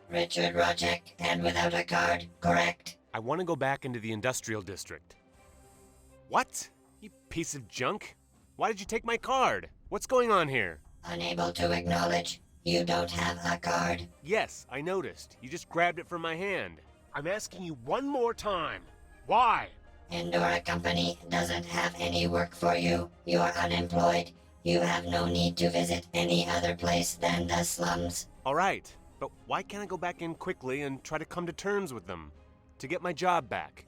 Richard Rojek, and without a card, correct? I want to go back into the industrial district. What? You piece of junk? Why did you take my card? What's going on here? Unable to acknowledge. You don't have a card. Yes, I noticed. You just grabbed it from my hand. I'm asking you one more time. Why? Endora Company doesn't have any work for you. You're unemployed. You have no need to visit any other place than the slums. All right, but why can't I go back in quickly and try to come to terms with them? To get my job back.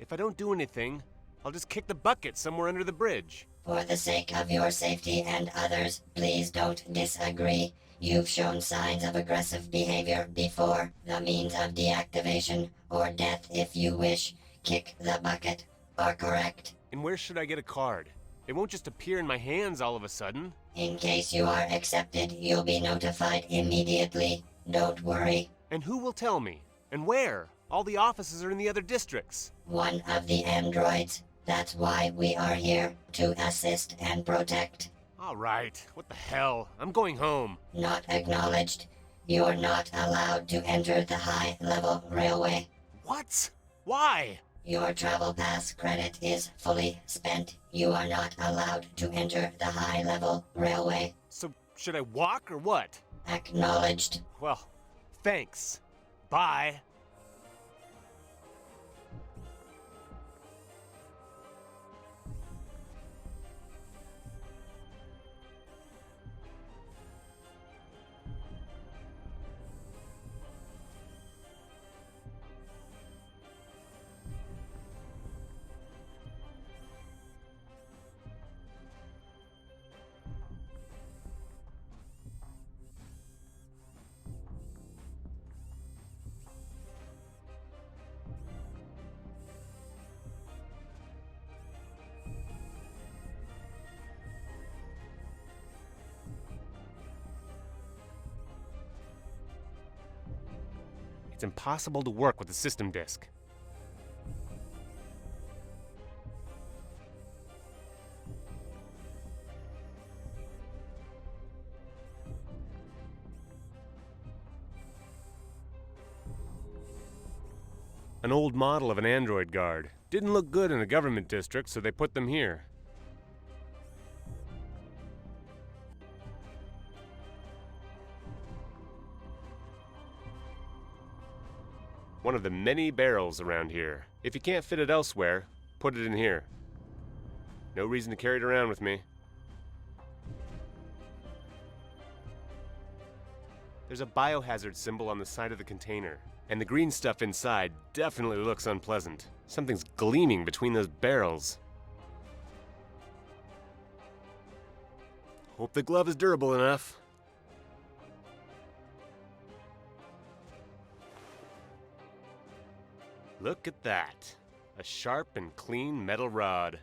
If I don't do anything, I'll just kick the bucket somewhere under the bridge. For the sake of your safety and others, please don't disagree. You've shown signs of aggressive behavior before. The means of deactivation, or death if you wish, kick the bucket, are correct. And where should I get a card? It won't just appear in my hands all of a sudden. In case you are accepted, you'll be notified immediately. Don't worry. And who will tell me? And where? All the offices are in the other districts. One of the androids. That's why we are here, to assist and protect. All right, what the hell? I'm going home. Not acknowledged. You're not allowed to enter the high-level railway. What? Why? Your travel pass credit is fully spent. You are not allowed to enter the high-level railway. So, should I walk or what? Acknowledged. Well, thanks. Bye. It's impossible to work with a system disk. An old model of an android guard. Didn't look good in a government district, so they put them here. One of the many barrels around here. If you can't fit it elsewhere, put it in here. No reason to carry it around with me. There's a biohazard symbol on the side of the container, and the green stuff inside definitely looks unpleasant. Something's gleaming between those barrels. Hope the glove is durable enough. Look at that. A sharp and clean metal rod.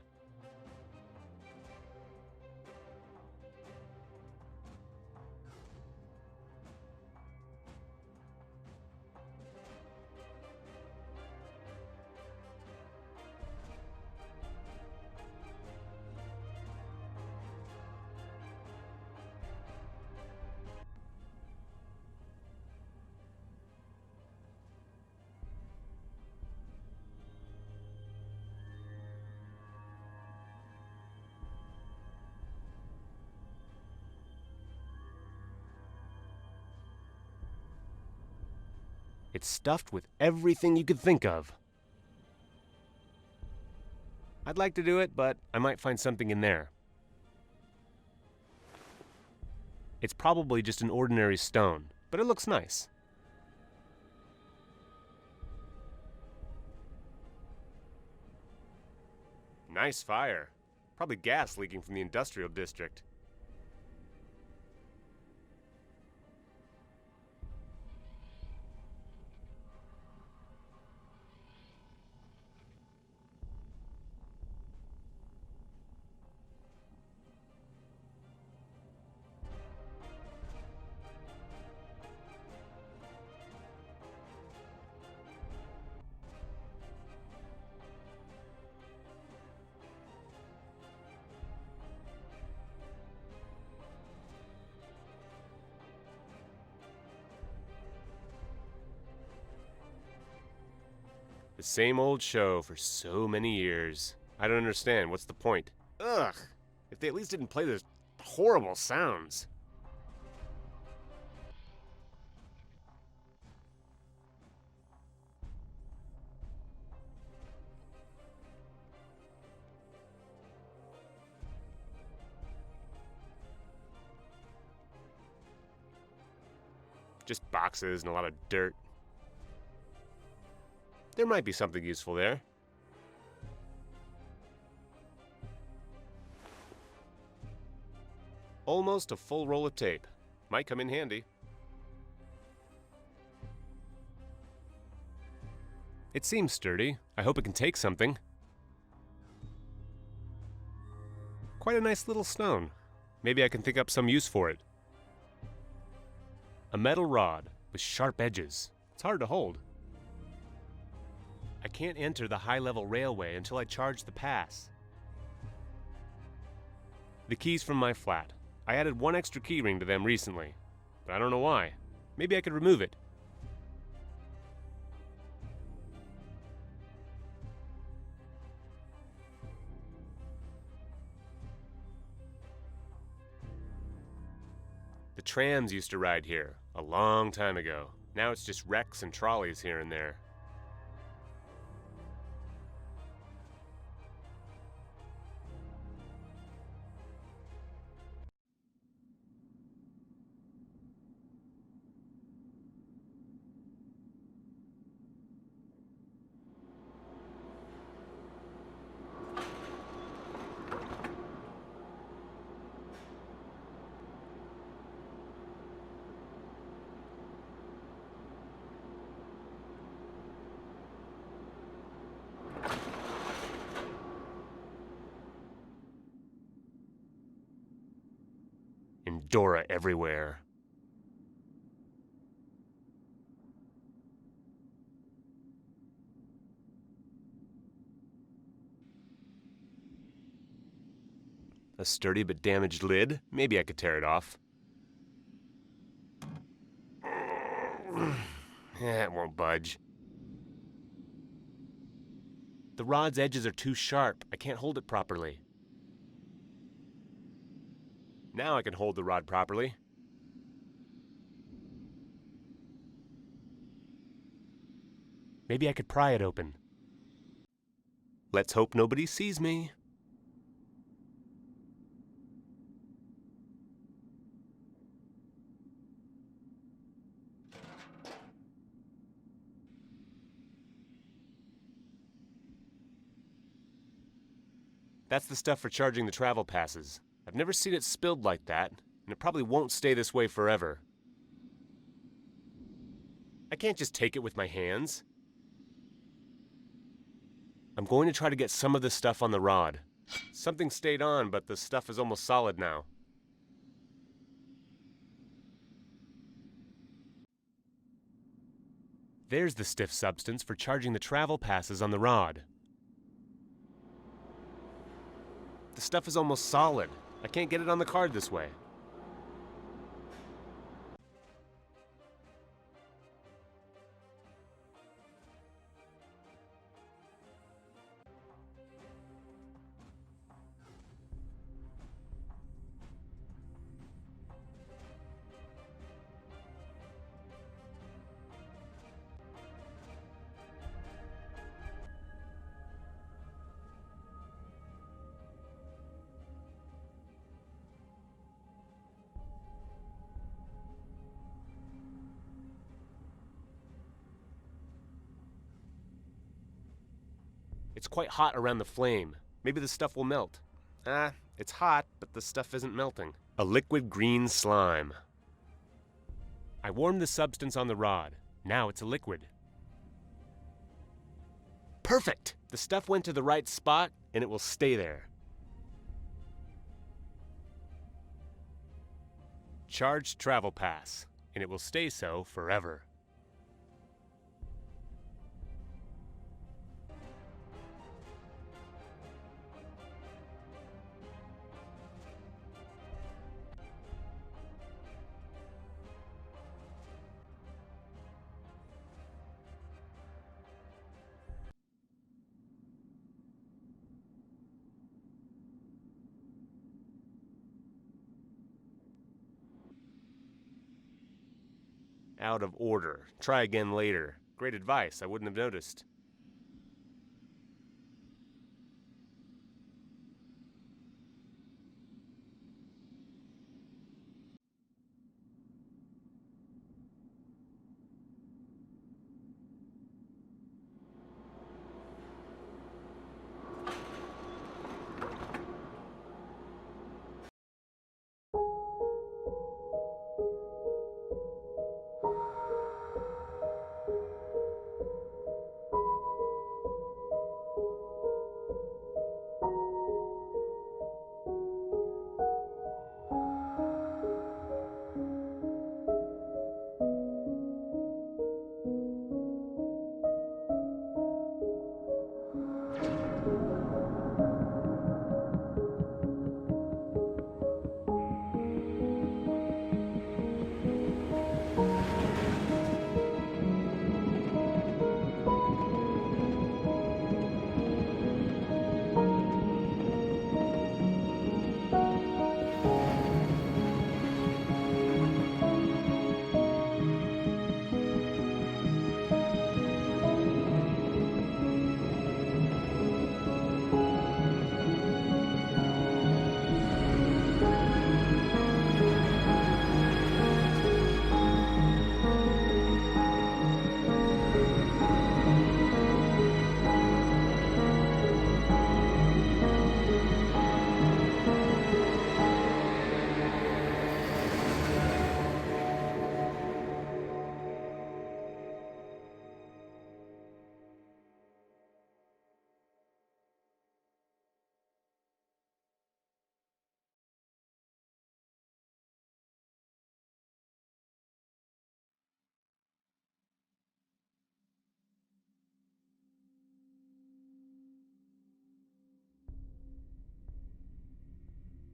It's stuffed with everything you could think of. I'd like to do it, but I might find something in there. It's probably just an ordinary stone, but it looks nice. Nice fire. Probably gas leaking from the industrial district. The same old show for so many years. I don't understand. What's the point? Ugh! If they at least didn't play those horrible sounds. Just boxes and a lot of dirt. There might be something useful there. Almost a full roll of tape. Might come in handy. It seems sturdy. I hope it can take something. Quite a nice little stone. Maybe I can think up some use for it. A metal rod with sharp edges. It's hard to hold. I can't enter the high-level railway until I charge the pass. The keys from my flat. I added one extra keyring to them recently, but I don't know why. Maybe I could remove it. The trams used to ride here a long time ago. Now it's just wrecks and trolleys here and there. Dora everywhere. A sturdy but damaged lid. Maybe I could tear it off. It won't budge. The rod's edges are too sharp. I can't hold it properly. Now I can hold the rod properly. Maybe I could pry it open. Let's hope nobody sees me. That's the stuff for charging the travel passes. I've never seen it spilled like that, and it probably won't stay this way forever. I can't just take it with my hands. I'm going to try to get some of this stuff on the rod. Something stayed on, but the stuff is almost solid now. There's the stiff substance for charging the travel passes on the rod. The stuff is almost solid. I can't get it on the card this way. It's quite hot around the flame. Maybe the stuff will melt. It's hot, but the stuff isn't melting. A liquid green slime. I warmed the substance on the rod. Now it's a liquid. Perfect! The stuff went to the right spot, and it will stay there. Charged travel pass, and it will stay so forever. Out of order. Try again later. Great advice, I wouldn't have noticed.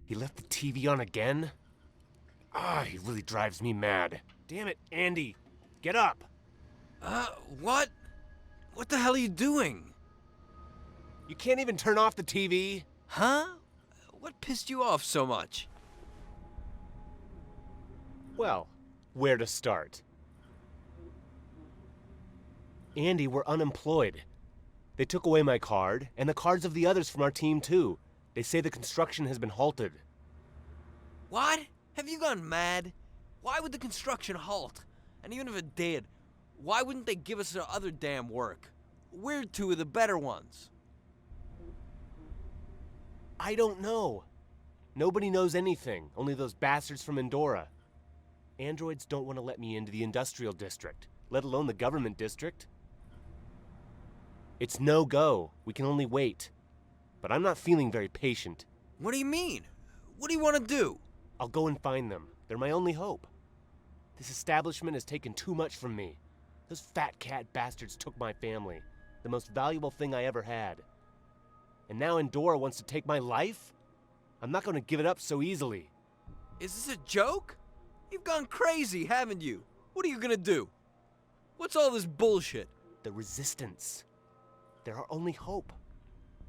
He left the TV on again? He really drives me mad. Damn it, Andy. Get up. What? What the hell are you doing? You can't even turn off the TV? Huh? What pissed you off so much? Well, where to start? Andy, we're unemployed. They took away my card, and the cards of the others from our team too. They say the construction has been halted. What? Have you gone mad? Why would the construction halt? And even if it did, why wouldn't they give us our other damn work? We're two of the better ones. I don't know. Nobody knows anything, only those bastards from Andorra. Androids don't want to let me into the industrial district, let alone the government district. It's no go. We can only wait. But I'm not feeling very patient. What do you mean? What do you want to do? I'll go and find them. They're my only hope. This establishment has taken too much from me. Those fat cat bastards took my family, the most valuable thing I ever had. And now Andorra wants to take my life? I'm not going to give it up so easily. Is this a joke? You've gone crazy, haven't you? What are you gonna do? What's all this bullshit? The resistance. They're our only hope.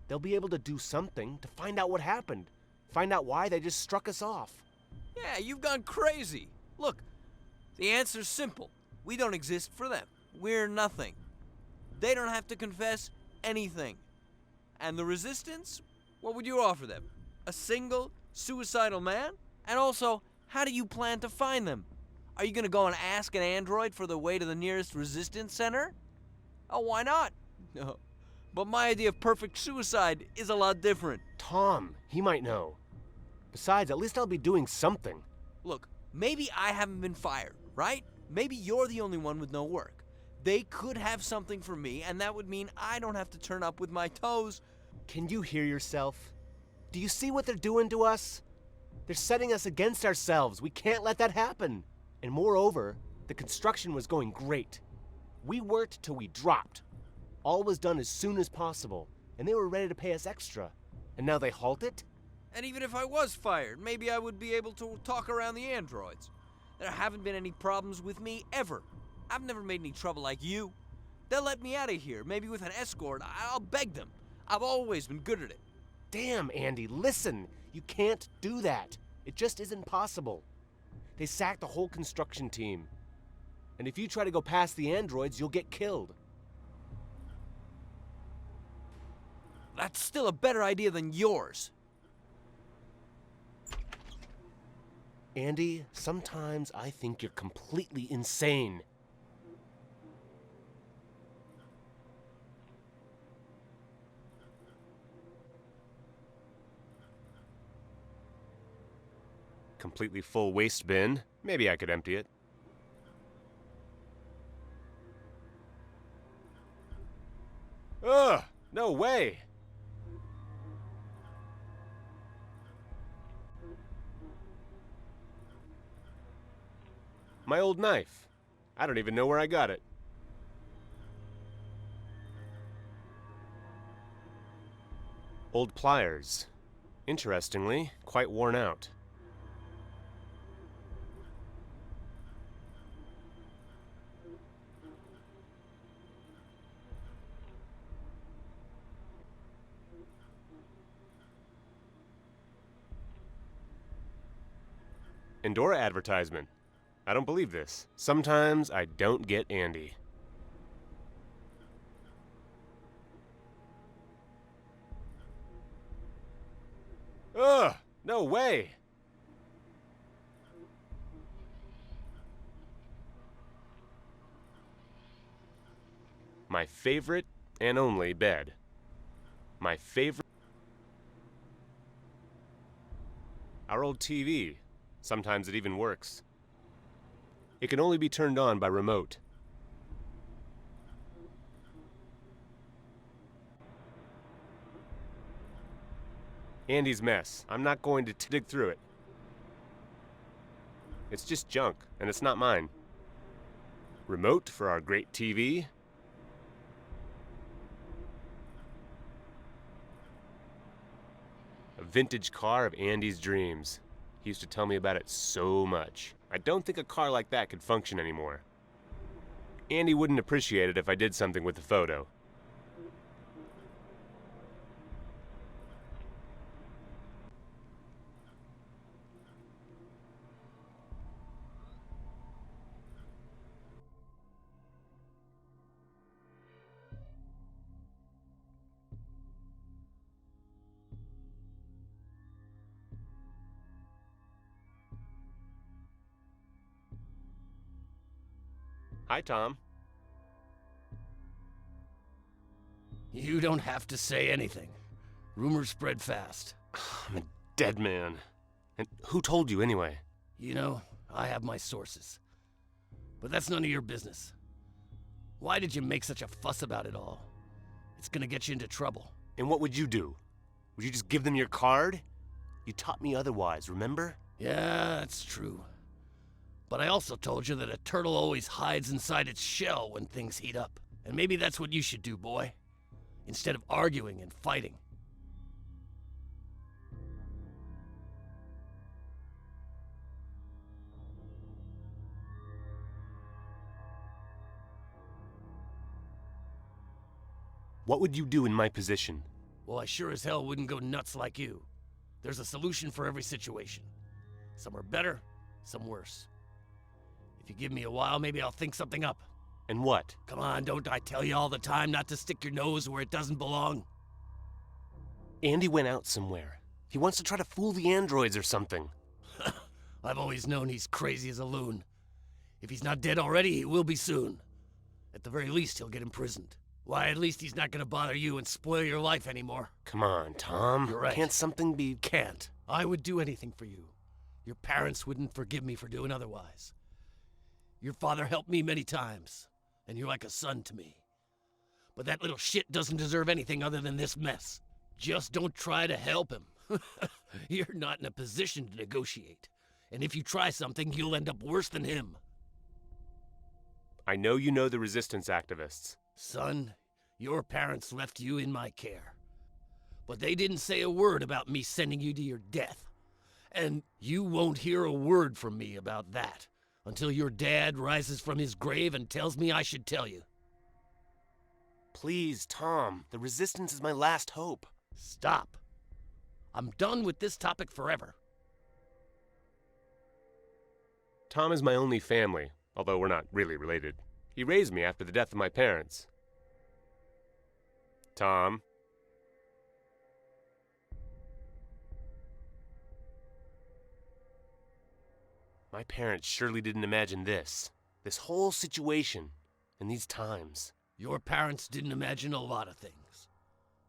They'll be able to do something to find out what happened. Find out why they just struck us off. Yeah, you've gone crazy. Look, the answer's simple. We don't exist for them. We're nothing. They don't have to confess anything. And the resistance? What would you offer them? A single, suicidal man? And also, how do you plan to find them? Are you gonna go and ask an android for the way to the nearest resistance center? Oh, why not? No. But my idea of perfect suicide is a lot different. Tom, he might know. Besides, at least I'll be doing something. Look, maybe I haven't been fired, right? Maybe you're the only one with no work. They could have something for me, and that would mean I don't have to turn up with my toes. Can you hear yourself? Do you see what they're doing to us? They're setting us against ourselves. We can't let that happen. And moreover, the construction was going great. We worked till we dropped. All was done as soon as possible, and they were ready to pay us extra. And now they halt it? And even if I was fired, maybe I would be able to talk around the androids. There haven't been any problems with me ever. I've never made any trouble like you. They'll let me out of here, maybe with an escort. I'll beg them. I've always been good at it. Damn, Andy, listen. You can't do that. It just isn't possible. They sacked the whole construction team. And if you try to go past the androids, you'll get killed. That's still a better idea than yours. Andy, sometimes I think you're completely insane. Completely full waste bin. Maybe I could empty it. Ugh! No way! My old knife. I don't even know where I got it. Old pliers. Interestingly, quite worn out. Endora advertisement. I don't believe this. Sometimes I don't get Andy. Ugh! No way! My favorite and only bed. My favorite... Our old TV. Sometimes it even works. It can only be turned on by remote. Andy's mess. I'm not going to dig through it. It's just junk, and it's not mine. Remote for our great TV. A vintage car of Andy's dreams. He used to tell me about it so much. I don't think a car like that could function anymore. Andy wouldn't appreciate it if I did something with the photo. Hi, Tom. You don't have to say anything. Rumors spread fast. I'm a dead man. And who told you anyway? You know, I have my sources. But that's none of your business. Why did you make such a fuss about it all? It's gonna get you into trouble. And what would you do? Would you just give them your card? You taught me otherwise, remember? Yeah, that's true. But I also told you that a turtle always hides inside its shell when things heat up. And maybe that's what you should do, boy. Instead of arguing and fighting. What would you do in my position? Well, I sure as hell wouldn't go nuts like you. There's a solution for every situation. Some are better, some worse. If you give me a while, maybe I'll think something up. And what? Come on, don't I tell you all the time not to stick your nose where it doesn't belong? Andy went out somewhere. He wants to try to fool the androids or something. I've always known he's crazy as a loon. If he's not dead already, he will be soon. At the very least, he'll get imprisoned. Why, at least he's not gonna bother you and spoil your life anymore. Come on, Tom. You're right. Can't something be... Can't. I would do anything for you. Your parents wouldn't forgive me for doing otherwise. Your father helped me many times, and you're like a son to me. But that little shit doesn't deserve anything other than this mess. Just don't try to help him. You're not in a position to negotiate. And if you try something, you'll end up worse than him. I know you know the resistance activists. Son, your parents left you in my care. But they didn't say a word about me sending you to your death. And you won't hear a word from me about that until your dad rises from his grave and tells me I should tell you. Please, Tom. The resistance is my last hope. Stop. I'm done with this topic forever. Tom is my only family. although we're not really related. He raised me after the death of my parents. Tom. My parents surely didn't imagine this whole situation, and these times. Your parents didn't imagine a lot of things,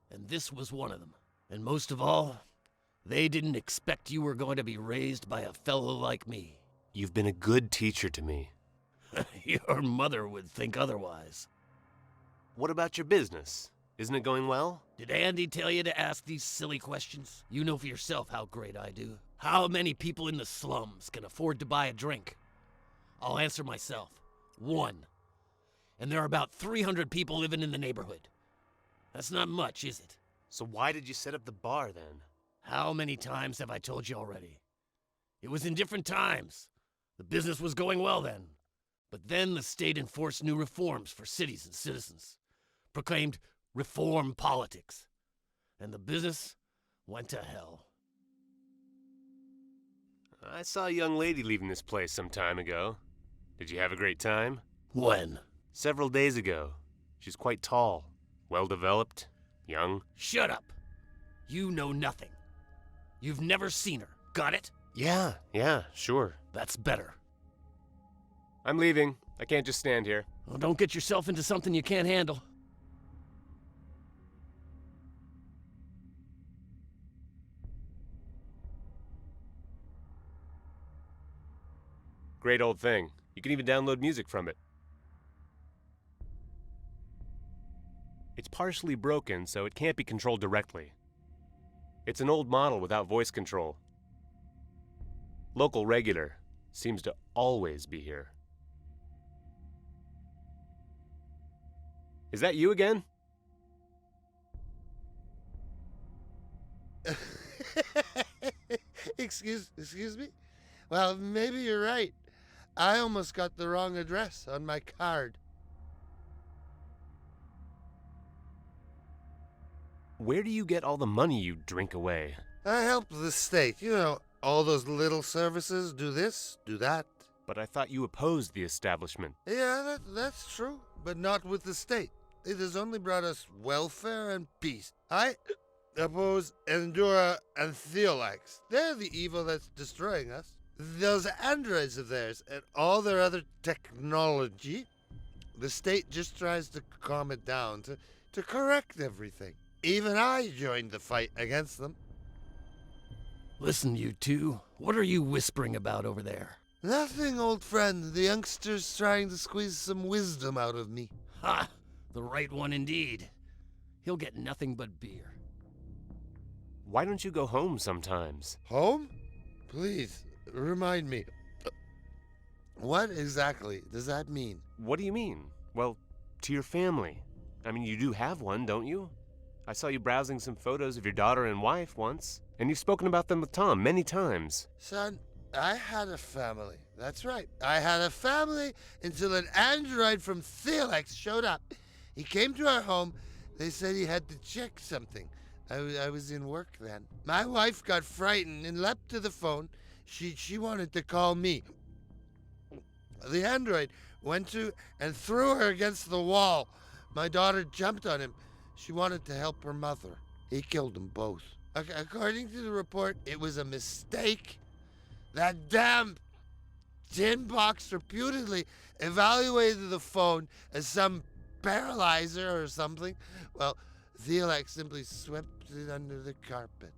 and this was one of them. And most of all, they didn't expect you were going to be raised by a fellow like me. You've been a good teacher to me. Your mother would think otherwise. What about your business? Isn't it going well? Did Andy tell you to ask these silly questions? You know for yourself how great I do. How many people in the slums can afford to buy a drink? I'll answer myself. 1. And there are about 300 people living in the neighborhood. That's not much, is it? So why did you set up the bar then? How many times have I told you already? It was in different times. The business was going well then. But then the state enforced new reforms for cities and citizens. Proclaimed reform politics. And the business went to hell. I saw a young lady leaving this place some time ago. Did you have a great time? When? Several days ago. She's quite tall, well-developed, young. Shut up. You know nothing. You've never seen her. Got it? Yeah, sure. That's better. I'm leaving. I can't just stand here. Well, don't get yourself into something you can't handle. Great old thing. You can even download music from it. It's partially broken, so it can't be controlled directly. It's an old model without voice control. Local regular seems to always be here. Is that you again? Excuse me? Well, maybe you're right. I almost got the wrong address on my card. Where do you get all the money you drink away? I help the state. You know, all those little services, do this, do that. But I thought you opposed the establishment. Yeah, that's true, but not with the state. It has only brought us welfare and peace. I oppose Endura and Theolax. They're the evil that's destroying us. Those androids of theirs and all their other technology, the state just tries to calm it down, to correct everything. Even I joined the fight against them. Listen, you two. What are you whispering about over there? Nothing, old friend. The youngster's trying to squeeze some wisdom out of me. Ha! The right one indeed. He'll get nothing but beer. Why don't you go home sometimes? Home? Please, remind me. What exactly does that mean? What do you mean? Well, to your family. I mean, you do have one, don't you? I saw you browsing some photos of your daughter and wife once, and you've spoken about them with Tom many times. Son, I had a family. That's right. I had a family until an android from Theolax showed up. He came to our home. They said he had to check something. I was in work then. My wife got frightened and leapt to the phone. She wanted to call me. The android went to and threw her against the wall. My daughter jumped on him. She wanted to help her mother. He killed them both. According to the report, it was a mistake. That damn tin box reputedly evaluated the phone as some paralyzer or something. Well, Theolax simply swept it under the carpet.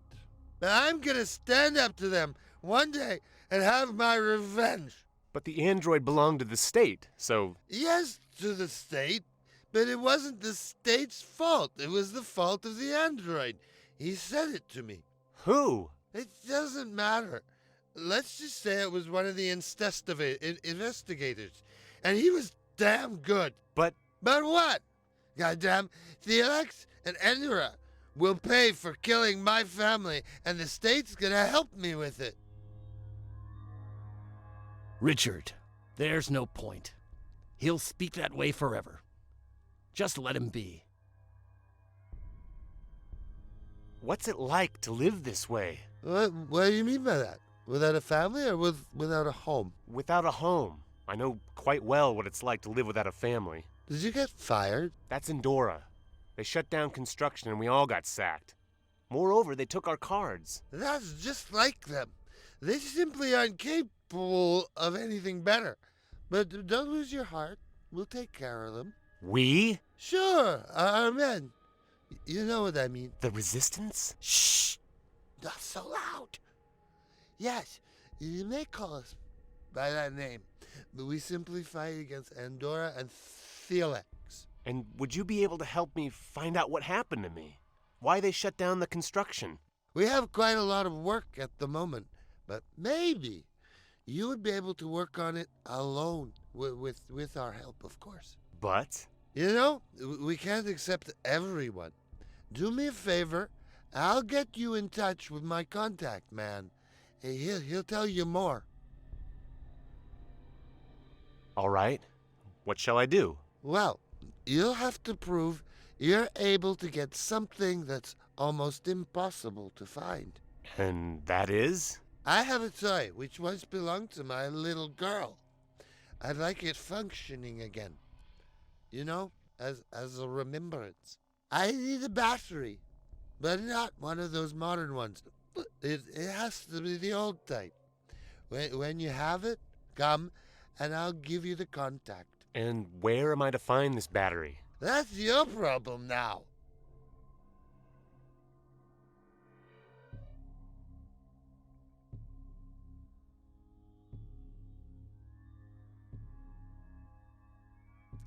But I'm gonna stand up to them one day and have my revenge. But the android belonged to the state, so... Yes, to the state, but it wasn't the state's fault. It was the fault of the android. He said it to me. Who? It doesn't matter. Let's just say it was one of the investigators. And he was damn good. But what? Goddamn, Theolax and Endura will pay for killing my family, and the state's gonna help me with it. Richard, there's no point. He'll speak that way forever. Just let him be. what's it like to live this way? What do you mean by that? Without a family or without a home? Without a home. I know quite well what it's like to live without a family. Did you get fired? That's Endora. They shut down construction and we all got sacked. Moreover, they took our cards. That's just like them. They simply aren't capable of anything better. But don't lose your heart. We'll take care of them. We? Sure, our men. You know what I mean. The Resistance? Shh! Not so loud. Yes, you may call us by that name, but we simply fight against Andorra and Felix. And would you be able to help me find out what happened to me? Why they shut down the construction? We have quite a lot of work at the moment, but maybe you would be able to work on it alone, with our help, of course. But? You know, we can't accept everyone. Do me a favor. I'll get you in touch with my contact man. He'll tell you more. All right. What shall I do? Well, you'll have to prove you're able to get something that's almost impossible to find. And that is? I have a toy which once belonged to my little girl. I'd like it functioning again. You know, as a remembrance. I need a battery, but not one of those modern ones. It has to be the old type. When you have it, come and I'll give you the contact. And where am I to find this battery? That's your problem now.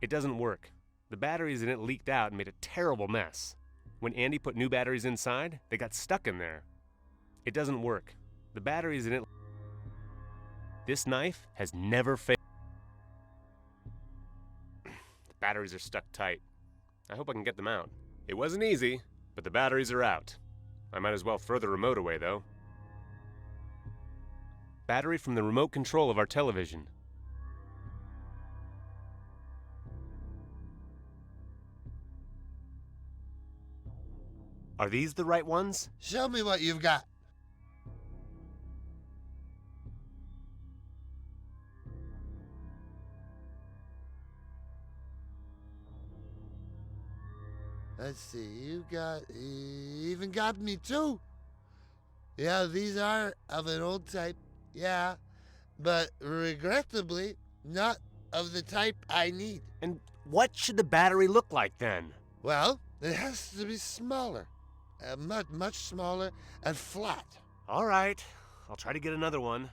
It doesn't work. The batteries in it leaked out and made a terrible mess. When Andy put new batteries inside, they got stuck in there. It doesn't work. The batteries in it... This knife has never failed. The batteries are stuck tight. I hope I can get them out. It wasn't easy, but the batteries are out. I might as well throw the remote away, though. Battery from the remote control of our television. Are these the right ones? Show me what you've got. Let's see, you even got me two. Yeah, these are of an old type, yeah, but regrettably not of the type I need. And what should the battery look like then? Well, it has to be smaller, much smaller and flat. All right, I'll try to get another one.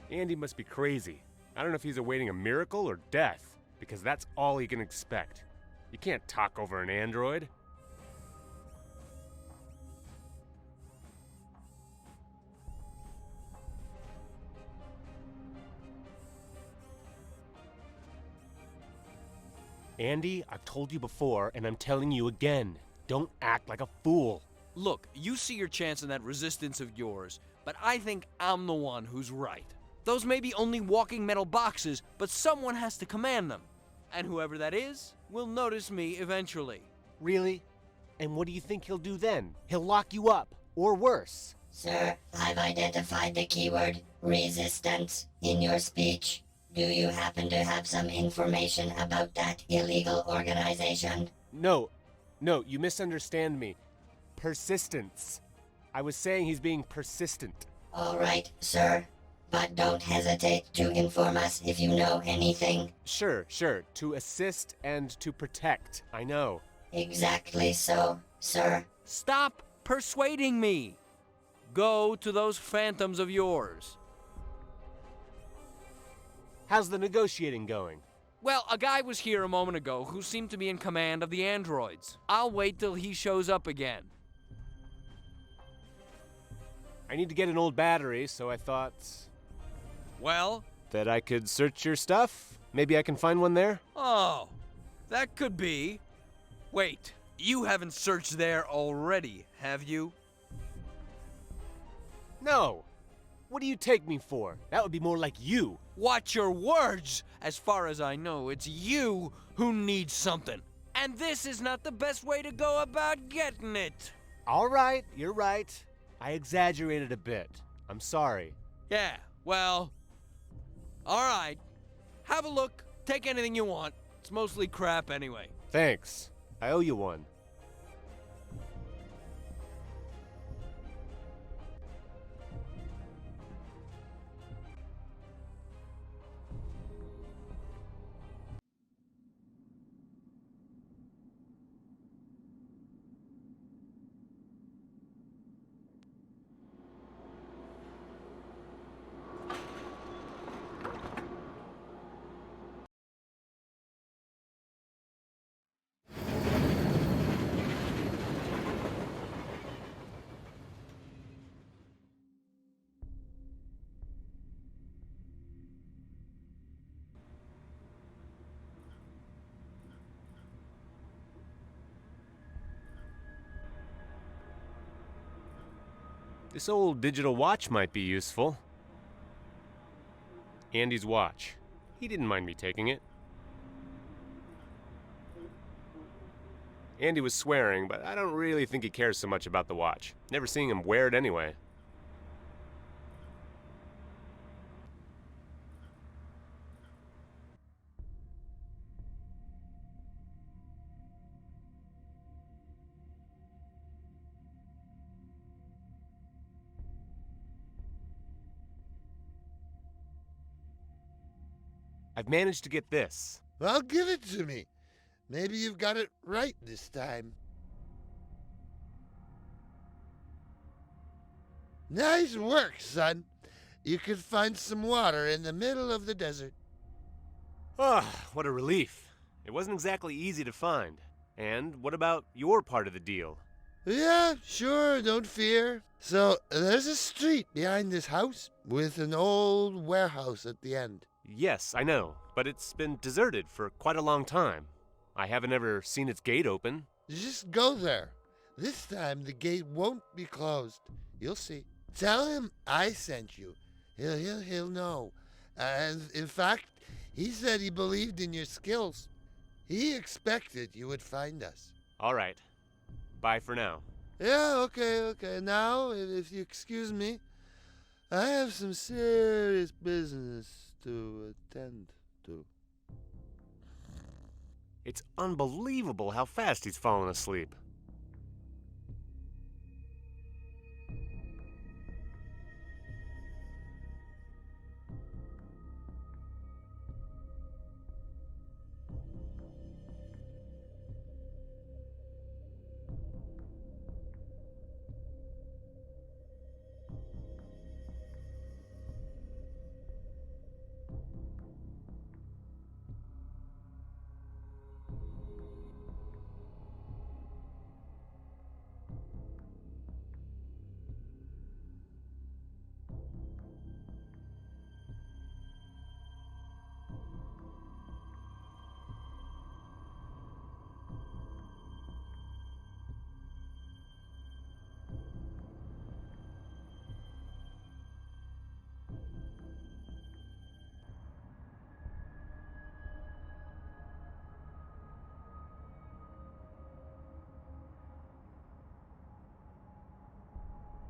Andy must be crazy. I don't know if he's awaiting a miracle or death, because that's all he can expect. You can't talk over an android. Andy, I've told you before, and I'm telling you again. Don't act like a fool. Look, you see your chance in that resistance of yours, but I think I'm the one who's right. Those may be only walking metal boxes, but someone has to command them. And whoever that is will notice me eventually. Really? And what do you think he'll do then? He'll lock you up, or worse. Sir, I've identified the keyword resistance in your speech. Do you happen to have some information about that illegal organization? No, you misunderstand me. Persistence. I was saying he's being persistent. All right, sir. But don't hesitate to inform us if you know anything. Sure. To assist and to protect. I know. Exactly so, sir. Stop persuading me! go to those phantoms of yours. How's the negotiating going? Well, a guy was here a moment ago who seemed to be in command of the androids. I'll wait till he shows up again. I need to get an old battery, so I thought Well? that I could search your stuff. Maybe I can find one there? Oh, that could be. Wait, you haven't searched there already, have you? No. What do you take me for? That would be more like you. Watch your words! As far as I know, it's you who needs something. And this is not the best way to go about getting it. All right, you're right. I exaggerated a bit. I'm sorry. Yeah, well, all right. Have a look. Take anything you want. It's mostly crap anyway. Thanks. I owe you one. This old digital watch might be useful. Andy's watch. He didn't mind me taking it. Andy was swearing, but I don't really think he cares so much about the watch. Never seeing him wear it anyway. I've managed to get this. Well, give it to me. Maybe you've got it right this time. Nice work, son. You could find some water in the middle of the desert. Ah, what a relief. It wasn't exactly easy to find. And what about your part of the deal? Yeah, sure, don't fear. So, there's a street behind this house with an old warehouse at the end. Yes, I know, but it's been deserted for quite a long time. I haven't ever seen its gate open. Just go there. This time the gate won't be closed. You'll see. Tell him I sent you. He'll know. And in fact, he said he believed in your skills. He expected you would find us. All right. Bye for now. Yeah, okay. Now, if you excuse me, I have some serious business to attend to. It's unbelievable how fast he's fallen asleep.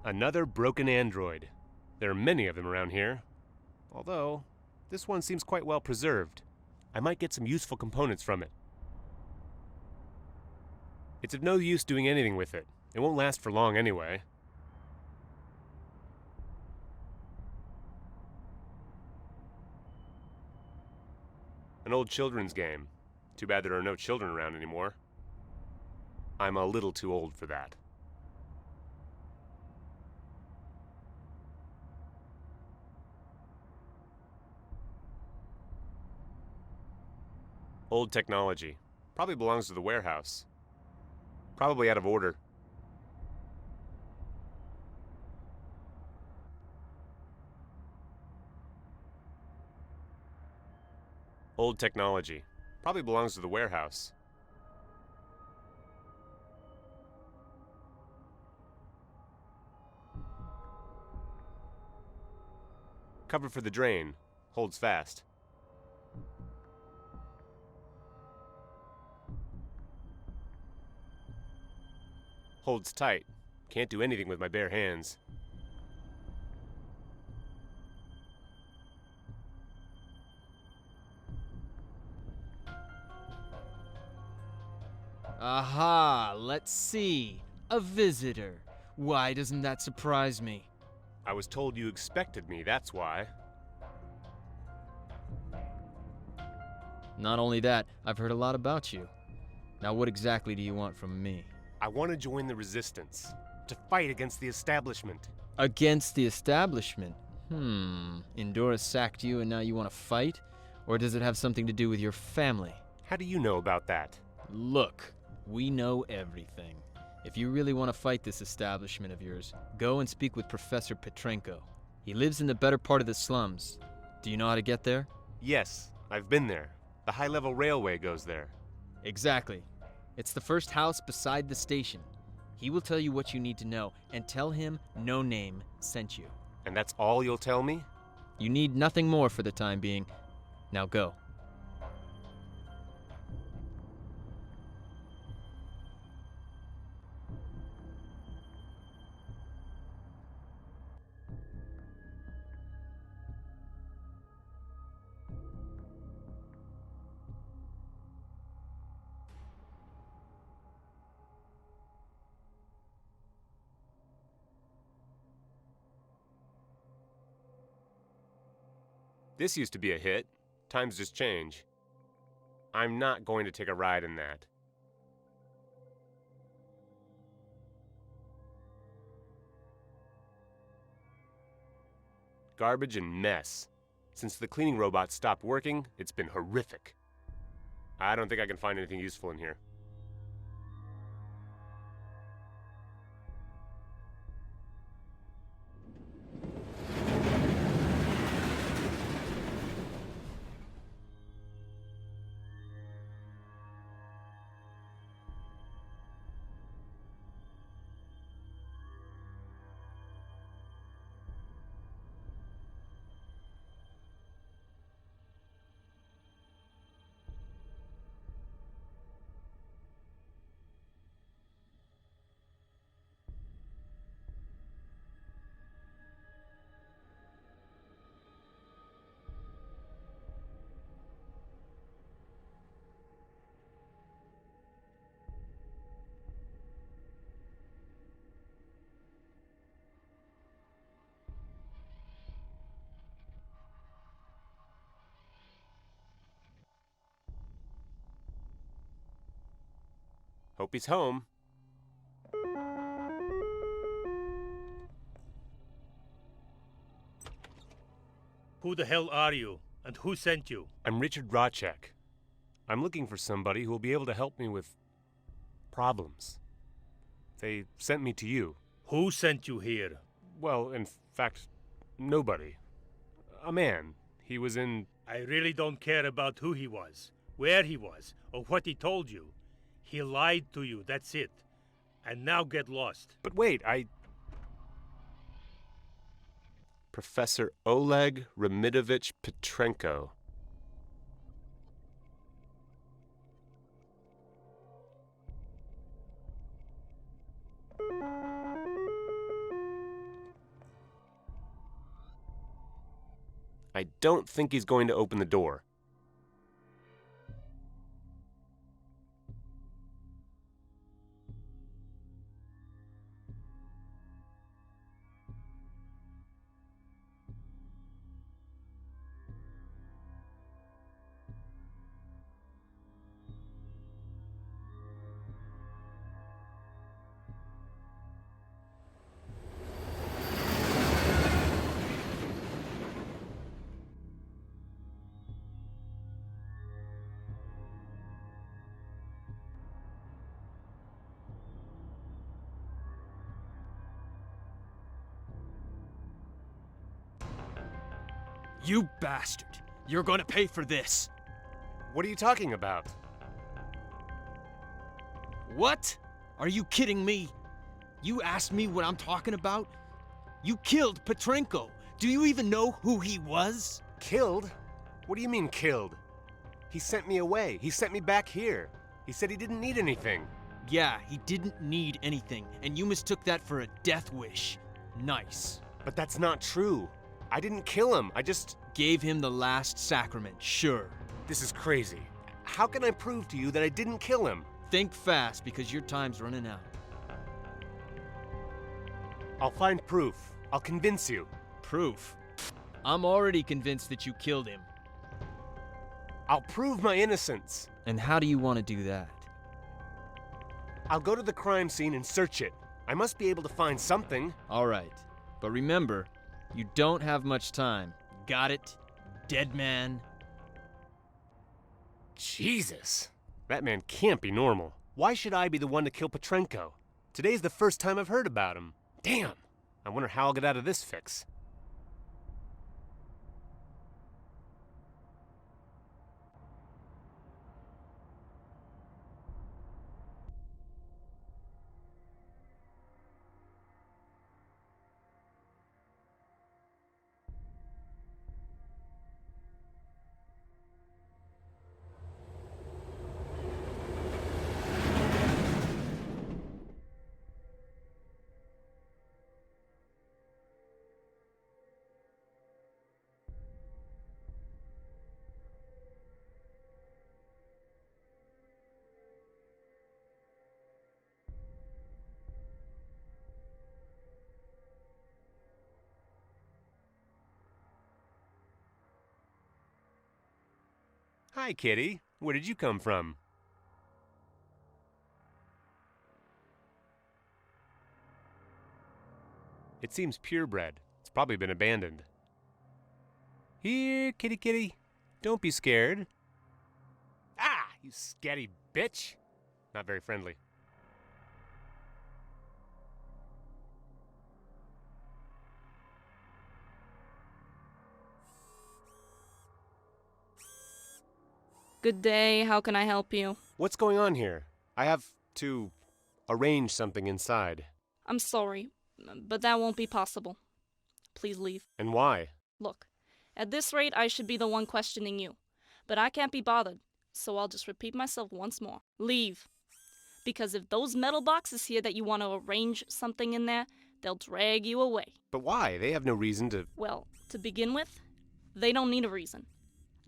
Another broken android. There are many of them around here. Although, this one seems quite well preserved. I might get some useful components from it. It's of no use doing anything with it. It won't last for long anyway. An old children's game. Too bad there are no children around anymore. I'm a little too old for that. Old technology. Probably belongs to the warehouse. Probably out of order. Old technology. Probably belongs to the warehouse. Cover for the drain. Holds fast. Holds tight. Can't do anything with my bare hands. Aha, let's see. A visitor. Why doesn't that surprise me? I was told you expected me, that's why. Not only that, I've heard a lot about you. Now what exactly do you want from me? I want to join the resistance. To fight against the establishment. Against the establishment? Endora sacked you and now you want to fight? Or does it have something to do with your family? How do you know about that? Look, we know everything. If you really want to fight this establishment of yours, go and speak with Professor Petrenko. He lives in the better part of the slums. Do you know how to get there? Yes, I've been there. The high-level railway goes there. Exactly. It's the first house beside the station. He will tell you what you need to know, and tell him No Name sent you. And that's all you'll tell me? You need nothing more for the time being. Now go. This used to be a hit. Times just change. I'm not going to take a ride in that. Garbage and mess. Since the cleaning robot stopped working, it's been horrific. I don't think I can find anything useful in here. Hope he's home. Who the hell are you? And who sent you? I'm Richard Rocek. I'm looking for somebody who will be able to help me with problems. They sent me to you. Who sent you here? Well, in fact, nobody. A man. He was in... I really don't care about who he was, where he was, or what he told you. He lied to you, that's it. And now get lost. But wait, Professor Oleg Remidovich Petrenko. I don't think he's going to open the door. You bastard! You're gonna pay for this! What are you talking about? What? Are you kidding me? You asked me what I'm talking about? You killed Petrenko! Do you even know who he was? Killed? What do you mean killed? He sent me away. He sent me back here. He said he didn't need anything. Yeah, he didn't need anything, and you mistook that for a death wish. Nice. But that's not true. I didn't kill him. I just... Gave him the last sacrament, sure. This is crazy. How can I prove to you that I didn't kill him? Think fast, because your time's running out. I'll find proof. I'll convince you. Proof? I'm already convinced that you killed him. I'll prove my innocence. And how do you want to do that? I'll go to the crime scene and search it. I must be able to find something. All right. But remember, you don't have much time. Got it? Dead man? Jesus. That man can't be normal. Why should I be the one to kill Petrenko? Today's the first time I've heard about him. Damn. I wonder how I'll get out of this fix. Hi, kitty. Where did you come from? It seems purebred. It's probably been abandoned. Here, kitty kitty. Don't be scared. Ah, you scatty bitch. Not very friendly. Good day, how can I help you? What's going on here? I have to arrange something inside. I'm sorry, but that won't be possible. Please leave. And why? Look, at this rate I should be the one questioning you, but I can't be bothered, so I'll just repeat myself once more. Leave. Because if those metal boxes here that you want to arrange something in there, they'll drag you away. But why? They have no reason to... Well, to begin with, they don't need a reason.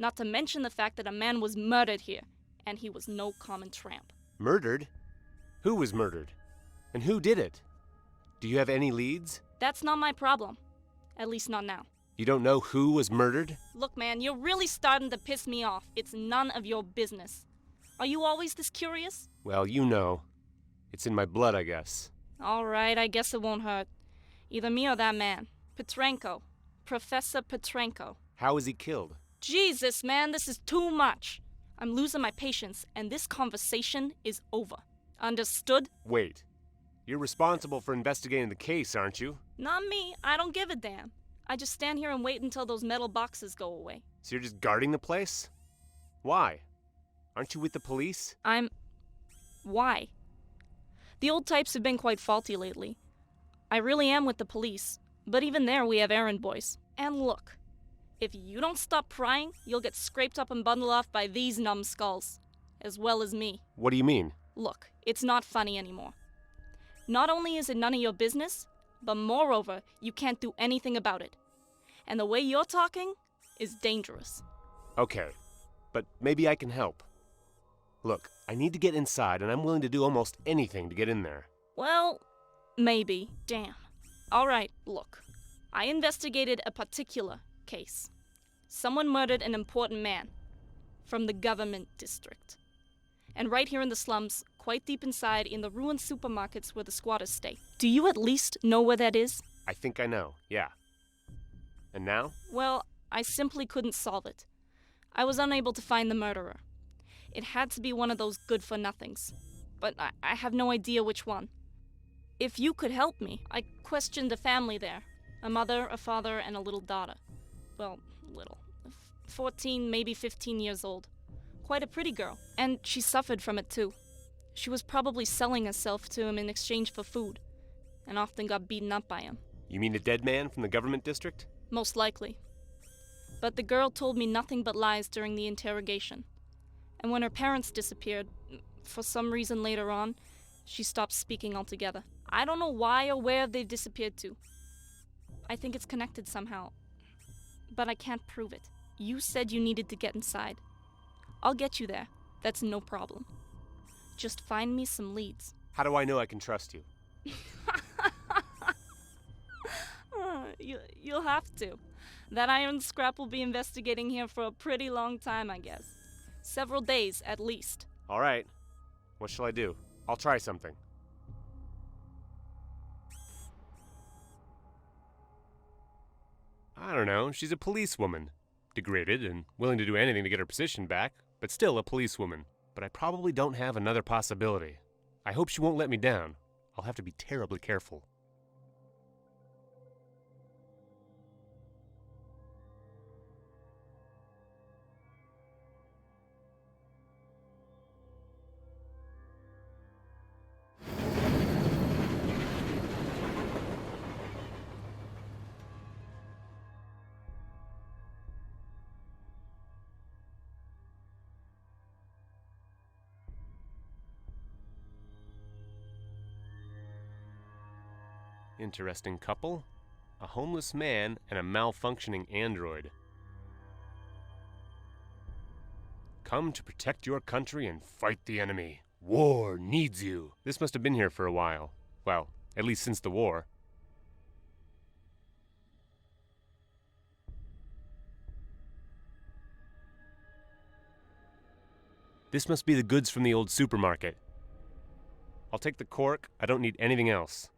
Not to mention the fact that a man was murdered here, and he was no common tramp. Murdered? Who was murdered? And who did it? Do you have any leads? That's not my problem. At least not now. You don't know who was murdered? Look, man, you're really starting to piss me off. It's none of your business. Are you always this curious? Well, you know. It's in my blood, I guess. All right, I guess it won't hurt. Either me or that man. Petrenko. Professor Petrenko. How was he killed? Jesus, man, this is too much. I'm losing my patience, and this conversation is over. Understood? Wait. You're responsible for investigating the case, aren't you? Not me. I don't give a damn. I just stand here and wait until those metal boxes go away. So you're just guarding the place? Why? Aren't you with the police? Why? The old types have been quite faulty lately. I really am with the police, but even there we have errand boys. And look, if you don't stop prying, you'll get scraped up and bundled off by these numbskulls, as well as me. What do you mean? Look, it's not funny anymore. Not only is it none of your business, but moreover, you can't do anything about it. And the way you're talking is dangerous. Okay, but maybe I can help. Look, I need to get inside, and I'm willing to do almost anything to get in there. Well, maybe. Damn. All right, look. I investigated a particular case. Someone murdered an important man from the government district. And right here in the slums, quite deep inside in the ruined supermarkets where the squatters stay. Do you at least know where that is? I think I know, yeah. And now? Well, I simply couldn't solve it. I was unable to find the murderer. It had to be one of those good-for-nothings, but I have no idea which one. If you could help me, I questioned the family there. A mother, a father, and a little daughter. Well, little. 14, maybe 15 years old. Quite a pretty girl. And she suffered from it too. She was probably selling herself to him in exchange for food, and often got beaten up by him. You mean a dead man from the government district? Most likely. But the girl told me nothing but lies during the interrogation. And when her parents disappeared, for some reason later on, she stopped speaking altogether. I don't know why or where they disappeared to. I think it's connected somehow, but I can't prove it. You said you needed to get inside. I'll get you there. That's no problem. Just find me some leads. How do I know I can trust you? You'll have to. That iron scrap will be investigating here for a pretty long time, I guess. Several days, at least. All right. What shall I do? I'll try something. I don't know. She's a policewoman. Degraded and willing to do anything to get her position back, but still a policewoman. But I probably don't have another possibility. I hope she won't let me down. I'll have to be terribly careful. Interesting couple. A homeless man and a malfunctioning android. Come to protect your country and fight the enemy. War needs you. This must have been here for a while. Well, at least since the war. This must be the goods from the old supermarket. I'll take the cork. I don't need anything else.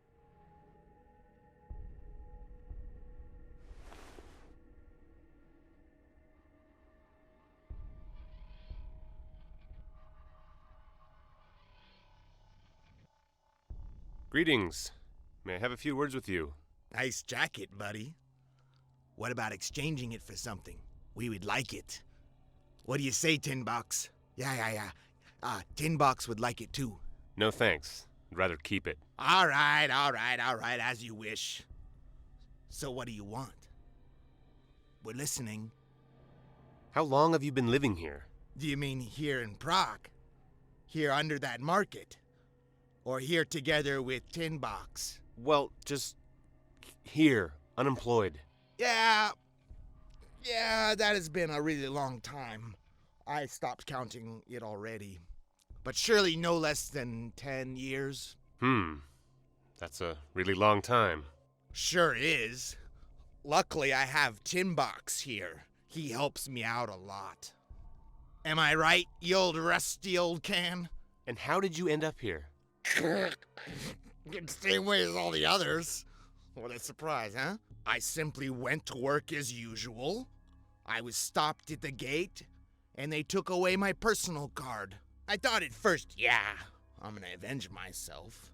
Greetings. May I have a few words with you? Nice jacket, buddy. What about exchanging it for something? We would like it. What do you say, Tin Box? Yeah. Tin Box would like it too. No thanks. I'd rather keep it. All right, as you wish. So what do you want? We're listening. How long have you been living here? Do you mean here in Prague? Here under that market? Or here together with Tin Box? Well, just here, unemployed. Yeah, that has been a really long time. I stopped counting it already. But surely no less than 10 years. That's a really long time. Sure is. Luckily, I have Tin Box here. He helps me out a lot. Am I right, you old rusty old can? And how did you end up here? The same way as all the others. What a surprise, huh? I simply went to work as usual. I was stopped at the gate, and they took away my personal card. I thought at first, I'm gonna avenge myself.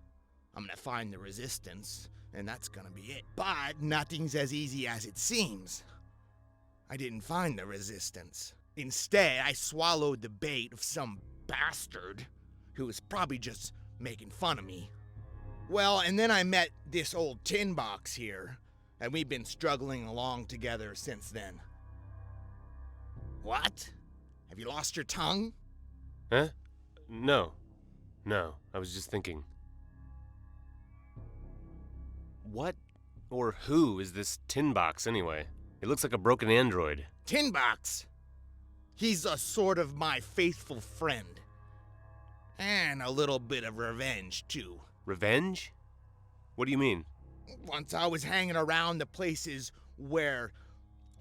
I'm gonna find the resistance, and that's gonna be it. But nothing's as easy as it seems. I didn't find the resistance. Instead, I swallowed the bait of some bastard who was probably just making fun of me. Well, and then I met this old Tin Box here, and we've been struggling along together since then. What? Have you lost your tongue? Huh? No, I was just thinking. What or who is this Tin Box anyway? It looks like a broken android. Tin Box? He's a sort of my faithful friend. And a little bit of revenge, too. Revenge? What do you mean? Once I was hanging around the places where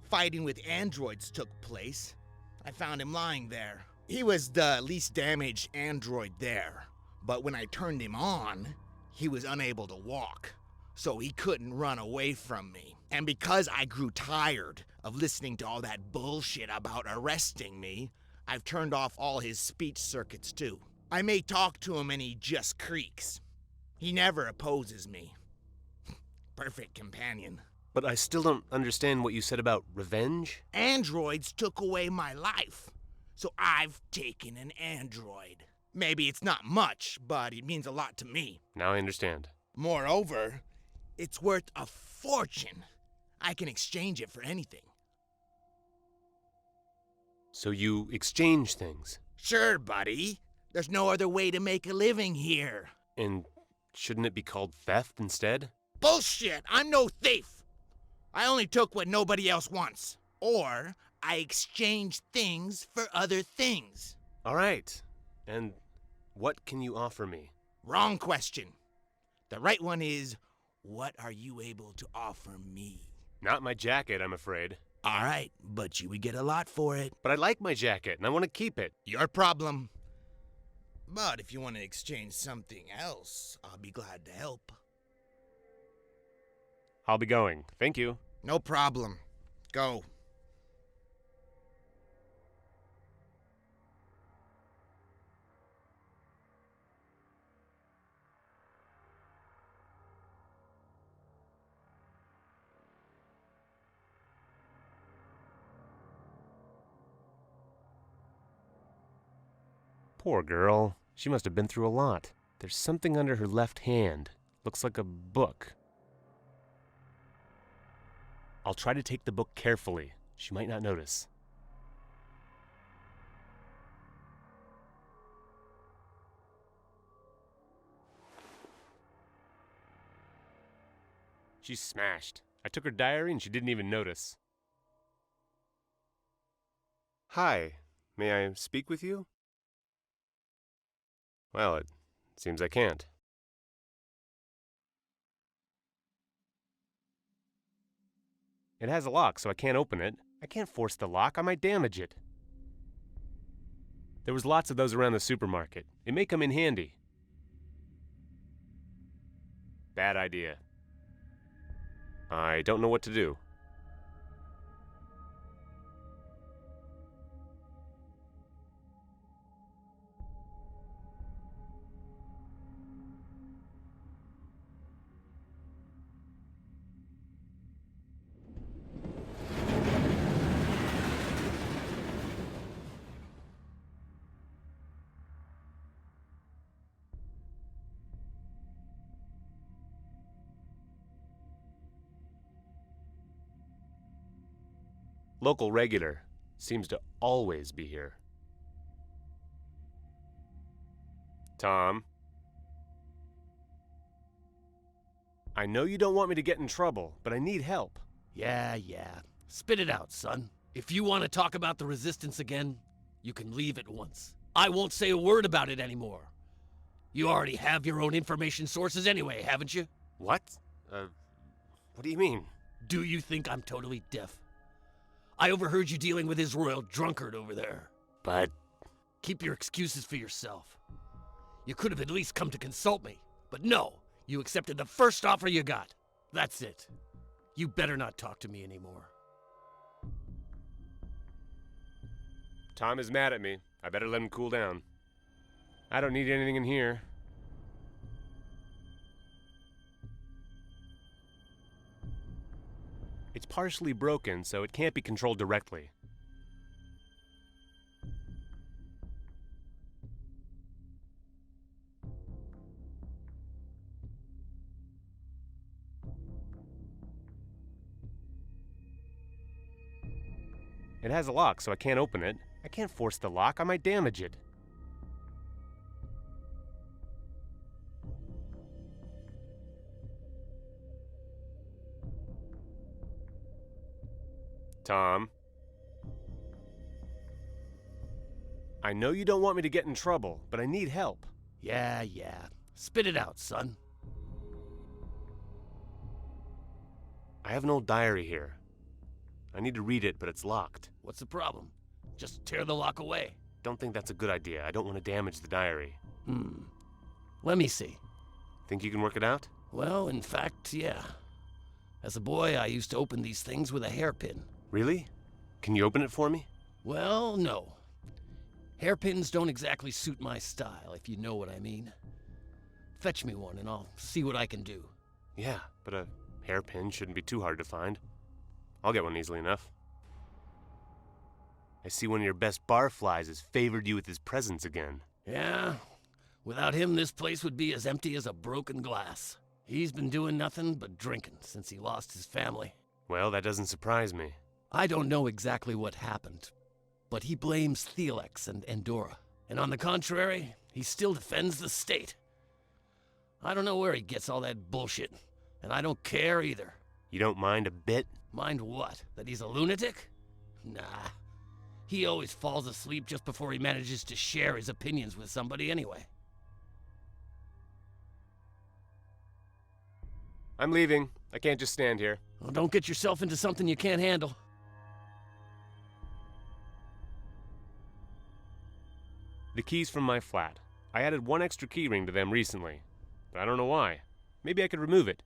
fighting with androids took place, I found him lying there. He was the least damaged android there, but when I turned him on, he was unable to walk, so he couldn't run away from me. And because I grew tired of listening to all that bullshit about arresting me, I've turned off all his speech circuits too. I may talk to him and he just creaks. He never opposes me. Perfect companion. But I still don't understand what you said about revenge. Androids took away my life, so I've taken an android. Maybe it's not much, but it means a lot to me. Now I understand. Moreover, it's worth a fortune. I can exchange it for anything. So you exchange things. Sure, buddy. There's no other way to make a living here. And shouldn't it be called theft instead? Bullshit! I'm no thief! I only took what nobody else wants. Or, I exchange things for other things. All right. And what can you offer me? Wrong question. The right one is, what are you able to offer me? Not my jacket, I'm afraid. All right, but you would get a lot for it. But I like my jacket, and I want to keep it. Your problem. But if you want to exchange something else, I'll be glad to help. I'll be going. Thank you. No problem. Go. Poor girl. She must have been through a lot. There's something under her left hand. Looks like a book. I'll try to take the book carefully. She might not notice. She's smashed. I took her diary and she didn't even notice. Hi, may I speak with you? Well, it seems I can't. It has a lock, so I can't open it. I can't force the lock. I might damage it. There was lots of those around the supermarket. It may come in handy. Bad idea. I don't know what to do. Local regular seems to always be here. Tom? I know you don't want me to get in trouble, but I need help. Yeah. Spit it out, son. If you want to talk about the Resistance again, you can leave at once. I won't say a word about it anymore. You already have your own information sources anyway, haven't you? What? What do you mean? Do you think I'm totally deaf? I overheard you dealing with his royal drunkard over there. But... Keep your excuses for yourself. You could have at least come to consult me. But no, you accepted the first offer you got. That's it. You better not talk to me anymore. Tom is mad at me. I better let him cool down. I don't need anything in here. It's partially broken, so it can't be controlled directly. It has a lock, so I can't open it. I can't force the lock. I might damage it. Tom? I know you don't want me to get in trouble, but I need help. Yeah. Spit it out, son. I have an old diary here. I need to read it, but it's locked. What's the problem? Just tear the lock away. Don't think that's a good idea. I don't want to damage the diary. Let me see. Think you can work it out? Well, in fact, yeah. As a boy, I used to open these things with a hairpin. Really? Can you open it for me? Well, no. Hairpins don't exactly suit my style, if you know what I mean. Fetch me one and I'll see what I can do. Yeah, but a Hairpin shouldn't be too hard to find. I'll get one easily enough. I see one of your best barflies has favored you with his presence again. Yeah, without him this place would be as empty as a broken glass. He's been doing nothing but drinking since he lost his family. Well, that doesn't surprise me. I don't know exactly what happened, but he blames Thelex and Endora. And on the contrary, he still defends the state. I don't know where he gets all that bullshit, and I don't care either. You don't mind a bit? Mind what? That he's a lunatic? Nah. He always falls asleep just before he manages to share his opinions with somebody anyway. I'm leaving. I can't just stand here. Well, don't get yourself into something you can't handle. The keys from my flat. I added one extra key ring to them recently, but I don't know why. Maybe I could remove it.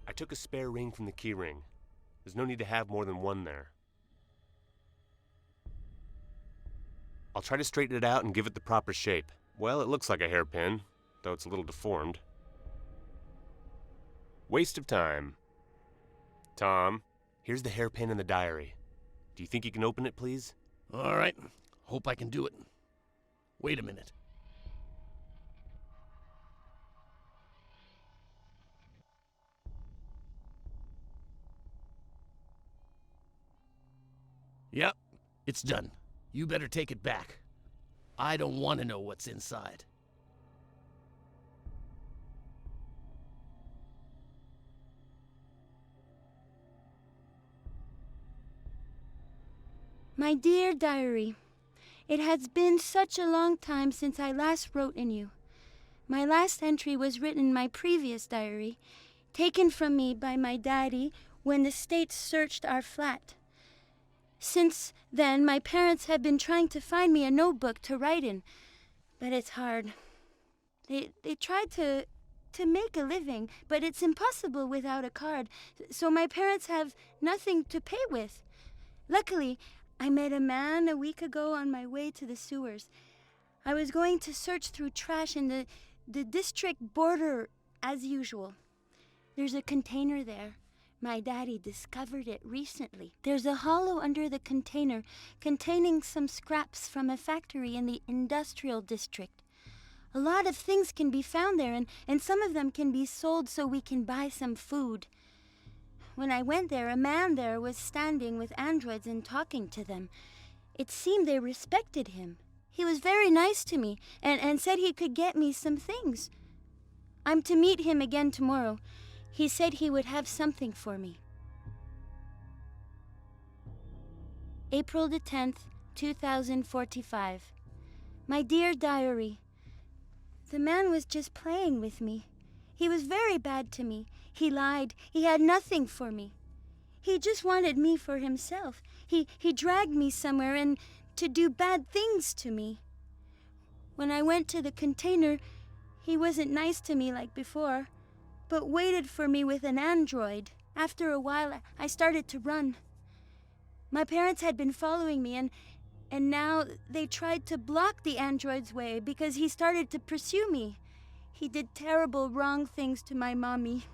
I took a spare ring from the key ring. There's no need to have more than one there. I'll try to straighten it out and give it the proper shape. Well, it looks like a hairpin, though it's a little deformed. Waste of time. Tom, here's the hairpin in the diary. Do you think you can open it, please? All right. Hope I can do it. Wait a minute. Yep, it's done. You better take it back. I don't want to know what's inside. My dear diary, it has been such a long time since I last wrote in you. My last entry was written in my previous diary, taken from me by my daddy when the state searched our flat. Since then, my parents have been trying to find me a notebook to write in, but it's hard. They tried to make a living, but it's impossible without a card, so my parents have nothing to pay with. Luckily, I met a man a week ago on my way to the sewers. I was going to search through trash in the district border as usual. There's a container there. My daddy discovered it recently. There's a hollow under the container containing some scraps from a factory in the industrial district. A lot of things can be found there, and some of them can be sold so we can buy some food. When I went there, a man there was standing with androids and talking to them. It seemed they respected him. He was very nice to me and said he could get me some things. I'm to meet him again tomorrow. He said he would have something for me. April the 10th, 2045. My dear diary, the man was just playing with me. He was very bad to me. He lied. He had nothing for me. He just wanted me for himself. He dragged me somewhere and to do bad things to me. When I went to the container, he wasn't nice to me like before, but waited for me with an android. After a while, I started to run. My parents had been following me, and now they tried to block the android's way because he started to pursue me. He did terrible wrong things to my mommy,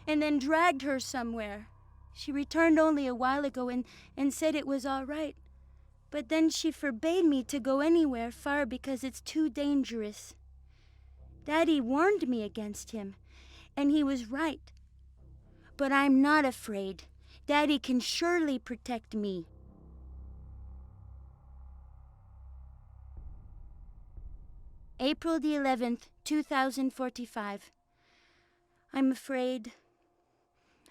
and then dragged her somewhere. She returned only a while ago and said it was all right. But then she forbade me to go anywhere far because it's too dangerous. Daddy warned me against him, and he was right. But I'm not afraid. Daddy can surely protect me. April the 11th, 2045. I'm afraid.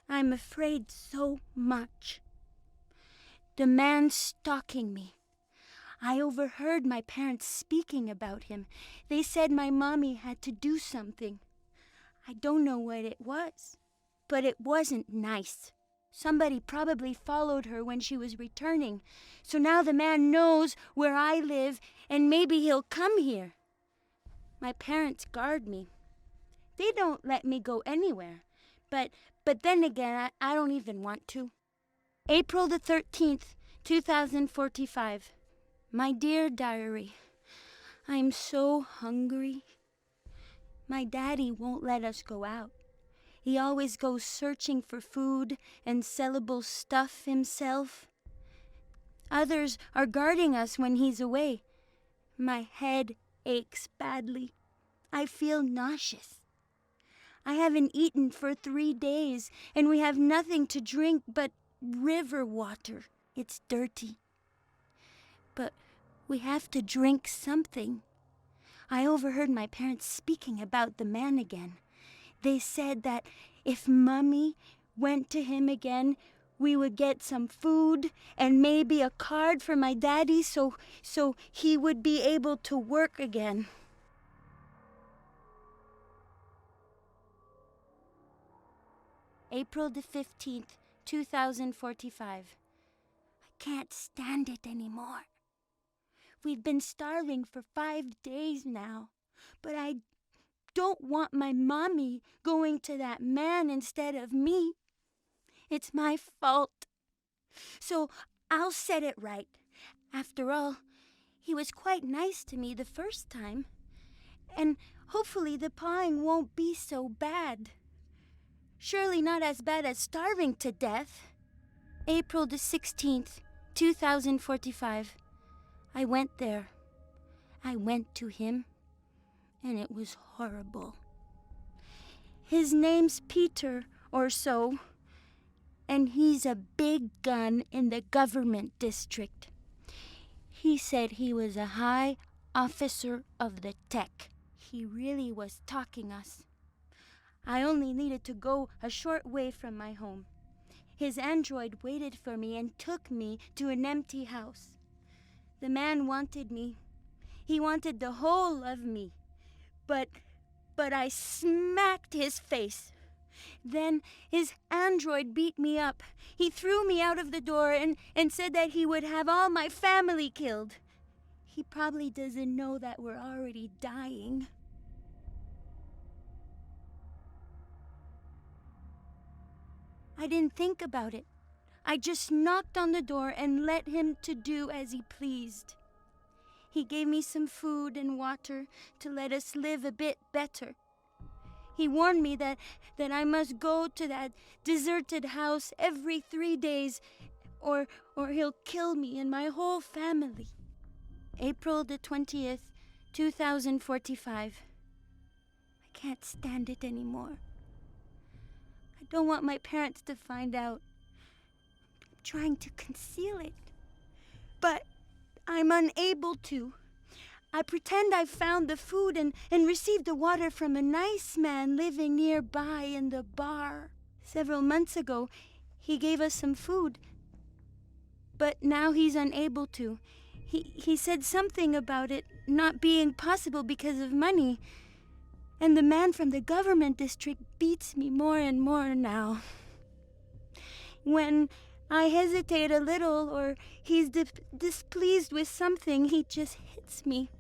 I'm afraid so much. The man stalking me. I overheard my parents speaking about him. They said my mommy had to do something. I don't know what it was, but it wasn't nice. Somebody probably followed her when she was returning. So now the man knows where I live, and maybe he'll come here. My parents guard me. They don't let me go anywhere. But then again, I don't even want to. April the 13th, 2045. My dear diary, I'm so hungry. My daddy won't let us go out. He always goes searching for food and sellable stuff himself. Others are guarding us when he's away. My head aches badly. I feel nauseous. I haven't eaten for 3 days, and we have nothing to drink but river water. It's dirty. But we have to drink something. I overheard my parents speaking about the man again. They said that if Mummy went to him again, we would get some food and maybe a card for my daddy so he would be able to work again. April the 15th, 2045. I can't stand it anymore. We've been starving for 5 days now, but I don't want my mommy going to that man instead of me. It's my fault. So I'll set it right. After all, he was quite nice to me the first time. And hopefully the pawing won't be so bad. Surely not as bad as starving to death. April the 16th, 2045. I went there. I went to him. And it was horrible. His name's Peter or so, and he's a big gun in the government district. He said he was a high officer of the tech. He really was talking us. I only needed to go a short way from my home. His android waited for me and took me to an empty house. The man wanted me. He wanted the whole of me. But I smacked his face. Then his android beat me up. He threw me out of the door and said that he would have all my family killed. He probably doesn't know that we're already dying. I didn't think about it. I just knocked on the door and let him to do as he pleased. He gave me some food and water to let us live a bit better. He warned me that I must go to that deserted house every 3 days or he'll kill me and my whole family. April the 20th, 2045. I can't stand it anymore. I don't want my parents to find out. I'm trying to conceal it. But I'm unable to. I pretend I found the food and received the water from a nice man living nearby in the bar. Several months ago, he gave us some food. But now he's unable to. He said something about it not being possible because of money. And the man from the government district beats me more and more now. When I hesitate a little or he's displeased with something, he just hits me.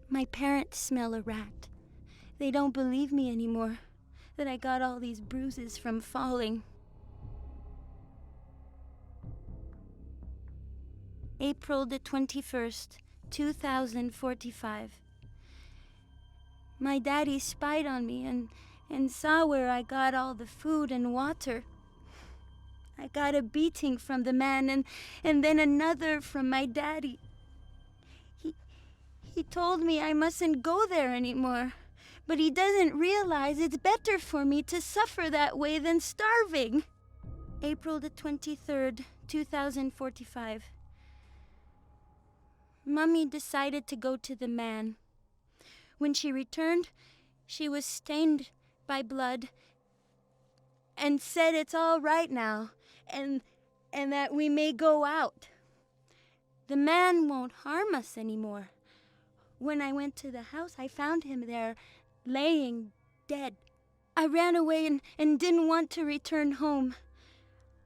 My parents smell a rat. They don't believe me anymore, that I got all these bruises from falling. April the 21st, 2045. My daddy spied on me and saw where I got all the food and water. I got a beating from the man and then another from my daddy. He told me I mustn't go there anymore, but he doesn't realize it's better for me to suffer that way than starving. April the 23rd, 2045. Mummy decided to go to the man. When she returned, she was stained by blood and said it's all right now and that we may go out. The man won't harm us anymore. When I went to the house, I found him there, laying dead. I ran away and didn't want to return home.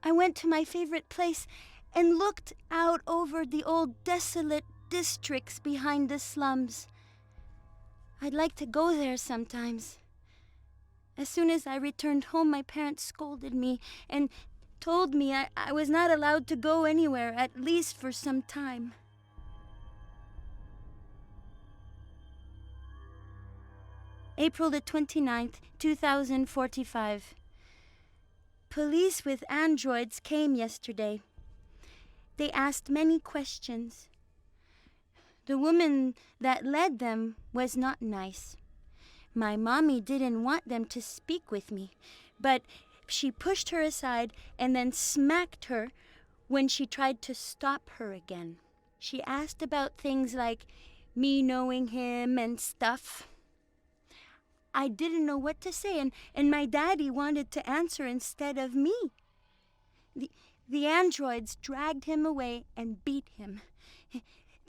I went to my favorite place and looked out over the old desolate districts behind the slums. I'd like to go there sometimes. As soon as I returned home, my parents scolded me and told me I was not allowed to go anywhere, at least for some time. April the 29th, 2045. Police with androids came yesterday. They asked many questions. The woman that led them was not nice. My mommy didn't want them to speak with me, but she pushed her aside and then smacked her when she tried to stop her again. She asked about things like me knowing him and stuff. I didn't know what to say, and my daddy wanted to answer instead of me. The androids dragged him away and beat him.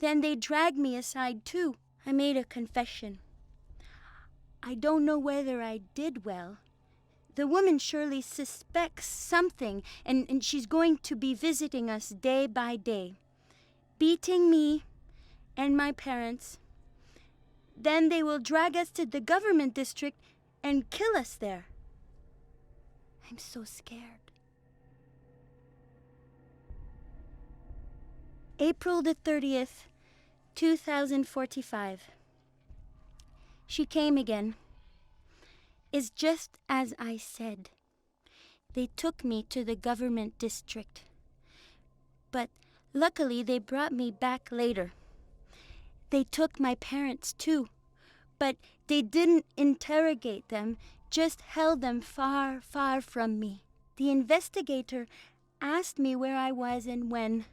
Then they dragged me aside too. I made a confession. I don't know whether I did well. The woman surely suspects something, and she's going to be visiting us day by day, beating me and my parents. Then they will drag us to the government district and kill us there. I'm so scared. April the 30th, 2045. She came again. It's just as I said. They took me to the government district. But luckily they brought me back later. They took my parents too, but they didn't interrogate them, just held them far, far from me. The investigator asked me where I was and when.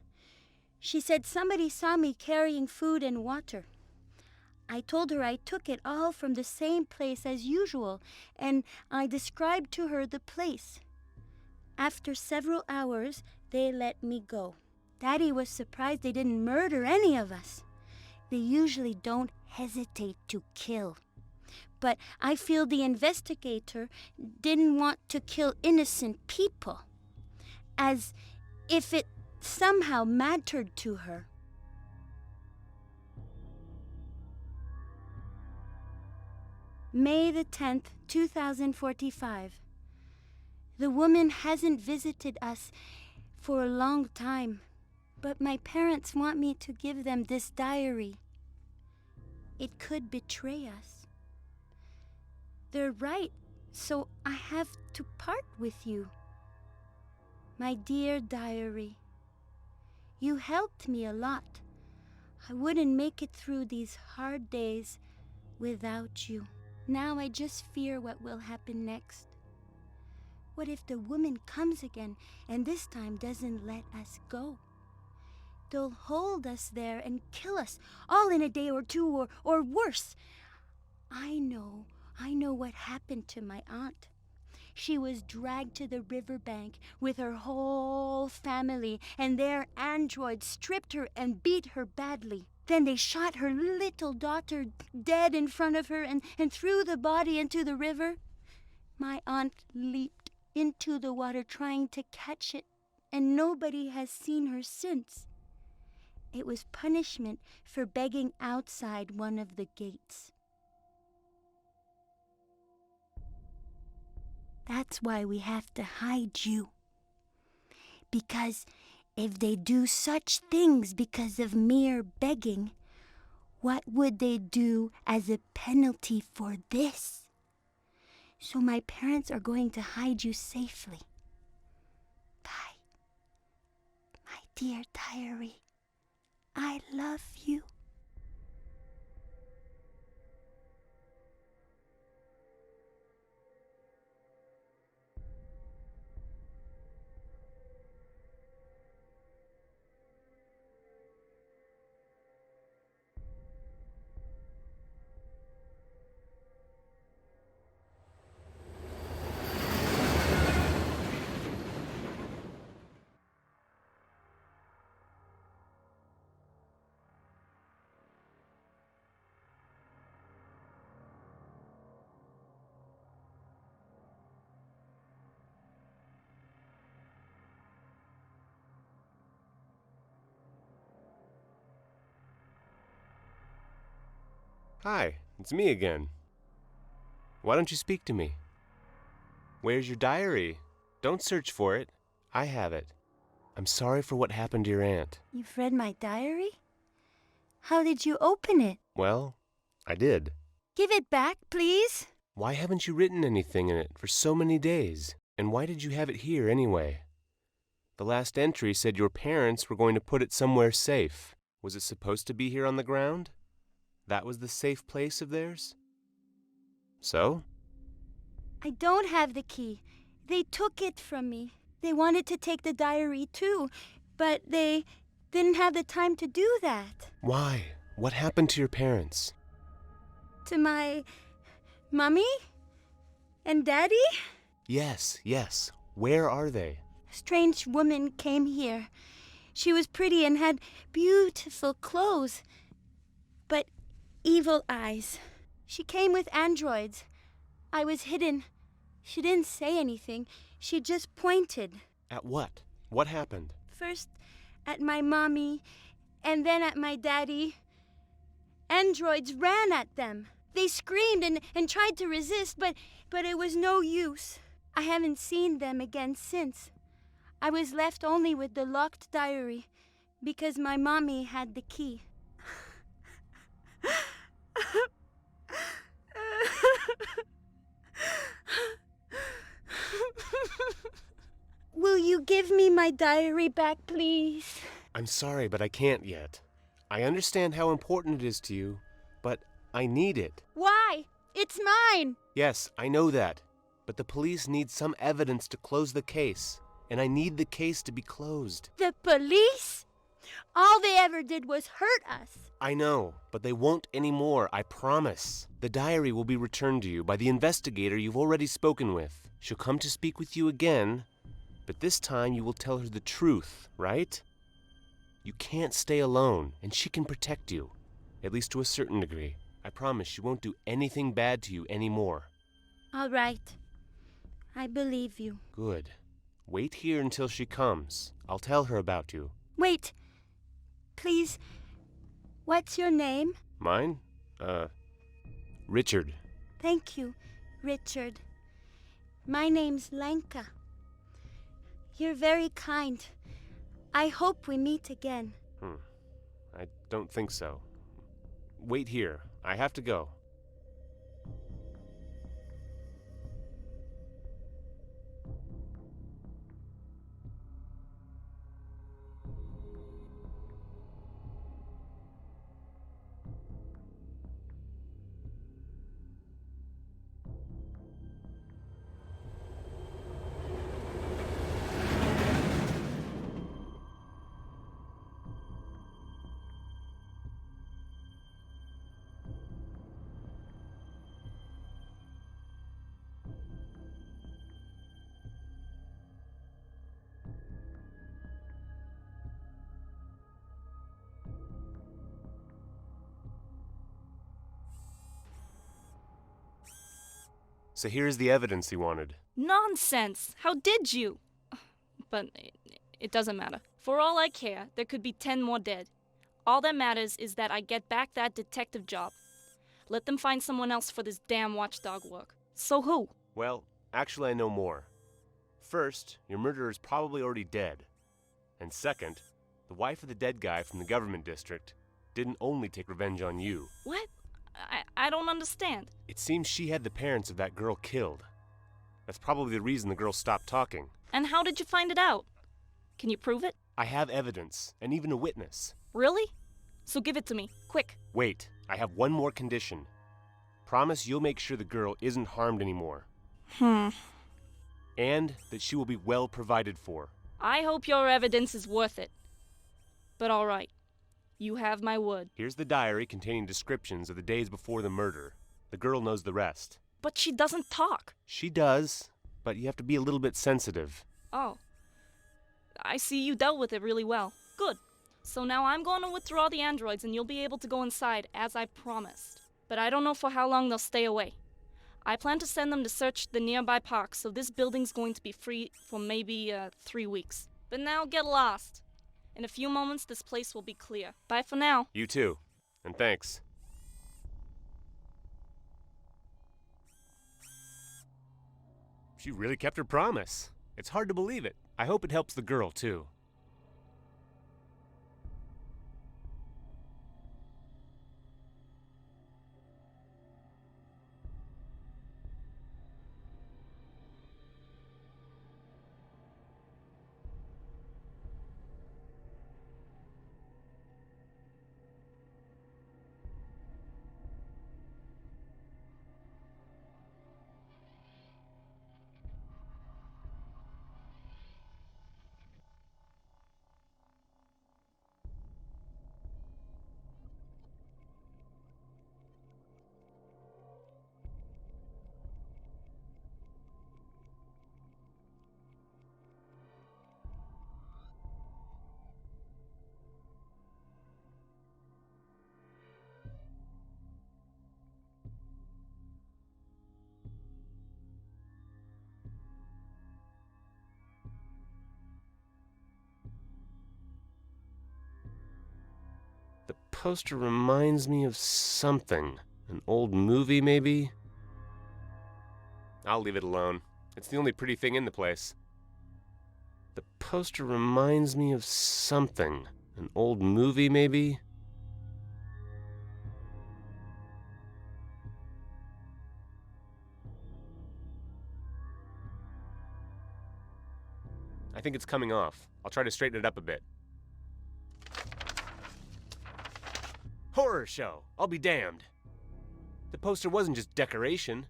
She said somebody saw me carrying food and water. I told her I took it all from the same place as usual, and I described to her the place. After several hours, they let me go. Daddy was surprised they didn't murder any of us. They usually don't hesitate to kill. But I feel the investigator didn't want to kill innocent people, as if it somehow mattered to her. May the 10th, 2045. The woman hasn't visited us for a long time, but my parents want me to give them this diary. It could betray us. They're right, so I have to part with you. My dear diary, you helped me a lot. I wouldn't make it through these hard days without you. Now I just fear what will happen next. What if the woman comes again and this time doesn't let us go? They'll hold us there and kill us, all in a day or two, or worse. I know what happened to my aunt. She was dragged to the riverbank with her whole family, and their androids stripped her and beat her badly. Then they shot her little daughter dead in front of her and threw the body into the river. My aunt leaped into the water trying to catch it, and nobody has seen her since. It was punishment for begging outside one of the gates. That's why we have to hide you. Because if they do such things because of mere begging, what would they do as a penalty for this? So my parents are going to hide you safely. Bye. My dear diary, I love you. Hi, it's me again. Why don't you speak to me? Where's your diary? Don't search for it. I have it. I'm sorry for what happened to your aunt. You've read my diary? How did you open it? Well, I did. Give it back, please. Why haven't you written anything in it for so many days? And why did you have it here anyway? The last entry said your parents were going to put it somewhere safe. Was it supposed to be here on the ground? That was the safe place of theirs? So? I don't have the key. They took it from me. They wanted to take the diary too, but they didn't have the time to do that. Why? What happened to your parents? To my mommy and daddy? Yes. Where are they? A strange woman came here. She was pretty and had beautiful clothes, but evil eyes. She came with androids. I was hidden. She didn't say anything. She just pointed. At what? What happened? First at my mommy, and then at my daddy. Androids ran at them. They screamed and tried to resist, but it was no use. I haven't seen them again since. I was left only with the locked diary because my mommy had the key. Will you give me my diary back, please? I'm sorry, but I can't yet. I understand how important it is to you, but I need it. Why? It's mine! Yes, I know that. But the police need some evidence to close the case, and I need the case to be closed. The police? All they ever did was hurt us. I know, but they won't anymore, I promise. The diary will be returned to you by the investigator you've already spoken with. She'll come to speak with you again, but this time you will tell her the truth, right? You can't stay alone, and she can protect you, at least to a certain degree. I promise she won't do anything bad to you anymore. All right. I believe you. Good. Wait here until she comes. I'll tell her about you. Wait. Please. What's your name? Mine? Richard. Thank you, Richard. My name's Lenka. You're very kind. I hope we meet again. I don't think so. Wait here. I have to go. So here's the evidence he wanted. Nonsense! How did you? But it doesn't matter. For all I care, there could be 10 more dead. All that matters is that I get back that detective job. Let them find someone else for this damn watchdog work. So who? Well, actually I know more. First, your murderer is probably already dead. And second, the wife of the dead guy from the government district didn't only take revenge on you. What? I don't understand. It seems she had the parents of that girl killed. That's probably the reason the girl stopped talking. And how did you find it out? Can you prove it? I have evidence, and even a witness. Really? So give it to me, quick. Wait, I have one more condition. Promise you'll make sure the girl isn't harmed anymore. And that she will be well provided for. I hope your evidence is worth it. But all right. You have my word. Here's the diary containing descriptions of the days before the murder. The girl knows the rest. But she doesn't talk. She does, but you have to be a little bit sensitive. Oh. I see you dealt with it really well. Good. So now I'm going to withdraw the androids and you'll be able to go inside as I promised. But I don't know for how long they'll stay away. I plan to send them to search the nearby park, so this building's going to be free for maybe 3 weeks. But now get lost. In a few moments, this place will be clear. Bye for now. You too. And thanks. She really kept her promise. It's hard to believe it. I hope it helps the girl, too. poster reminds me of something. An old movie, maybe? I'll leave it alone. It's the only pretty thing in the place. The poster reminds me of something. An old movie, maybe? I think it's coming off. I'll try to straighten it up a bit. Horror show! I'll be damned. The poster wasn't just decoration.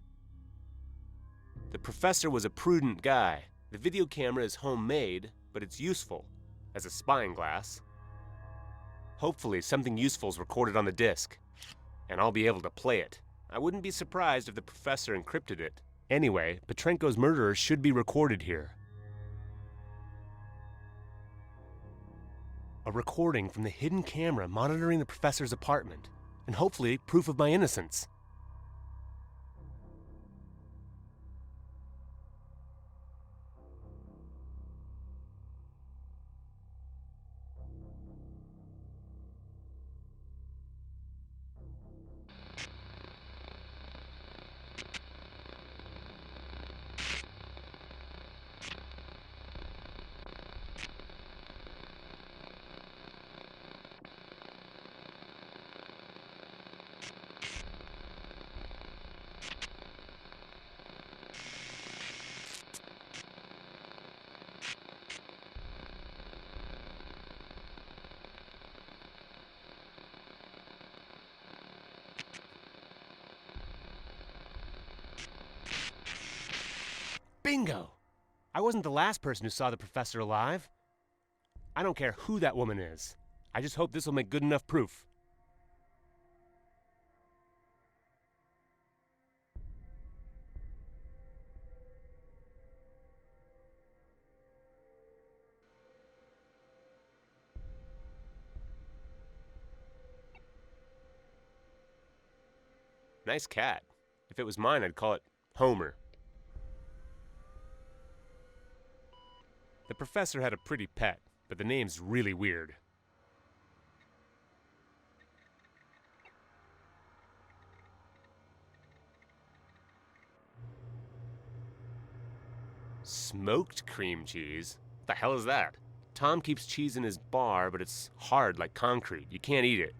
The professor was a prudent guy. The video camera is homemade, but it's useful as a spying glass. Hopefully something useful is recorded on the disc, and I'll be able to play it. I wouldn't be surprised if the professor encrypted it. Anyway, Petrenko's murderer should be recorded here. A recording from the hidden camera monitoring the professor's apartment, and hopefully proof of my innocence. Bingo! I wasn't the last person who saw the professor alive. I don't care who that woman is. I just hope this will make good enough proof. Nice cat. If it was mine, I'd call it Homer. The professor had a pretty pet, but the name's really weird. Smoked cream cheese? What the hell is that? Tom keeps cheese in his bar, but it's hard like concrete. You can't eat it.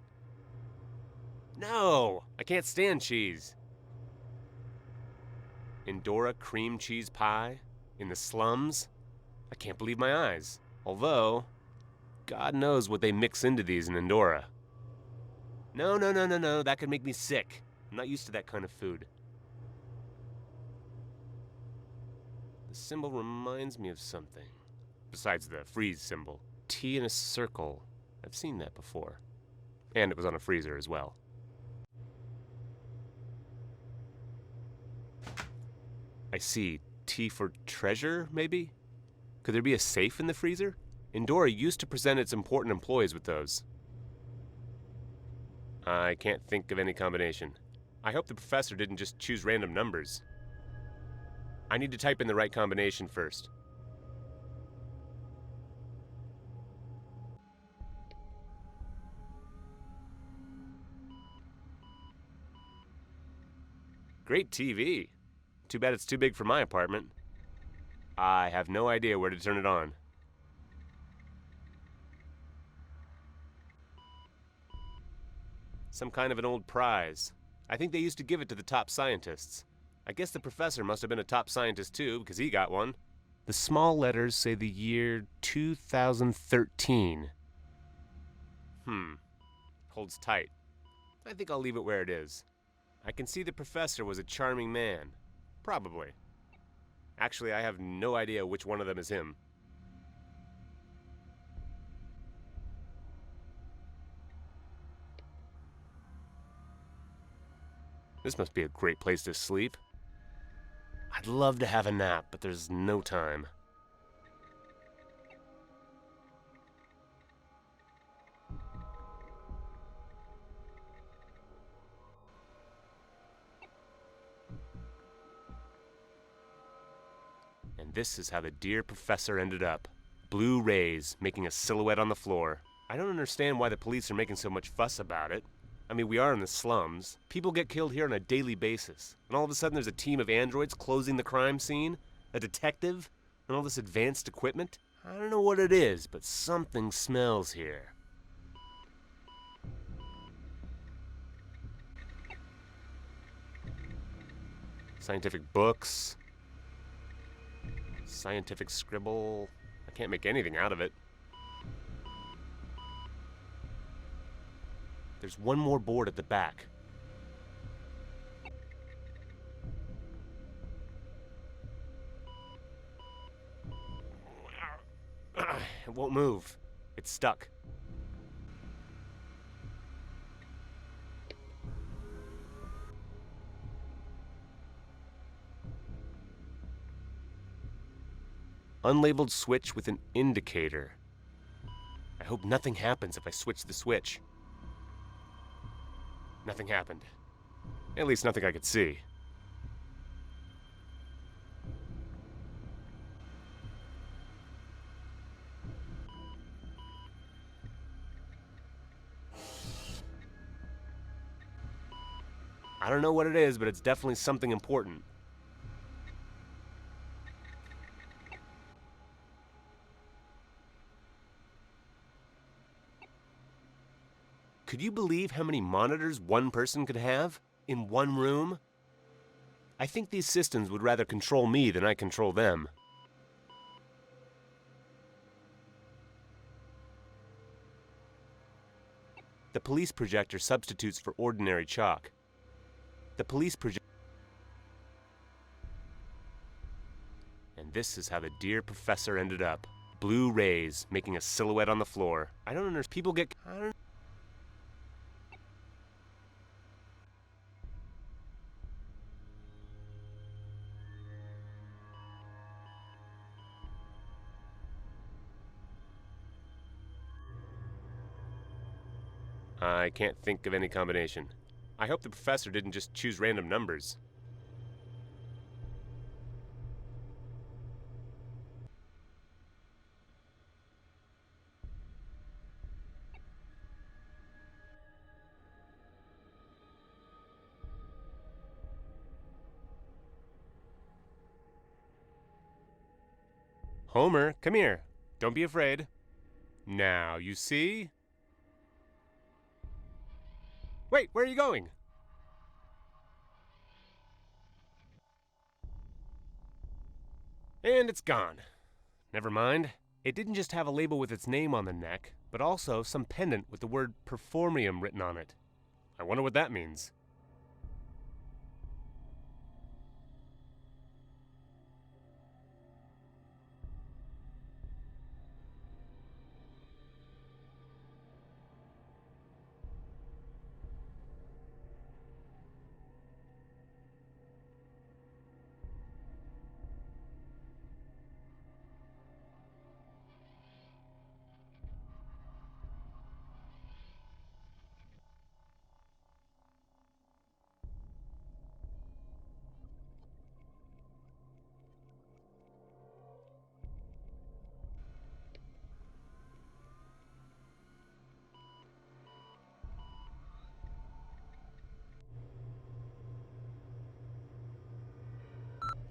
No! I can't stand cheese. Indora cream cheese pie? In the slums? I can't believe my eyes. Although, God knows what they mix into these in Indora. No, that could make me sick. I'm not used to that kind of food. The symbol reminds me of something. Besides the freeze symbol. T in a circle. I've seen that before. And it was on a freezer as well. I see. T for treasure, maybe? Could there be a safe in the freezer? Indora used to present its important employees with those. I can't think of any combination. I hope the professor didn't just choose random numbers. I need to type in the right combination first. Great TV. Too bad it's too big for my apartment. I have no idea where to turn it on. Some kind of an old prize. I think they used to give it to the top scientists. I guess the professor must have been a top scientist too, because he got one. The small letters say the year 2013. Holds tight. I think I'll leave it where it is. I can see the professor was a charming man. Probably. Actually, I have no idea which one of them is him. This must be a great place to sleep. I'd love to have a nap, but there's no time. And this is how the dear professor ended up. Blue rays making a silhouette on the floor. I don't understand why the police are making so much fuss about it. I mean, we are in the slums. People get killed here on a daily basis. And all of a sudden there's a team of androids closing the crime scene, a detective, and all this advanced equipment. I don't know what it is, but something smells here. Scientific books. Scientific scribble. I can't make anything out of it. There's one more board at the back. It won't move. It's stuck. Unlabeled switch with an indicator. I hope nothing happens if I switch the switch. Nothing happened. At least nothing I could see. I don't know what it is, but it's definitely something important. Could you believe how many monitors one person could have in one room? I think these systems would rather control me than I control them. The police projector substitutes for ordinary chalk. The police projector... And this is how the dear professor ended up. Blue rays making a silhouette on the floor. I don't understand. People get... I can't think of any combination. I hope the professor didn't just choose random numbers. Homer, come here. Don't be afraid. Now, you see? Wait, where are you going? And it's gone. Never mind. It didn't just have a label with its name on the neck, but also some pendant with the word performium written on it. I wonder what that means.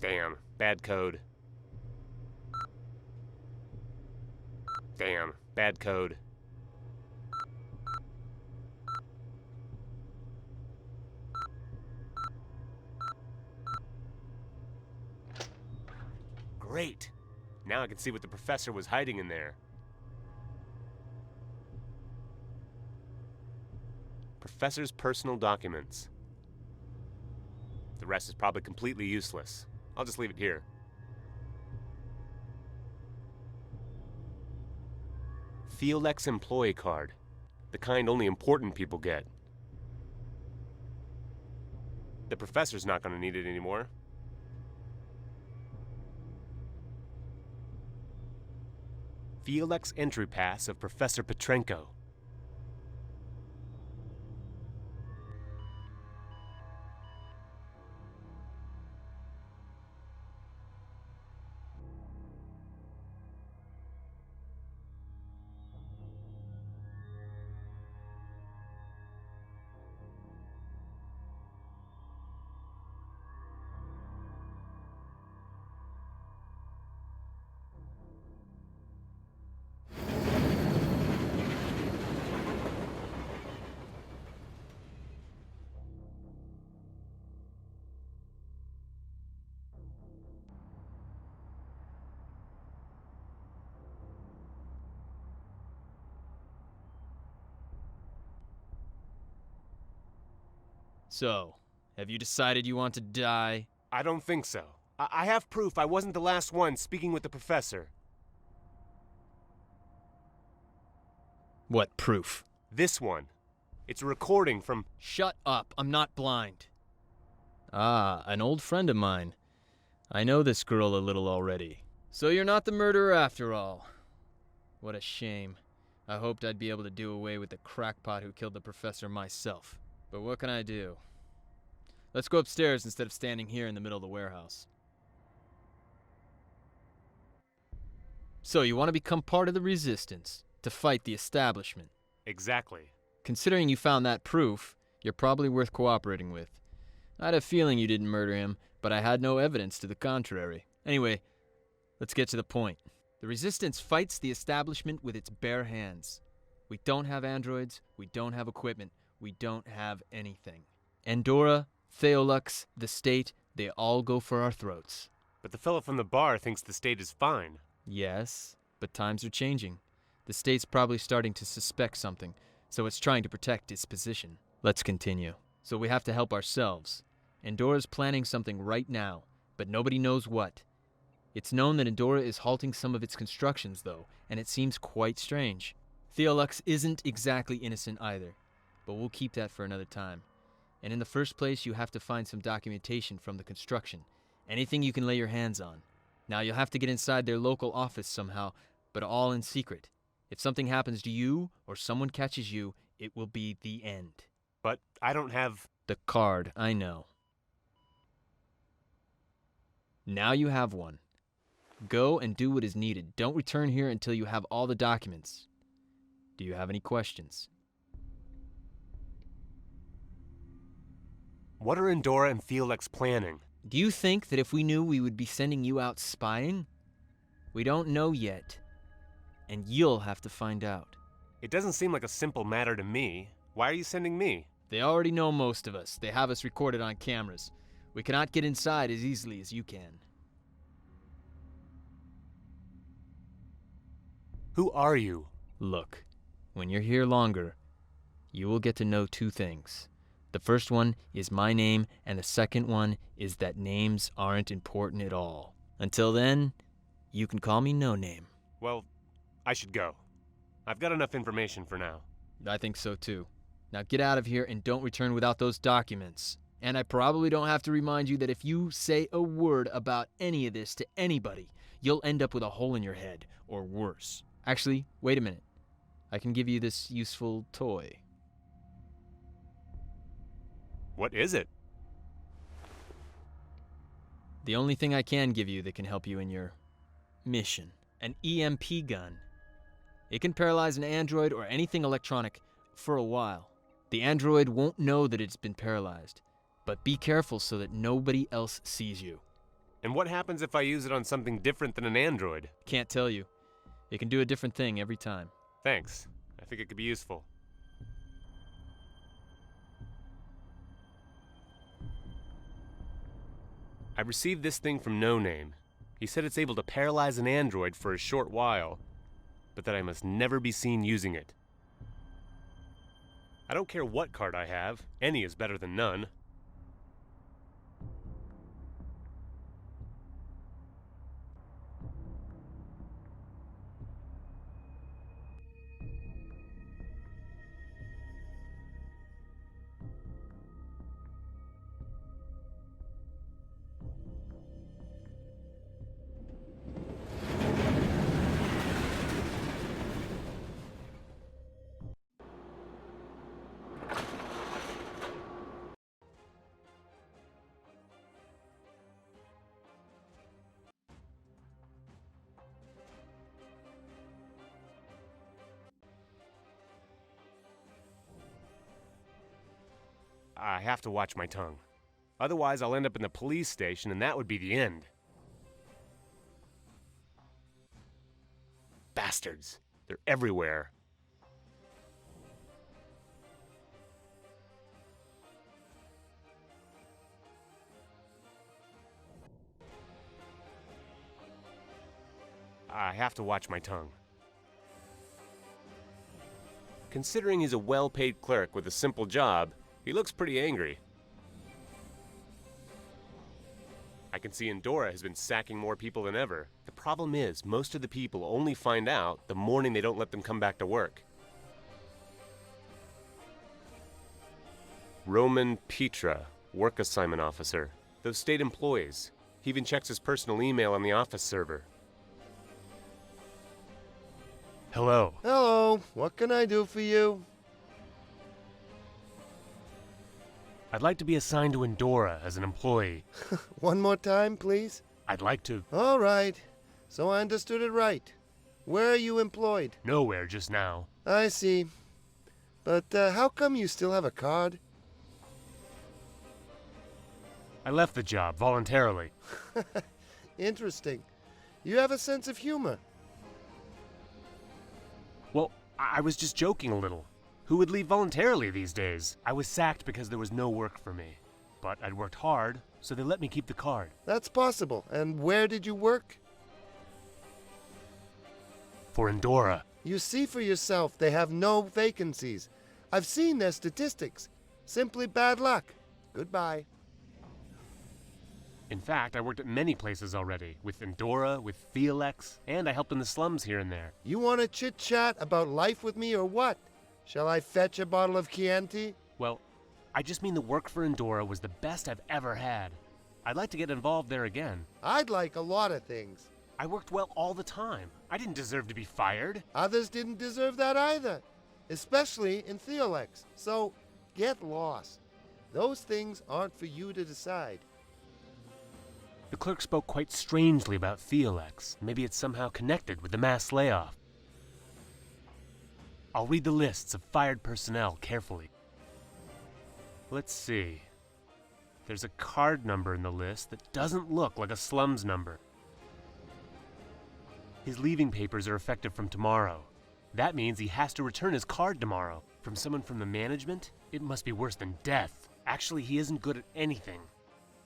Damn, bad code. Damn, bad code. Great. Now I can see what the professor was hiding in there. Professor's personal documents. The rest is probably completely useless. I'll just leave it here. Fiolex employee card. The kind only important people get. The professor's not going to need it anymore. Fiolex entry pass of Professor Petrenko. So, have you decided you want to die? I don't think so. I have proof I wasn't the last one speaking with the professor. What proof? This one. It's a recording from... Shut up, I'm not blind. Ah, an old friend of mine. I know this girl a little already. So you're not the murderer after all. What a shame. I hoped I'd be able to do away with the crackpot who killed the professor myself. But what can I do? Let's go upstairs instead of standing here in the middle of the warehouse. So you want to become part of the resistance, to fight the establishment. Exactly. Considering you found that proof, you're probably worth cooperating with. I had a feeling you didn't murder him, but I had no evidence to the contrary. Anyway, let's get to the point. The resistance fights the establishment with its bare hands. We don't have androids, we don't have equipment, we don't have anything. Andorra, Theolux, the state, they all go for our throats. But the fellow from the bar thinks the state is fine. Yes, but times are changing. The state's probably starting to suspect something, so it's trying to protect its position. Let's continue. So we have to help ourselves. Andorra's planning something right now, but nobody knows what. It's known that Andorra is halting some of its constructions, though, and it seems quite strange. Theolux isn't exactly innocent either, but we'll keep that for another time. And in the first place, you have to find some documentation from the construction. Anything you can lay your hands on. Now, you'll have to get inside their local office somehow, but all in secret. If something happens to you, or someone catches you, it will be the end. But I don't have... The card, I know. Now you have one. Go and do what is needed. Don't return here until you have all the documents. Do you have any questions? What are Andorra and Theolux planning? Do you think that if we knew we would be sending you out spying? We don't know yet. And you'll have to find out. It doesn't seem like a simple matter to me. Why are you sending me? They already know most of us. They have us recorded on cameras. We cannot get inside as easily as you can. Who are you? Look, when you're here longer, you will get to know two things. The first one is my name, and the second one is that names aren't important at all. Until then, you can call me No Name. Well, I should go. I've got enough information for now. I think so too. Now get out of here and don't return without those documents. And I probably don't have to remind you that if you say a word about any of this to anybody, you'll end up with a hole in your head, or worse. Actually, wait a minute. I can give you this useful toy. What is it? The only thing I can give you that can help you in your mission. An EMP gun. It can paralyze an android or anything electronic for a while. The android won't know that it's been paralyzed, but be careful so that nobody else sees you. And what happens if I use it on something different than an android? Can't tell you. It can do a different thing every time. Thanks. I think it could be useful. I received this thing from No Name. He said it's able to paralyze an android for a short while, but that I must never be seen using it. I don't care what card I have. Any is better than none. I have to watch my tongue. Otherwise, I'll end up in the police station, and that would be the end. Bastards. They're everywhere. I have to watch my tongue. Considering he's a well-paid clerk with a simple job, he looks pretty angry. can see Andorra has been sacking more people than ever. The problem is, most of the people only find out the morning they don't let them come back to work. Roman Petra, work assignment officer. Those state employees. He even checks his personal email on the office server. Hello. Hello, what can I do for you? I'd like to be assigned to Andorra as an employee. One more time, please. I'd like to. All right, so I understood it right. Where are you employed? Nowhere just now. I see. But how come you still have a card? I left the job voluntarily. Interesting. You have a sense of humor. Well, I was just joking a little. Who would leave voluntarily these days? I was sacked because there was no work for me. But I'd worked hard, so they let me keep the card. That's possible. And where did you work? For Andorra. You see for yourself, they have no vacancies. I've seen their statistics. Simply bad luck. Goodbye. In fact, I worked at many places already. With Andorra, with Felix, and I helped in the slums here and there. You want to chit-chat about life with me or what? Shall I fetch a bottle of Chianti? Well, I just mean the work for Andorra was the best I've ever had. I'd like to get involved there again. I'd like a lot of things. I worked well all the time. I didn't deserve to be fired. Others didn't deserve that either, especially in Theolex. So, get lost. Those things aren't for you to decide. The clerk spoke quite strangely about Theolex. Maybe it's somehow connected with the mass layoff. I'll read the lists of fired personnel carefully. Let's see. There's a card number in the list that doesn't look like a slums number. His leaving papers are effective from tomorrow. That means he has to return his card tomorrow. From someone from the management? It must be worse than death. Actually, he isn't good at anything.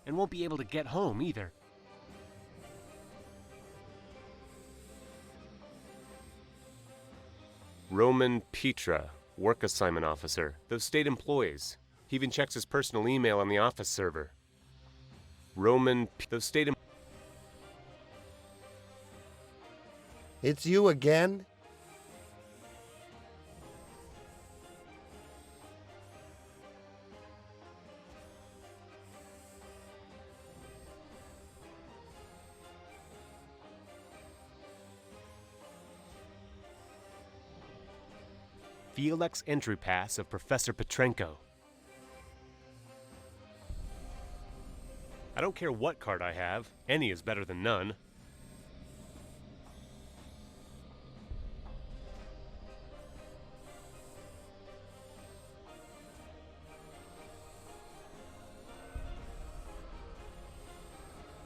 And won't be able to get home either. Roman Petra, work assignment officer. Those state employees. He even checks his personal email on the office server. Those state It's you again? Felix entry pass of Professor Petrenko. I don't care what card I have. Any is better than none.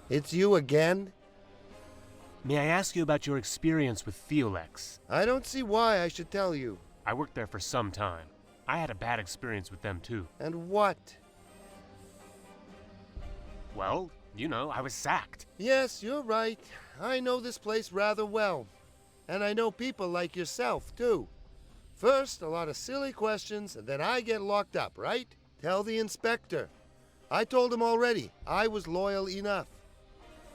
It's you again? May I ask you about your experience with Theolex? I don't see why I should tell you. I worked there for some time. I had a bad experience with them too. And what? Well, you know, I was sacked. Yes, you're right. I know this place rather well. And I know people like yourself, too. First, a lot of silly questions, and then I get locked up, right? Tell the inspector. I told him already. I was loyal enough.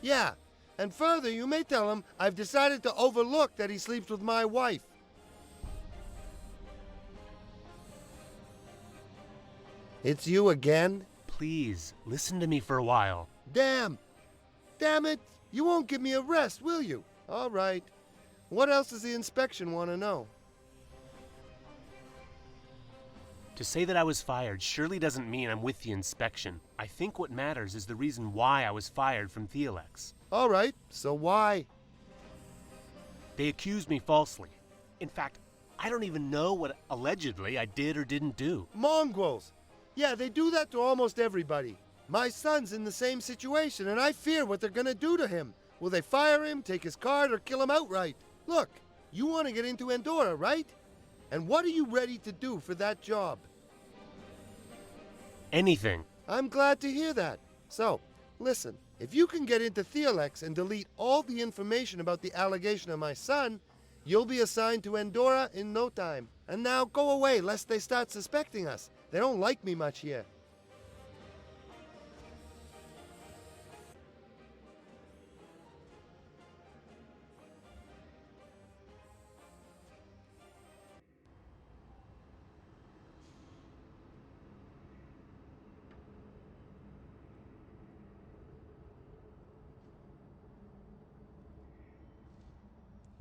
Yeah, and further, you may tell him I've decided to overlook that he sleeps with my wife. It's you again? Please, listen to me for a while. Damn! Damn it! You won't give me a rest, will you? All right. What else does the inspection want to know? To say that I was fired surely doesn't mean I'm with the inspection. I think what matters is the reason why I was fired from Theolex. All right, so why? They accused me falsely. In fact, I don't even know what allegedly I did or didn't do. Mongrels! Yeah, they do that to almost everybody. My son's in the same situation, and I fear what they're gonna do to him. Will they fire him, take his card, or kill him outright? Look, you want to get into Andorra, right? And what are you ready to do for that job? Anything. I'm glad to hear that. So, listen, if you can get into Theolex and delete all the information about the allegation of my son, you'll be assigned to Andorra in no time. And now go away, lest they start suspecting us. They don't like me much here.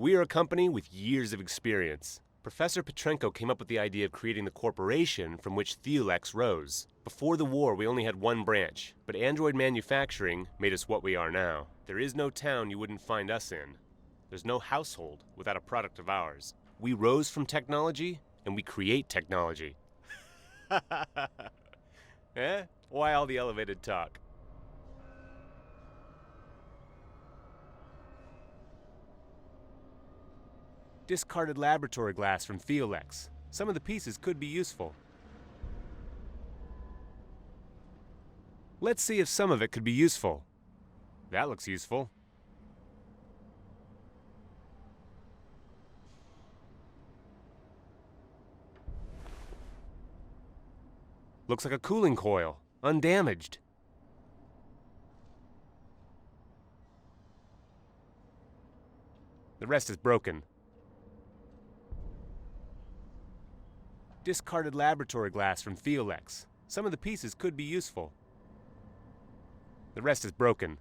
We are a company with years of experience. Professor Petrenko came up with the idea of creating the corporation from which Theolex rose. Before the war, we only had one branch, but android manufacturing made us what we are now. There is no town you wouldn't find us in. There's no household without a product of ours. We rose from technology, and we create technology. Eh? Why all the elevated talk? Discarded laboratory glass from Theolex. Some of the pieces could be useful. Let's see if some of it could be useful. That looks useful. Looks like a cooling coil, undamaged. The rest is broken. Discarded laboratory glass from Theolex. Some of the pieces could be useful. The rest is broken.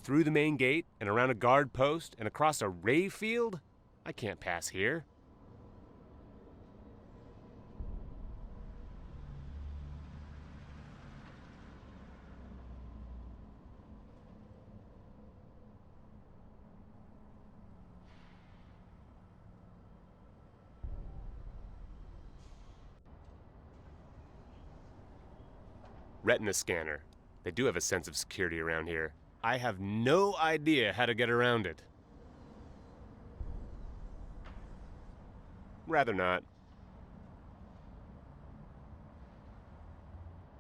Through the main gate, and around a guard post, and across a ray field? I can't pass here. Retina scanner. They do have a sense of security around here. I have no idea how to get around it. Rather not.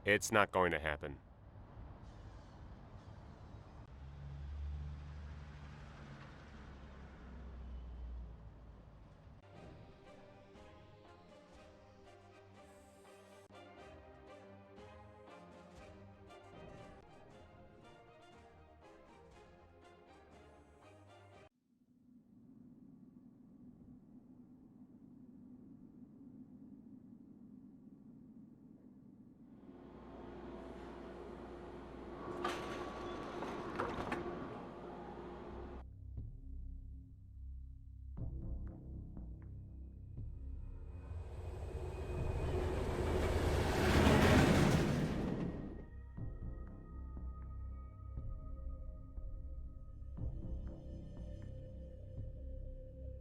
It's not going to happen.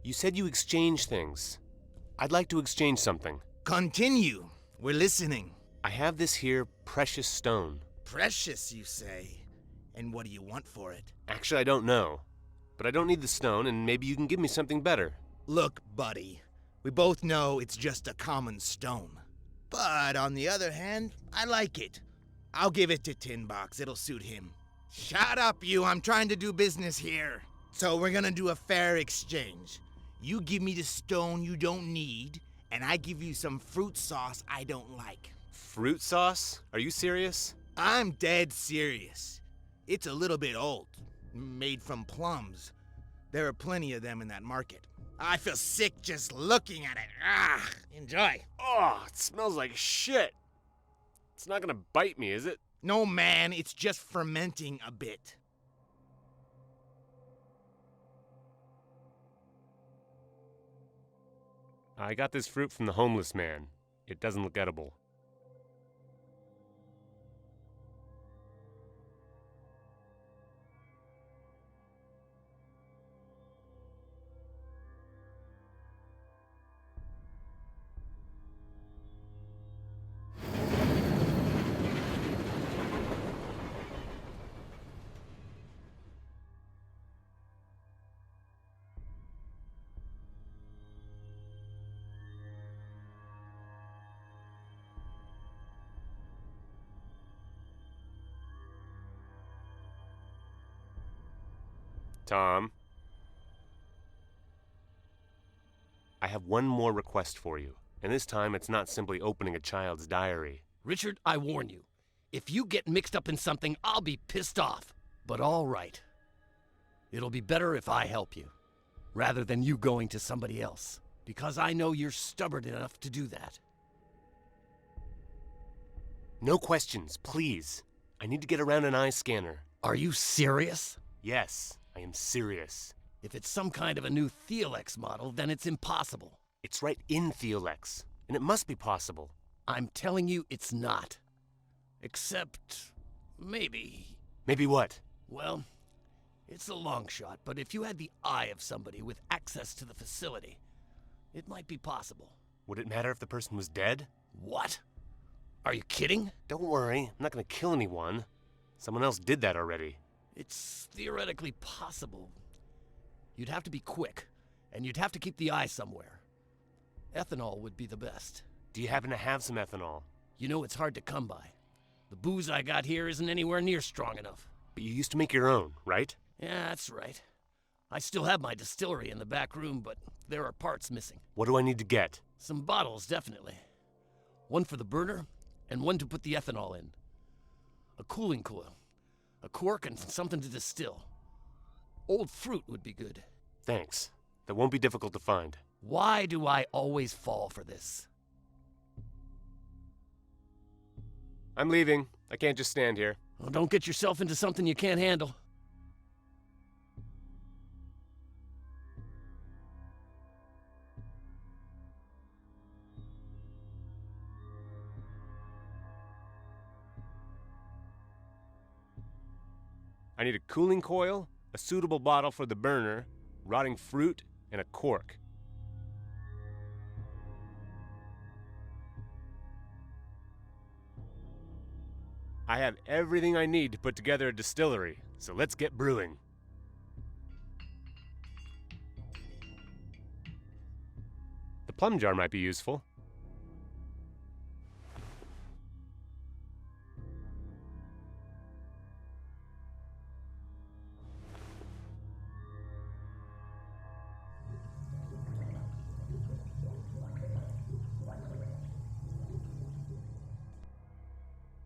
You said you exchange things. I'd like to exchange something. Continue. We're listening. I have this here precious stone. Precious, you say? And what do you want for it? Actually, I don't know. But I don't need the stone, and maybe you can give me something better. Look, buddy. We both know it's just a common stone. But on the other hand, I like it. I'll give it to Tin Box. It'll suit him. Shut up, you. I'm trying to do business here. So we're gonna do a fair exchange. You give me the stone you don't need, and I give you some fruit sauce I don't like. Fruit sauce? Are you serious? I'm dead serious. It's a little bit old. Made from plums. There are plenty of them in that market. I feel sick just looking at it. Ah, enjoy. Oh, it smells like shit. It's not gonna bite me, is it? No, man, it's just fermenting a bit. I got this fruit from the homeless man. It doesn't look edible. Tom, I have one more request for you, and this time it's not simply opening a child's diary. Richard, I warn you. If you get mixed up in something, I'll be pissed off. But all right. It'll be better if I help you, rather than you going to somebody else, because I know you're stubborn enough to do that. No questions, please. I need to get around an eye scanner. Are you serious? Yes, I am serious. If it's some kind of a new Theolex model, then it's impossible. It's right in Theolex, and it must be possible. I'm telling you it's not. Except, maybe. Maybe what? Well, it's a long shot, but if you had the eye of somebody with access to the facility, it might be possible. Would it matter if the person was dead? What? Are you kidding? Don't worry, I'm not gonna kill anyone. Someone else did that already. It's theoretically possible. You'd have to be quick, and you'd have to keep the eye somewhere. Ethanol would be the best. Do you happen to have some ethanol? You know it's hard to come by. The booze I got here isn't anywhere near strong enough. But you used to make your own, right? Yeah, that's right. I still have my distillery in the back room, but there are parts missing. What do I need to get? Some bottles, definitely. One for the burner, and one to put the ethanol in. A cooling coil, a cork, and something to distill. Old fruit would be good. Thanks. That won't be difficult to find. Why do I always fall for this? I'm leaving. I can't just stand here. Well, don't get yourself into something you can't handle. I need a cooling coil, a suitable bottle for the burner, rotting fruit, and a cork. I have everything I need to put together a distillery, so let's get brewing. The plum jar might be useful.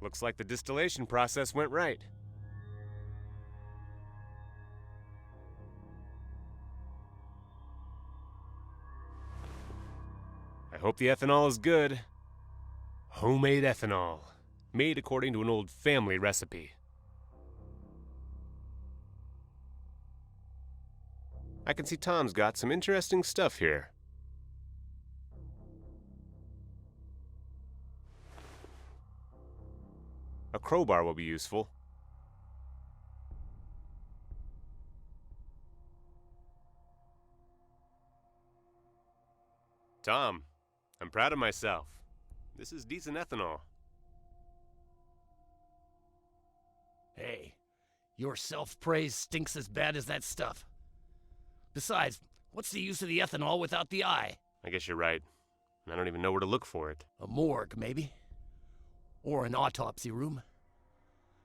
Looks like the distillation process went right. I hope the ethanol is good. Homemade ethanol, made according to an old family recipe. I can see Tom's got some interesting stuff here. A crowbar will be useful. Tom, I'm proud of myself. This is decent ethanol. Hey, your self-praise stinks as bad as that stuff. Besides, what's the use of the ethanol without the eye? I guess you're right. I don't even know where to look for it. A morgue, maybe? Or an autopsy room.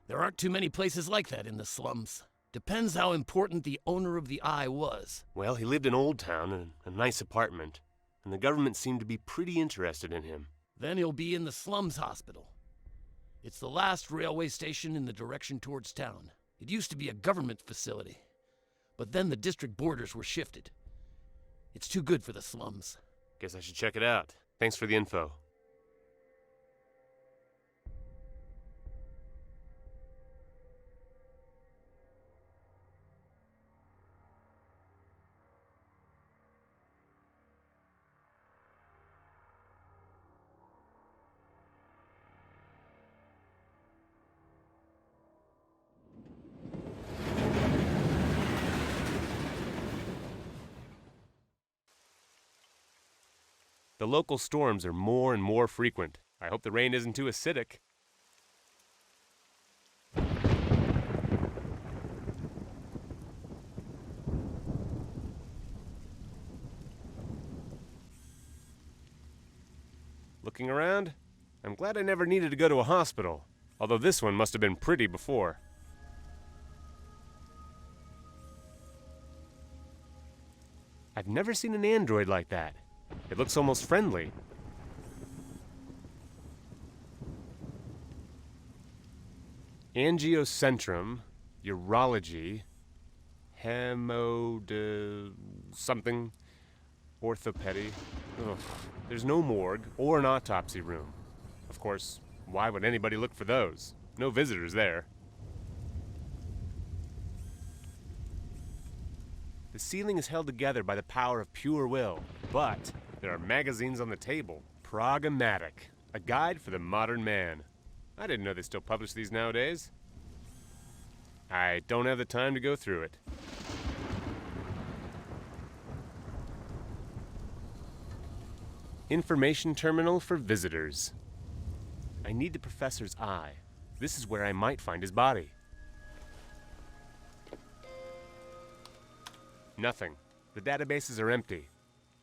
There aren't too many places like that in the slums. Depends how important the owner of the eye was. Well, he lived in Old Town in a nice apartment, and the government seemed to be pretty interested in him. Then he'll be in the slums hospital. It's the last railway station in the direction towards town. It used to be a government facility, but then the district borders were shifted. It's too good for the slums. Guess I should check it out. Thanks for the info. The local storms are more and more frequent. I hope the rain isn't too acidic. Looking around, I'm glad I never needed to go to a hospital, although this one must have been pretty before. I've never seen an android like that. It looks almost friendly. Angiocentrum, urology, something, orthopedy. Ugh. There's no morgue or an autopsy room. Of course, Why would anybody look for those? No visitors there. The ceiling is held together by the power of pure will, but there are magazines on the table. Pragmatic, a guide for the modern man. I didn't know they still publish these nowadays. I don't have the time to go through it. Information terminal for visitors. I need the professor's eye. This is where I might find his body. Nothing. The databases are empty.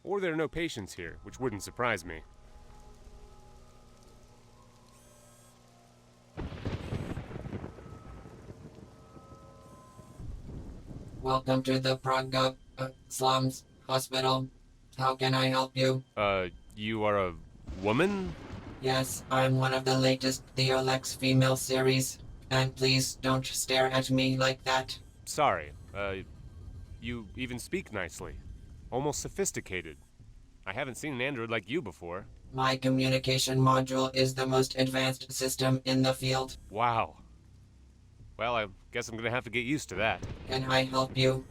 Or there are no patients here, which wouldn't surprise me. Welcome to the Prague Slums Hospital. How can I help you? You are a woman? Yes, I'm one of the latest Theolex female series. And please don't stare at me like that. Sorry, you even speak nicely. Almost sophisticated. I haven't seen an android like you before. My communication module is the most advanced system in the field. Wow. Well, I guess I'm gonna have to get used to that. Can I help you?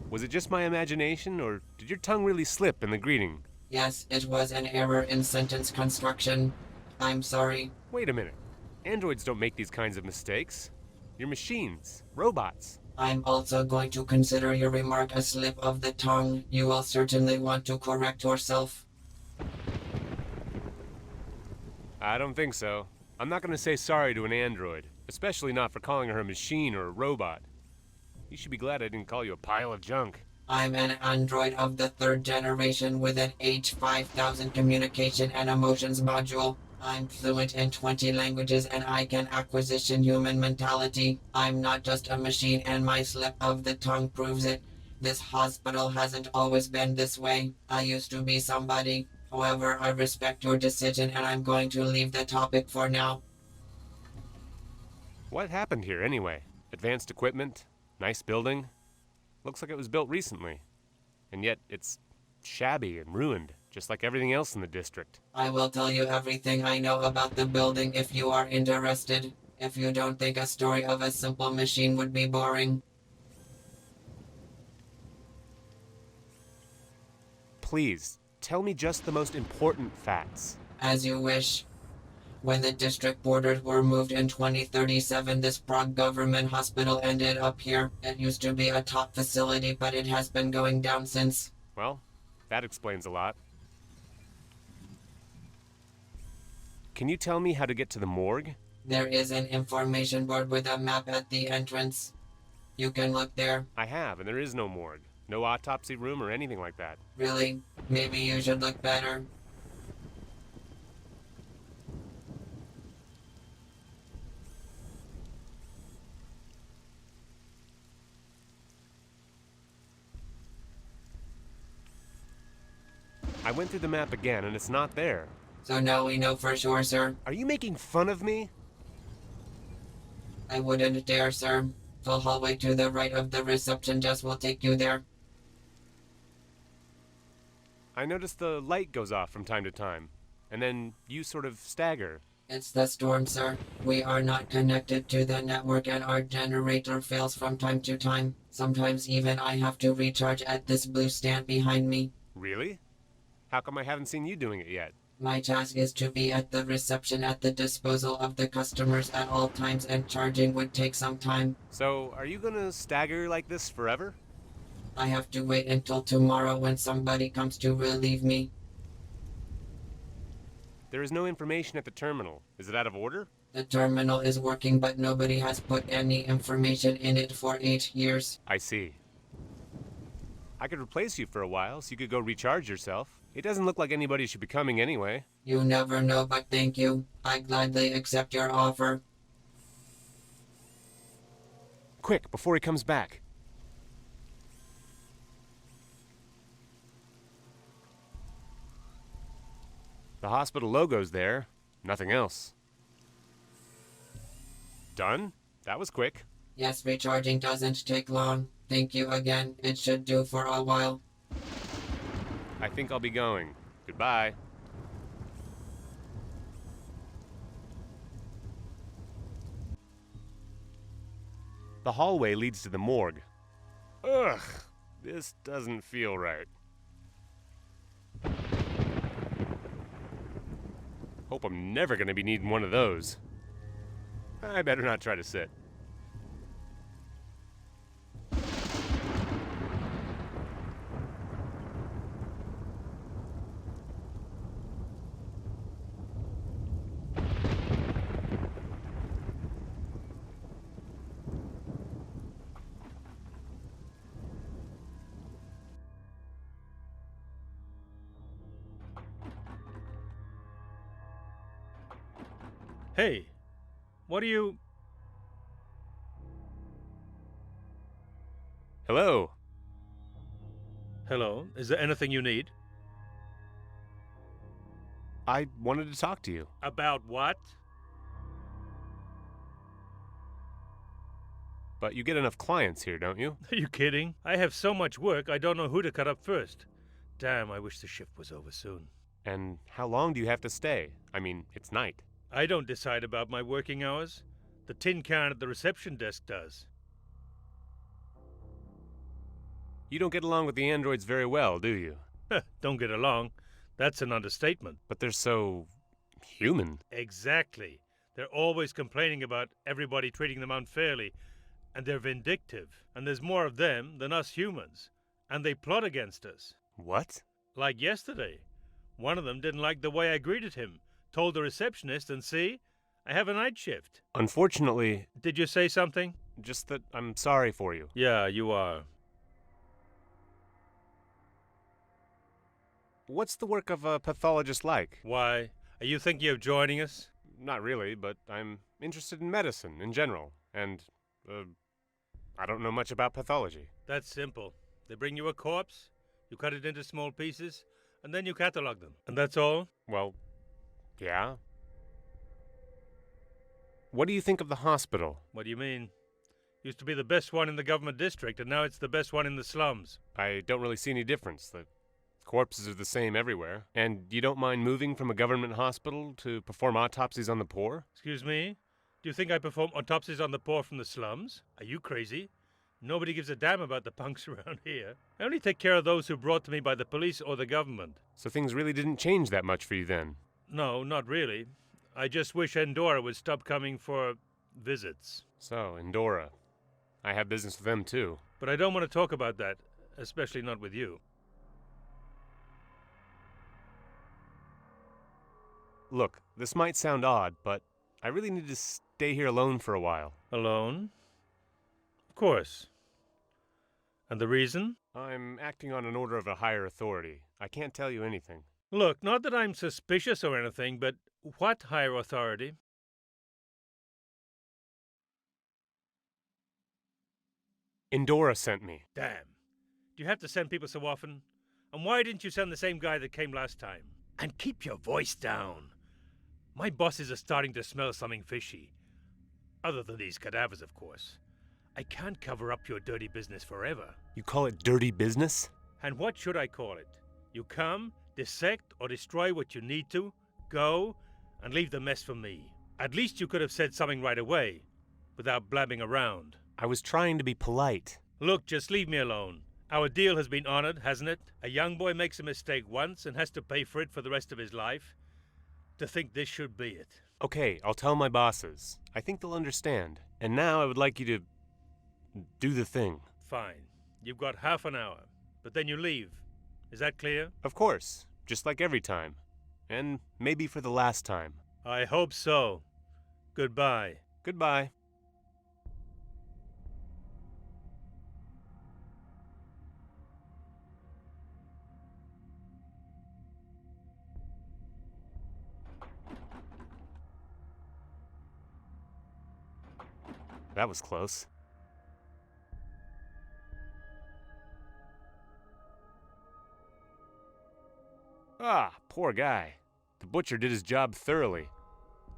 Was it just my imagination, or did your tongue really slip in the greeting? Yes, it was an error in sentence construction. I'm sorry. Wait a minute. Androids don't make these kinds of mistakes. You're machines. Robots. I'm also going to consider your remark a slip of the tongue. You will certainly want to correct yourself. I don't think so. I'm not gonna say sorry to an android, especially not for calling her a machine or a robot. You should be glad I didn't call you a pile of junk. I'm an android of the 3rd generation with an H5000 communication and emotions module. I'm fluent in 20 languages and I can acquisition human mentality. I'm not just a machine and my slip of the tongue proves it. This hospital hasn't always been this way. I used to be somebody. However, I respect your decision and I'm going to leave the topic for now. What happened here anyway? Advanced equipment? Nice building? Looks like it was built recently. And yet it's shabby and ruined, just like everything else in the district. I will tell you everything I know about the building if you are interested. If you don't think a story of a simple machine would be boring. Please, tell me just the most important facts. As you wish. When the district borders were moved in 2037, this Prague government hospital ended up here. It used to be a top facility, but it has been going down since. Well, that explains a lot. Can you tell me how to get to the morgue? There is an information board with a map at the entrance. You can look there. I have, and there is no morgue. No autopsy room or anything like that. Really? Maybe you should look better. I went through the map again, and it's not there. So now we know for sure, sir. Are you making fun of me? I wouldn't dare, sir. The hallway to the right of the reception desk will take you there. I noticed the light goes off from time to time, and then you sort of stagger. It's the storm, sir. We are not connected to the network and our generator fails from time to time. Sometimes even I have to recharge at this blue stand behind me. Really? How come I haven't seen you doing it yet? My task is to be at the reception at the disposal of the customers at all times, and charging would take some time. So, are you gonna stagger like this forever? I have to wait until tomorrow when somebody comes to relieve me. There is no information at the terminal. Is it out of order? The terminal is working, but nobody has put any information in it for 8 years. I see. I could replace you for a while, so you could go recharge yourself. It doesn't look like anybody should be coming anyway. You never know, but thank you. I gladly accept your offer. Quick, before he comes back. The hospital logo's there. Nothing else. Done? That was quick. Yes, recharging doesn't take long. Thank you again. It should do for a while. I think I'll be going. Goodbye. The hallway leads to the morgue. Ugh, this doesn't feel right. Hope I'm never gonna be needing one of those. I better not try to sit. Hey, what are you... Hello? Hello, is there anything you need? I wanted to talk to you. About what? But you get enough clients here, don't you? Are you kidding? I have so much work, I don't know who to cut up first. Damn, I wish the shift was over soon. And how long do you have to stay? I mean, it's night. I don't decide about my working hours. The tin can at the reception desk does. You don't get along with the androids very well, do you? Don't get along. That's an understatement. But they're so... human. Exactly. They're always complaining about everybody treating them unfairly, and they're vindictive. And there's more of them than us humans. And they plot against us. What? Like yesterday. One of them didn't like the way I greeted him. Told the receptionist, and see, I have a night shift. Unfortunately... Did you say something? Just that I'm sorry for you. Yeah, you are. What's the work of a pathologist like? Why? Are you thinking of joining us? Not really, but I'm interested in medicine in general, and, I don't know much about pathology. That's simple. They bring you a corpse, you cut it into small pieces, and then you catalog them. And that's all? Well, yeah. What do you think of the hospital? What do you mean? Used to be the best one in the government district, and now it's the best one in the slums. I don't really see any difference. The corpses are the same everywhere. And you don't mind moving from a government hospital to perform autopsies on the poor? Excuse me? Do you think I perform autopsies on the poor from the slums? Are you crazy? Nobody gives a damn about the punks around here. I only take care of those who are brought to me by the police or the government. So things really didn't change that much for you then? No, not really. I just wish Endora would stop coming for visits. So, Endora. I have business with them too. But I don't want to talk about that, especially not with you. Look, this might sound odd, but I really need to stay here alone for a while. Alone? Of course. And the reason? I'm acting on an order of a higher authority. I can't tell you anything. Look, not that I'm suspicious or anything, but what higher authority? Endora sent me. Damn. Do you have to send people so often? And why didn't you send the same guy that came last time? And keep your voice down. My bosses are starting to smell something fishy. Other than these cadavers, of course. I can't cover up your dirty business forever. You call it dirty business? And what should I call it? You come, dissect or destroy what you need to, go, and leave the mess for me. At least you could have said something right away, without blabbing around. I was trying to be polite. Look, just leave me alone. Our deal has been honored, hasn't it? A young boy makes a mistake once and has to pay for it for the rest of his life. To think this should be it. Okay, I'll tell my bosses. I think they'll understand. And now I would like you to do the thing. Fine. You've got half an hour, but then you leave. Is that clear? Of course, just like every time. And maybe for the last time. I hope so. Goodbye. Goodbye. That was close. Ah, poor guy. The butcher did his job thoroughly.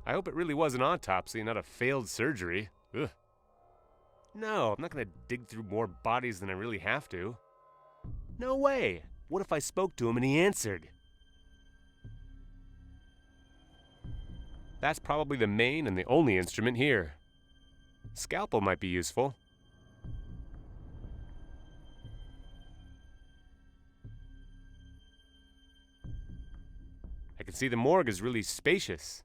I hope it really was an autopsy, not a failed surgery. Ugh. No, I'm not gonna dig through more bodies than I really have to. No way! What if I spoke to him and he answered? That's probably the main and the only instrument here. Scalpel might be useful. can see the morgue is really spacious.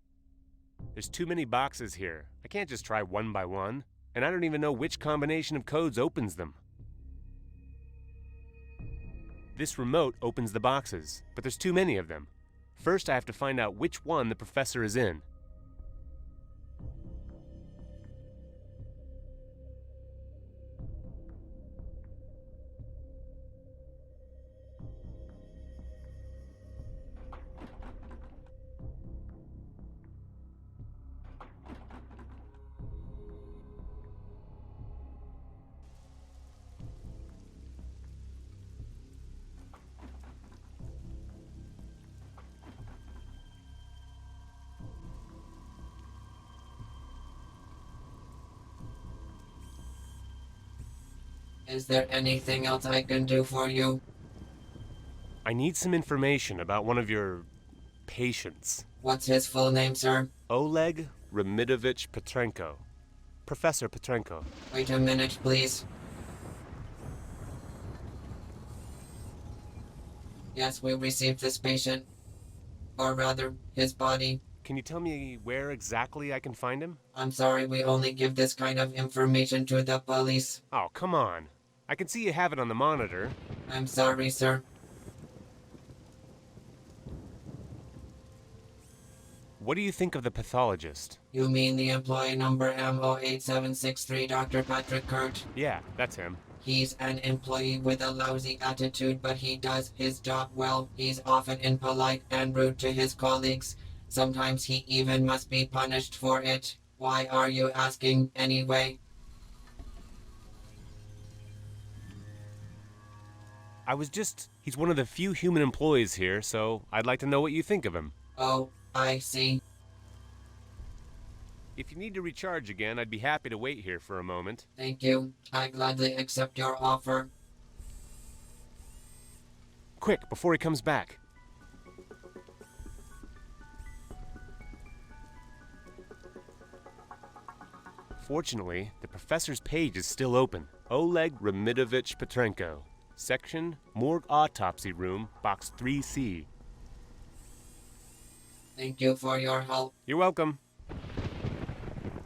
There's too many boxes here. I can't just try one by one, and I don't even know which combination of codes opens them. This remote opens the boxes, but there's too many of them. First, I have to find out which one the professor is in. Is there anything else I can do for you? I need some information about one of your patients. What's his full name, sir? Oleg Remidovich Petrenko. Professor Petrenko. Wait a minute, please. Yes, we received this patient. Or rather, his body. Can you tell me where exactly I can find him? I'm sorry, we only give this kind of information to the police. Oh, come on. I can see you have it on the monitor. I'm sorry, sir. What do you think of the pathologist? You mean the employee number MO8763, Dr. Patrick Kurt? Yeah, that's him. He's an employee with a lousy attitude, but he does his job well. He's often impolite and rude to his colleagues. Sometimes he even must be punished for it. Why are you asking anyway? He's one of the few human employees here, so I'd like to know what you think of him. Oh, I see. If you need to recharge again, I'd be happy to wait here for a moment. Thank you. I gladly accept your offer. Quick, before he comes back. Fortunately, the professor's page is still open. Oleg Remidovich Petrenko. Section, Morgue Autopsy Room, Box 3C. Thank you for your help. You're welcome.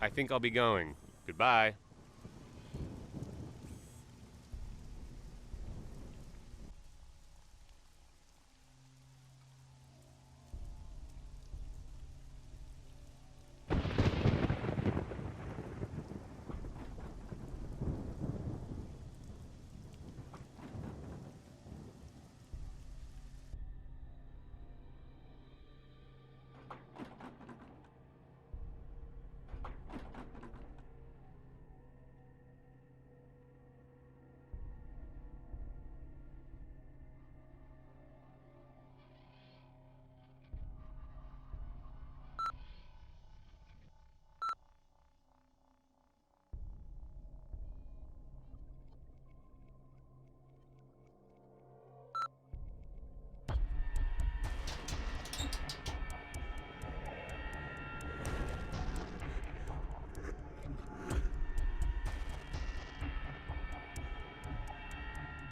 I think I'll be going. Goodbye.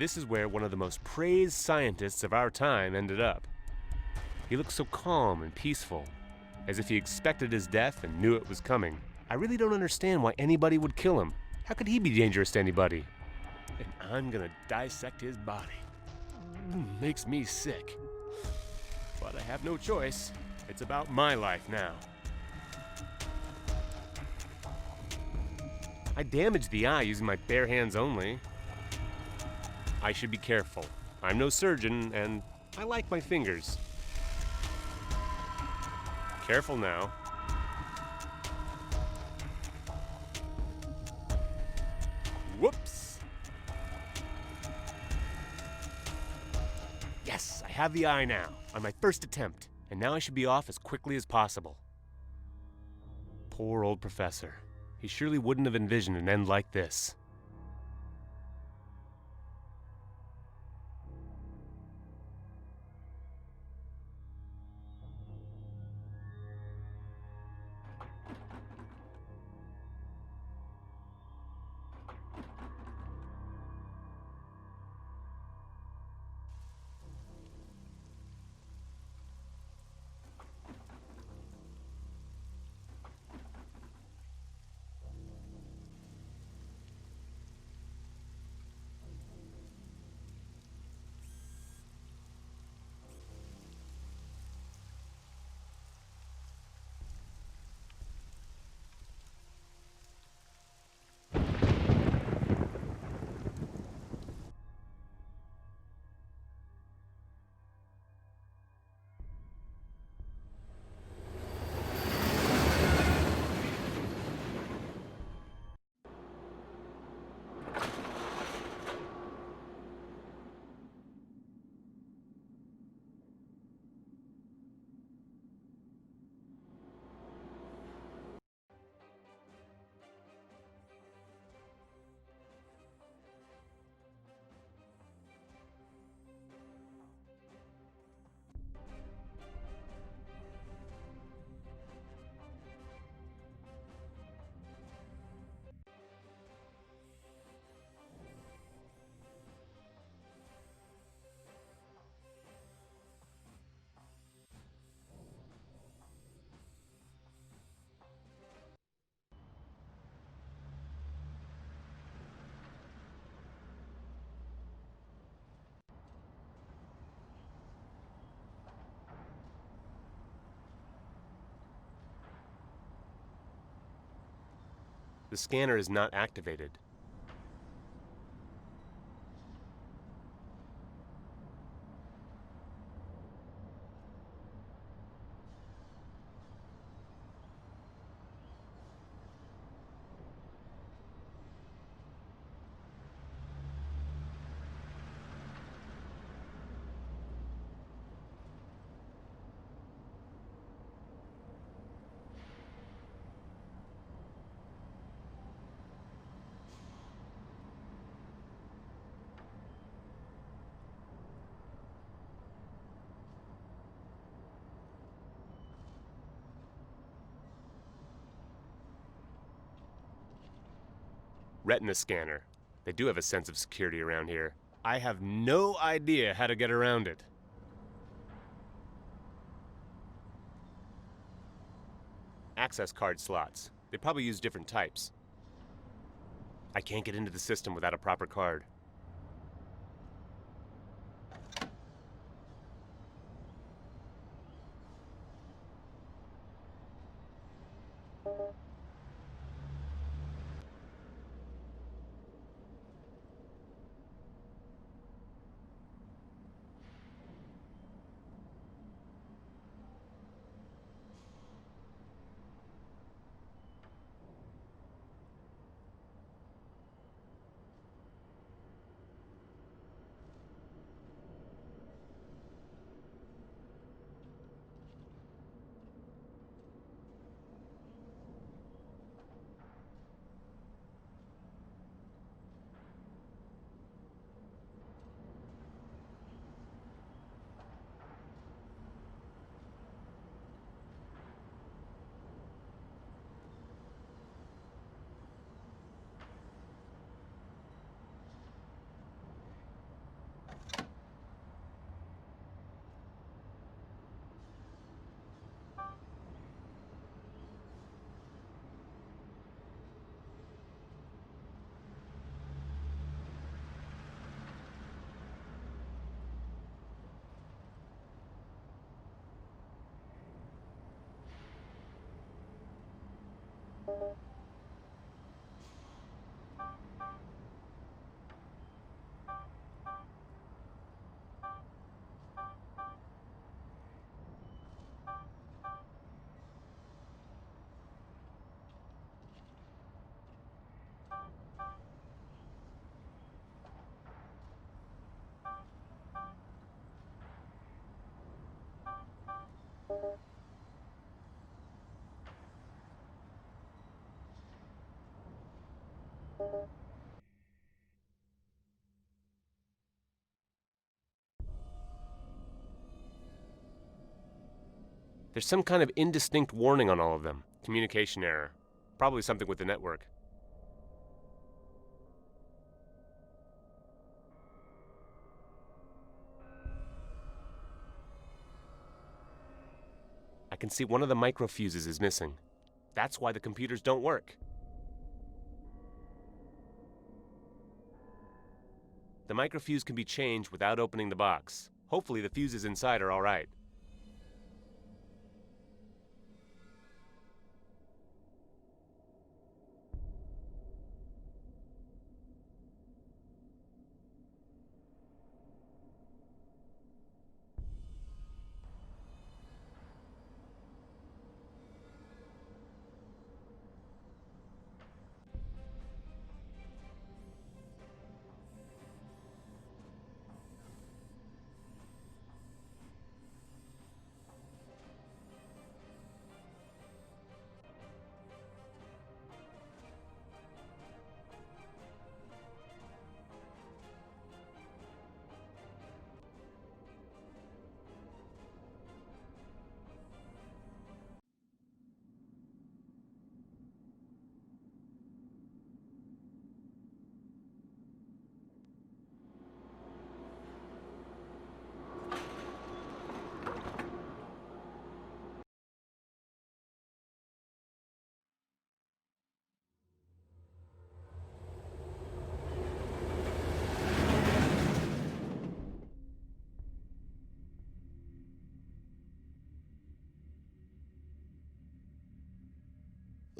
This is where one of the most praised scientists of our time ended up. He looked so calm and peaceful, as if he expected his death and knew it was coming. I really don't understand why anybody would kill him. How could he be dangerous to anybody? And I'm gonna dissect his body. Makes me sick. But I have no choice. It's about my life now. I damaged the eye using my bare hands only. I should be careful. I'm no surgeon, and I like my fingers. Careful now. Whoops! Yes, I have the eye now, on my first attempt, and now I should be off as quickly as possible. Poor old professor. He surely wouldn't have envisioned an end like this. The scanner is not activated. Retina scanner. They do have a sense of security around here. I have no idea how to get around it. Access card slots. They probably use different types. I can't get into the system without a proper card. There's some kind of indistinct warning on all of them. Communication error. Probably something with the network. I can see one of the microfuses is missing. That's why the computers don't work. The microfuse can be changed without opening the box. Hopefully the fuses inside are all right.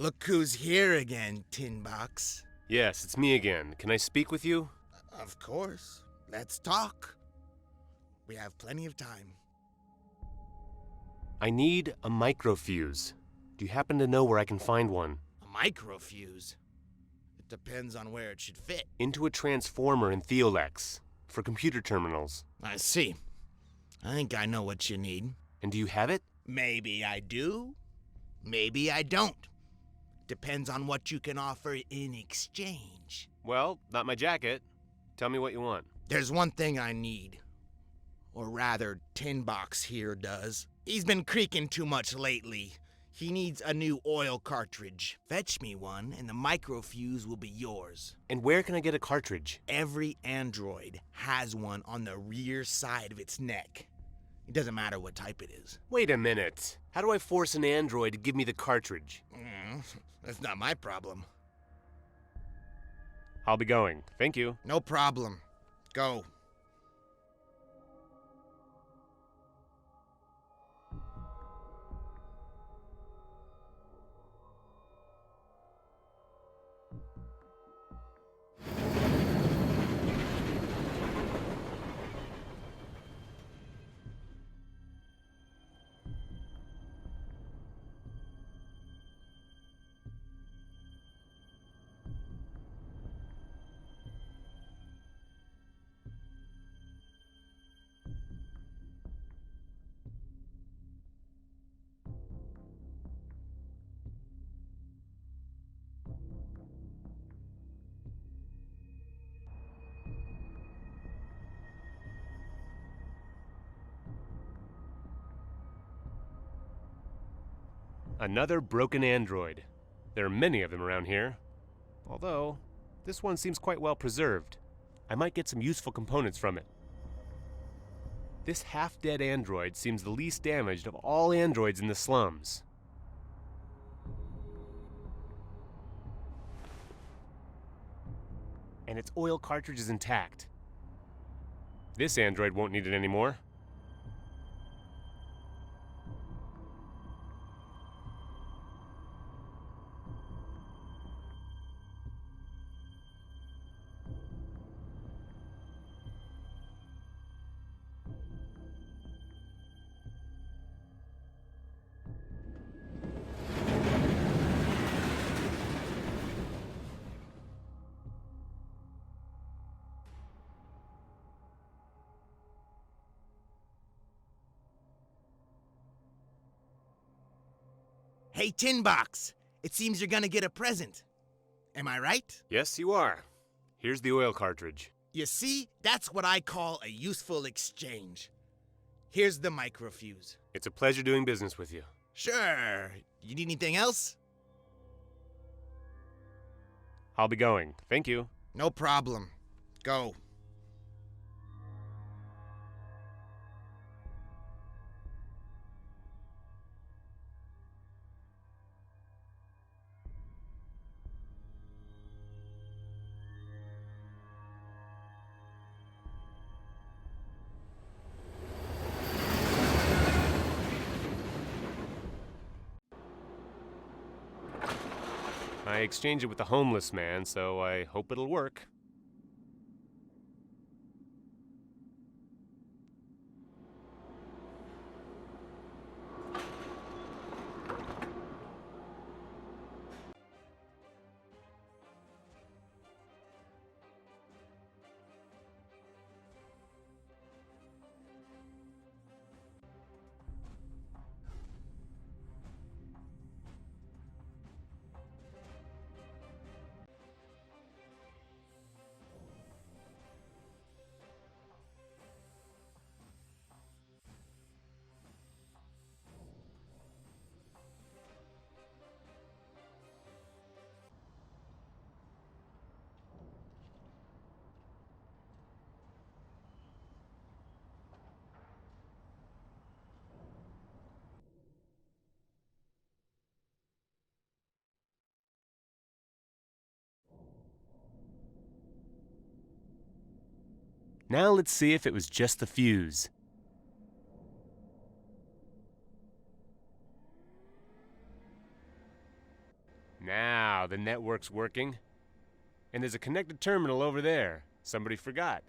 Look who's here again, Tin Box. Yes, it's me again. Can I speak with you? Of course. Let's talk. We have plenty of time. I need a microfuse. Do you happen to know where I can find one? A microfuse? It depends on where it should fit. Into a transformer in Theolex, for computer terminals. I see. I think I know what you need. And do you have it? Maybe I do. Maybe I don't. Depends on what you can offer in exchange. Well, not my jacket. Tell me what you want. There's one thing I need. Or rather, Tin Box here does. He's been creaking too much lately. He needs a new oil cartridge. Fetch me one, and the microfuse will be yours. And where can I get a cartridge? Every android has one on the rear side of its neck. It doesn't matter what type it is. Wait a minute. How do I force an android to give me the cartridge? That's not my problem. I'll be going. Thank you. No problem. Go. Another broken android. There are many of them around here. Although, this one seems quite well preserved. I might get some useful components from it. This half-dead android seems the least damaged of all androids in the slums. And its oil cartridge is intact. This android won't need it anymore. Hey, Tin Box! It seems you're gonna get a present. Am I right? Yes, you are. Here's the oil cartridge. You see, that's what I call a useful exchange. Here's the microfuse. It's a pleasure doing business with you. Sure. You need anything else? I'll be going. Thank you. No problem. Go. I exchanged it with the homeless man, so I hope it'll work. Now let's see if it was just the fuse. the network's working. And there's a connected terminal over there. Somebody forgot.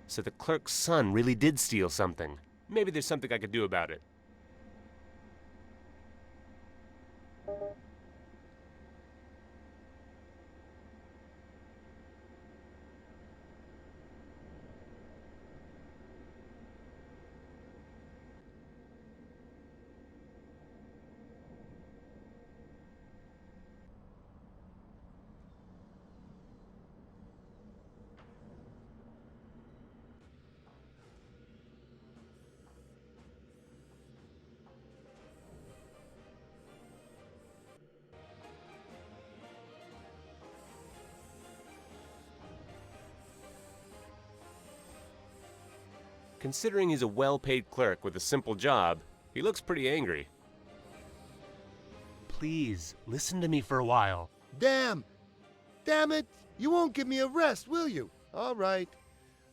So the clerk's son really did steal something. Maybe there's something I could do about it. Considering he's a well-paid clerk with a simple job, he looks pretty angry. Please, listen to me for a while. Damn! Damn it! You won't give me a rest, will you? All right.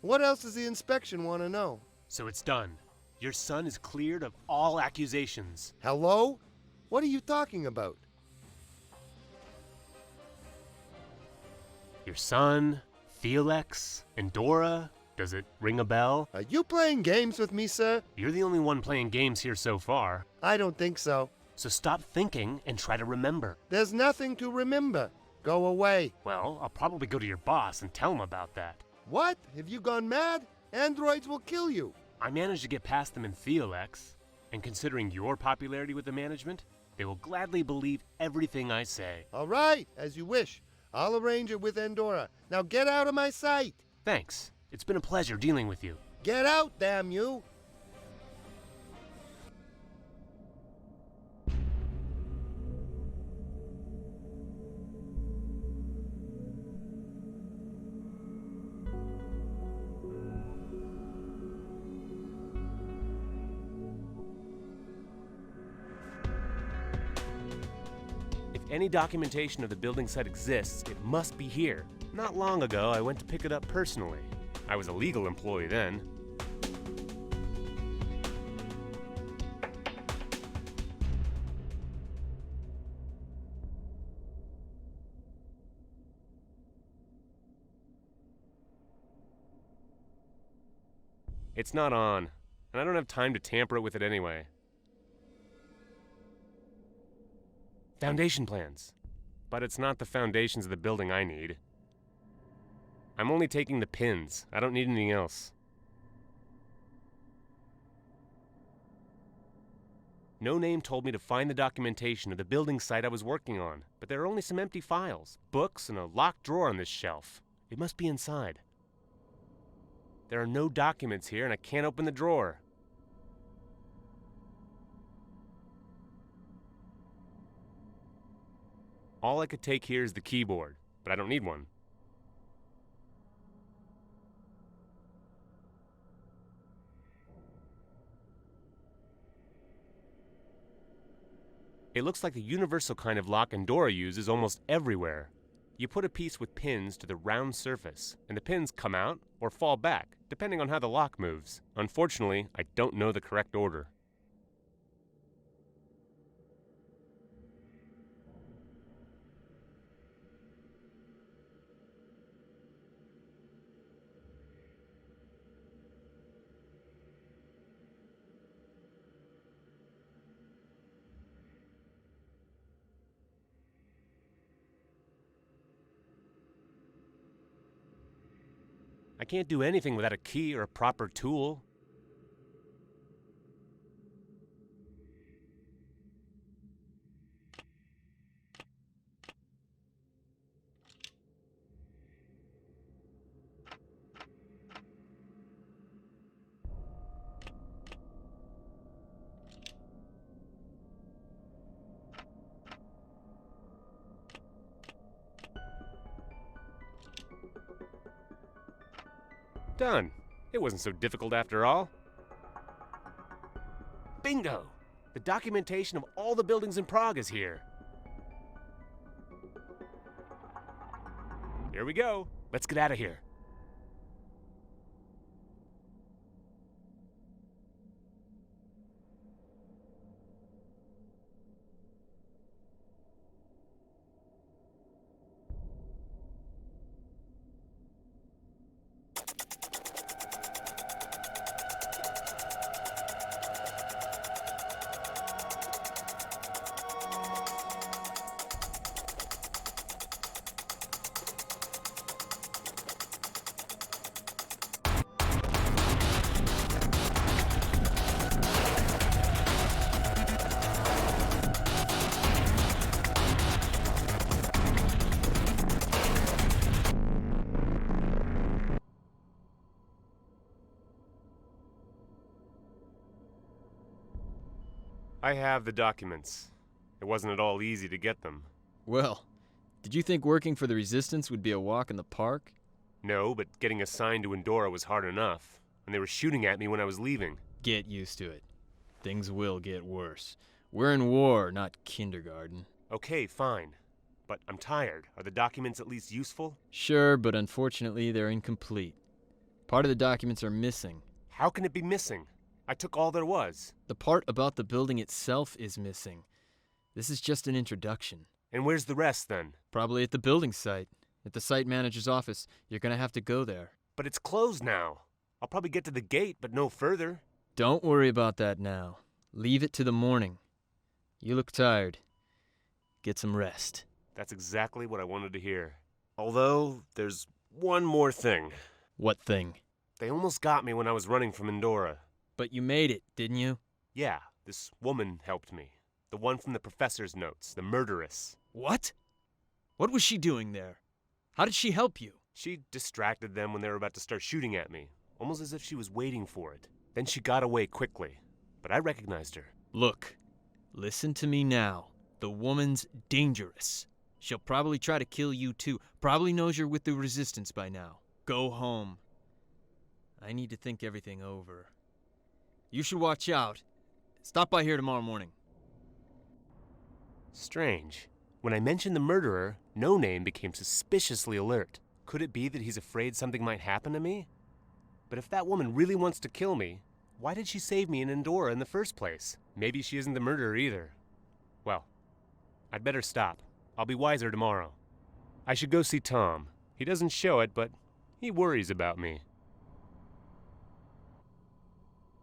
What else does the inspection want to know? So it's done. Your son is cleared of all accusations. Hello? What are you talking about? Your son, Felix, and Dora. Does it ring a bell? Are you playing games with me, sir? You're the only one playing games here so far. I don't think so. So stop thinking and try to remember. There's nothing to remember. Go away. Well, I'll probably go to your boss and tell him about that. What? Have you gone mad? Androids will kill you. I managed to get past them in Theolex, and considering your popularity with the management, they will gladly believe everything I say. All right, as you wish. I'll arrange it with Andorra. Now get out of my sight. Thanks. It's been a pleasure dealing with you. Get out, damn you! If any documentation of the building site exists, it must be here. Not long ago, I went to pick it up personally. I was a legal employee then. It's not on, and I don't have time to tamper with it anyway. Foundation plans. But it's not the foundations of the building I need. I'm only taking the pins. I don't need anything else. No Name told me to find the documentation of the building site I was working on, but there are only some empty files, books, and a locked drawer on this shelf. It must be inside. There are no documents here, and I can't open the drawer. All I could take here is the keyboard, but I don't need one. It looks like the universal kind of lock Andorra uses almost everywhere. You put a piece with pins to the round surface, and the pins come out or fall back, depending on how the lock moves. Unfortunately, I don't know the correct order. I can't do anything without a key or a proper tool. Done. It wasn't so difficult after all. Bingo! The documentation of all the buildings in Prague is here. Here we go. Let's get out of here. I have the documents. It wasn't at all easy to get them. Well, did you think working for the Resistance would be a walk in the park? No, but getting assigned to Endora was hard enough, and they were shooting at me when I was leaving. Get used to it. Things will get worse. We're in war, not kindergarten. Okay, fine. But I'm tired. Are the documents at least useful? Sure, but unfortunately they're incomplete. Part of the documents are missing. How can it be missing? I took all there was. The part about the building itself is missing. This is just an introduction. And where's the rest, then? Probably at the building site. At the site manager's office. You're gonna have to go there. But it's closed now. I'll probably get to the gate, but no further. Don't worry about that now. Leave it to the morning. You look tired. Get some rest. That's exactly what I wanted to hear. Although, there's one more thing. What thing? They almost got me when I was running from Endora. But you made it, didn't you? Yeah, this woman helped me. The one from the professor's notes, the murderess. What? What was she doing there? How did she help you? She distracted them when they were about to start shooting at me, almost as if she was waiting for it. Then she got away quickly, but I recognized her. Look, listen to me now. The woman's dangerous. She'll probably try to kill you too. Probably knows you're with the Resistance by now. Go home. I need to think everything over. You should watch out. Stop by here tomorrow morning. Strange. When I mentioned the murderer, No Name became suspiciously alert. Could it be that he's afraid something might happen to me? But if that woman really wants to kill me, why did she save me in Endora in the first place? Maybe she isn't the murderer either. Well, I'd better stop. I'll be wiser tomorrow. I should go see Tom. He doesn't show it, but he worries about me.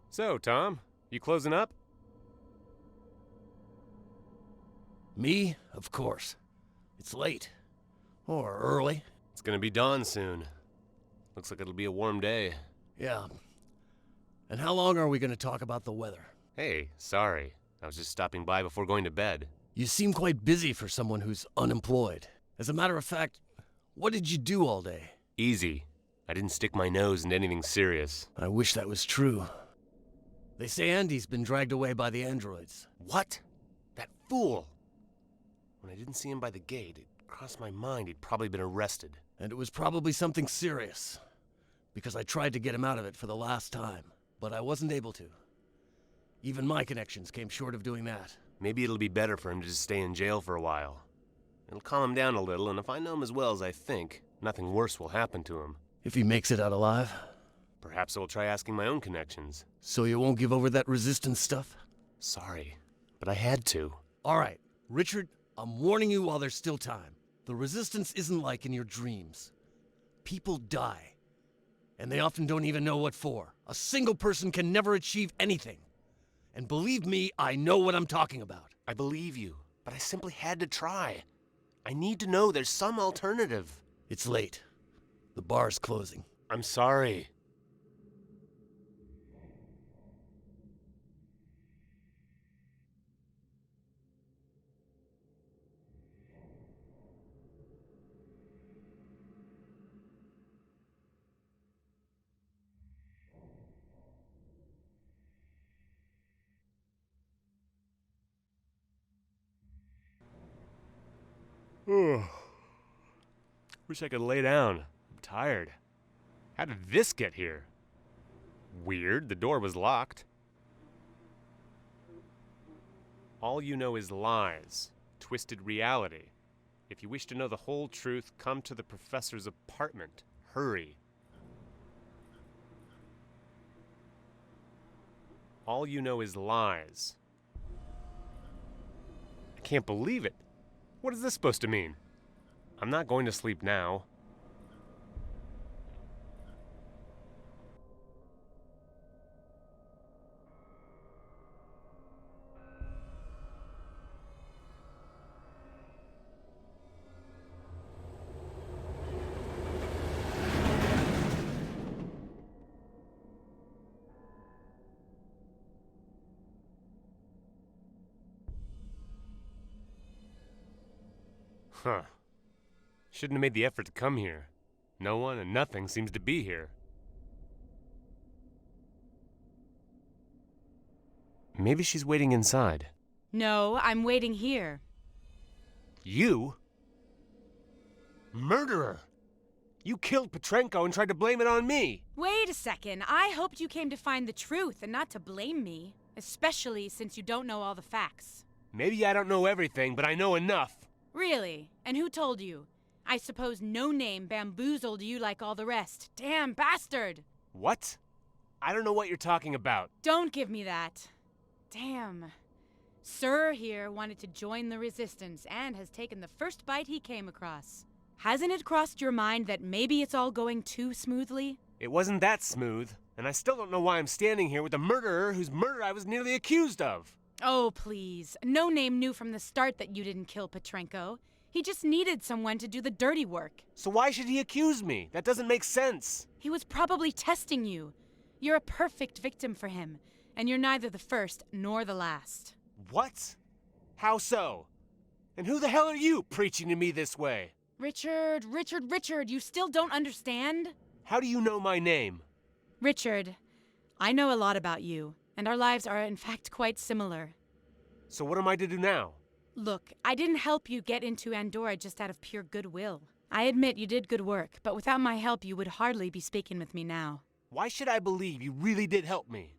So, Tom, you closing up? Me? Of course. It's late. Or early. It's gonna be dawn soon. Looks like it'll be a warm day. Yeah. And how long are we going to talk about the weather? Hey, sorry. I was just stopping by before going to bed. You seem quite busy for someone who's unemployed. As a matter of fact, what did you do all day? Easy. I didn't stick my nose into anything serious. I wish that was true. They say Andy's been dragged away by the androids. What? That fool! When I didn't see him by the gate, it crossed my mind he'd probably been arrested. And it was probably something serious. Because I tried to get him out of it for the last time. But I wasn't able to. Even my connections came short of doing that. Maybe it'll be better for him to just stay in jail for a while. It'll calm him down a little, and if I know him as well as I think, nothing worse will happen to him. If he makes it out alive. Perhaps I'll try asking my own connections. So you won't give over that Resistance stuff? Sorry, but I had to. All right, Richard, I'm warning you while there's still time. The Resistance isn't like in your dreams. People die. And they often don't even know what for. A single person can never achieve anything. And believe me, I know what I'm talking about. I believe you, but I simply had to try. I need to know there's some alternative. It's late. The bar's closing. I'm sorry. Wish I could lay down. I'm tired. How did this get here? Weird, the door was locked. All you know is lies, twisted reality. If you wish to know the whole truth, come to the professor's apartment. Hurry. All you know is lies. I can't believe it. What is this supposed to mean? I'm not going to sleep now. Huh. Shouldn't have made the effort to come here. No one and nothing seems to be here. Maybe she's waiting inside. No, I'm waiting here. You? Murderer! You killed Petrenko and tried to blame it on me! Wait a second. I hoped you came to find the truth and not to blame me. Especially since you don't know all the facts. Maybe I don't know everything, but I know enough. Really? And who told you? I suppose No Name bamboozled you like all the rest. Damn bastard! What? I don't know what you're talking about. Don't give me that. Damn. Sir here wanted to join the resistance and has taken the first bite he came across. Hasn't it crossed your mind that maybe it's all going too smoothly? It wasn't that smooth, and I still don't know why I'm standing here with a murderer whose murder I was nearly accused of. Oh, please. No Name knew from the start that you didn't kill Petrenko. He just needed someone to do the dirty work. So why should he accuse me? That doesn't make sense. He was probably testing you. You're a perfect victim for him, and you're neither the first nor the last. What? How so? And who the hell are you preaching to me this way? Richard, you still don't understand? How do you know my name? Richard, I know a lot about you, and our lives are in fact quite similar. So what am I to do now? Look, I didn't help you get into Andorra just out of pure goodwill. I admit you did good work, but without my help you would hardly be speaking with me now. Why should I believe you really did help me?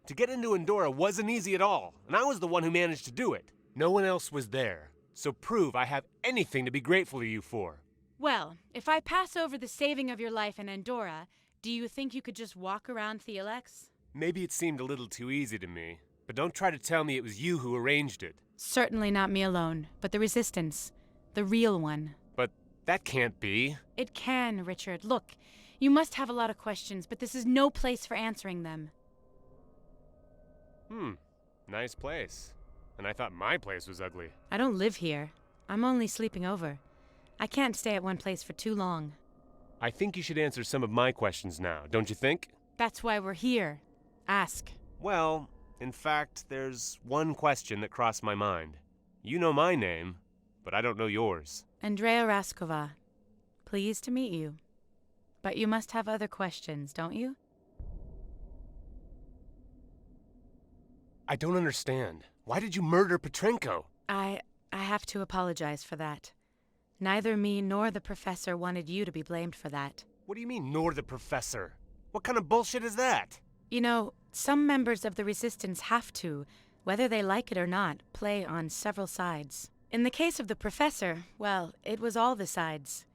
To get into Andorra wasn't easy at all, and I was the one who managed to do it. No one else was there, so prove I have anything to be grateful to you for. Well, if I pass over the saving of your life in Andorra, do you think you could just walk around Theolex? Maybe it seemed a little too easy to me, but don't try to tell me it was you who arranged it. Certainly not me alone, but the Resistance. The real one. But that can't be. It can, Richard. Look, you must have a lot of questions, but this is no place for answering them. Nice place. And I thought my place was ugly. I don't live here. I'm only sleeping over. I can't stay at one place for too long. I think you should answer some of my questions now, don't you think? That's why we're here. Ask. Well, in fact, there's one question that crossed my mind. You know my name, but I don't know yours. Andrea Raskova. Pleased to meet you. But you must have other questions, don't you? I don't understand. Why did you murder Petrenko? I have to apologize for that. Neither me nor the professor wanted you to be blamed for that. What do you mean, nor the professor? What kind of bullshit is that? You know, some members of the Resistance have to, whether they like it or not, play on several sides. In the case of the professor, well, it was all the sides.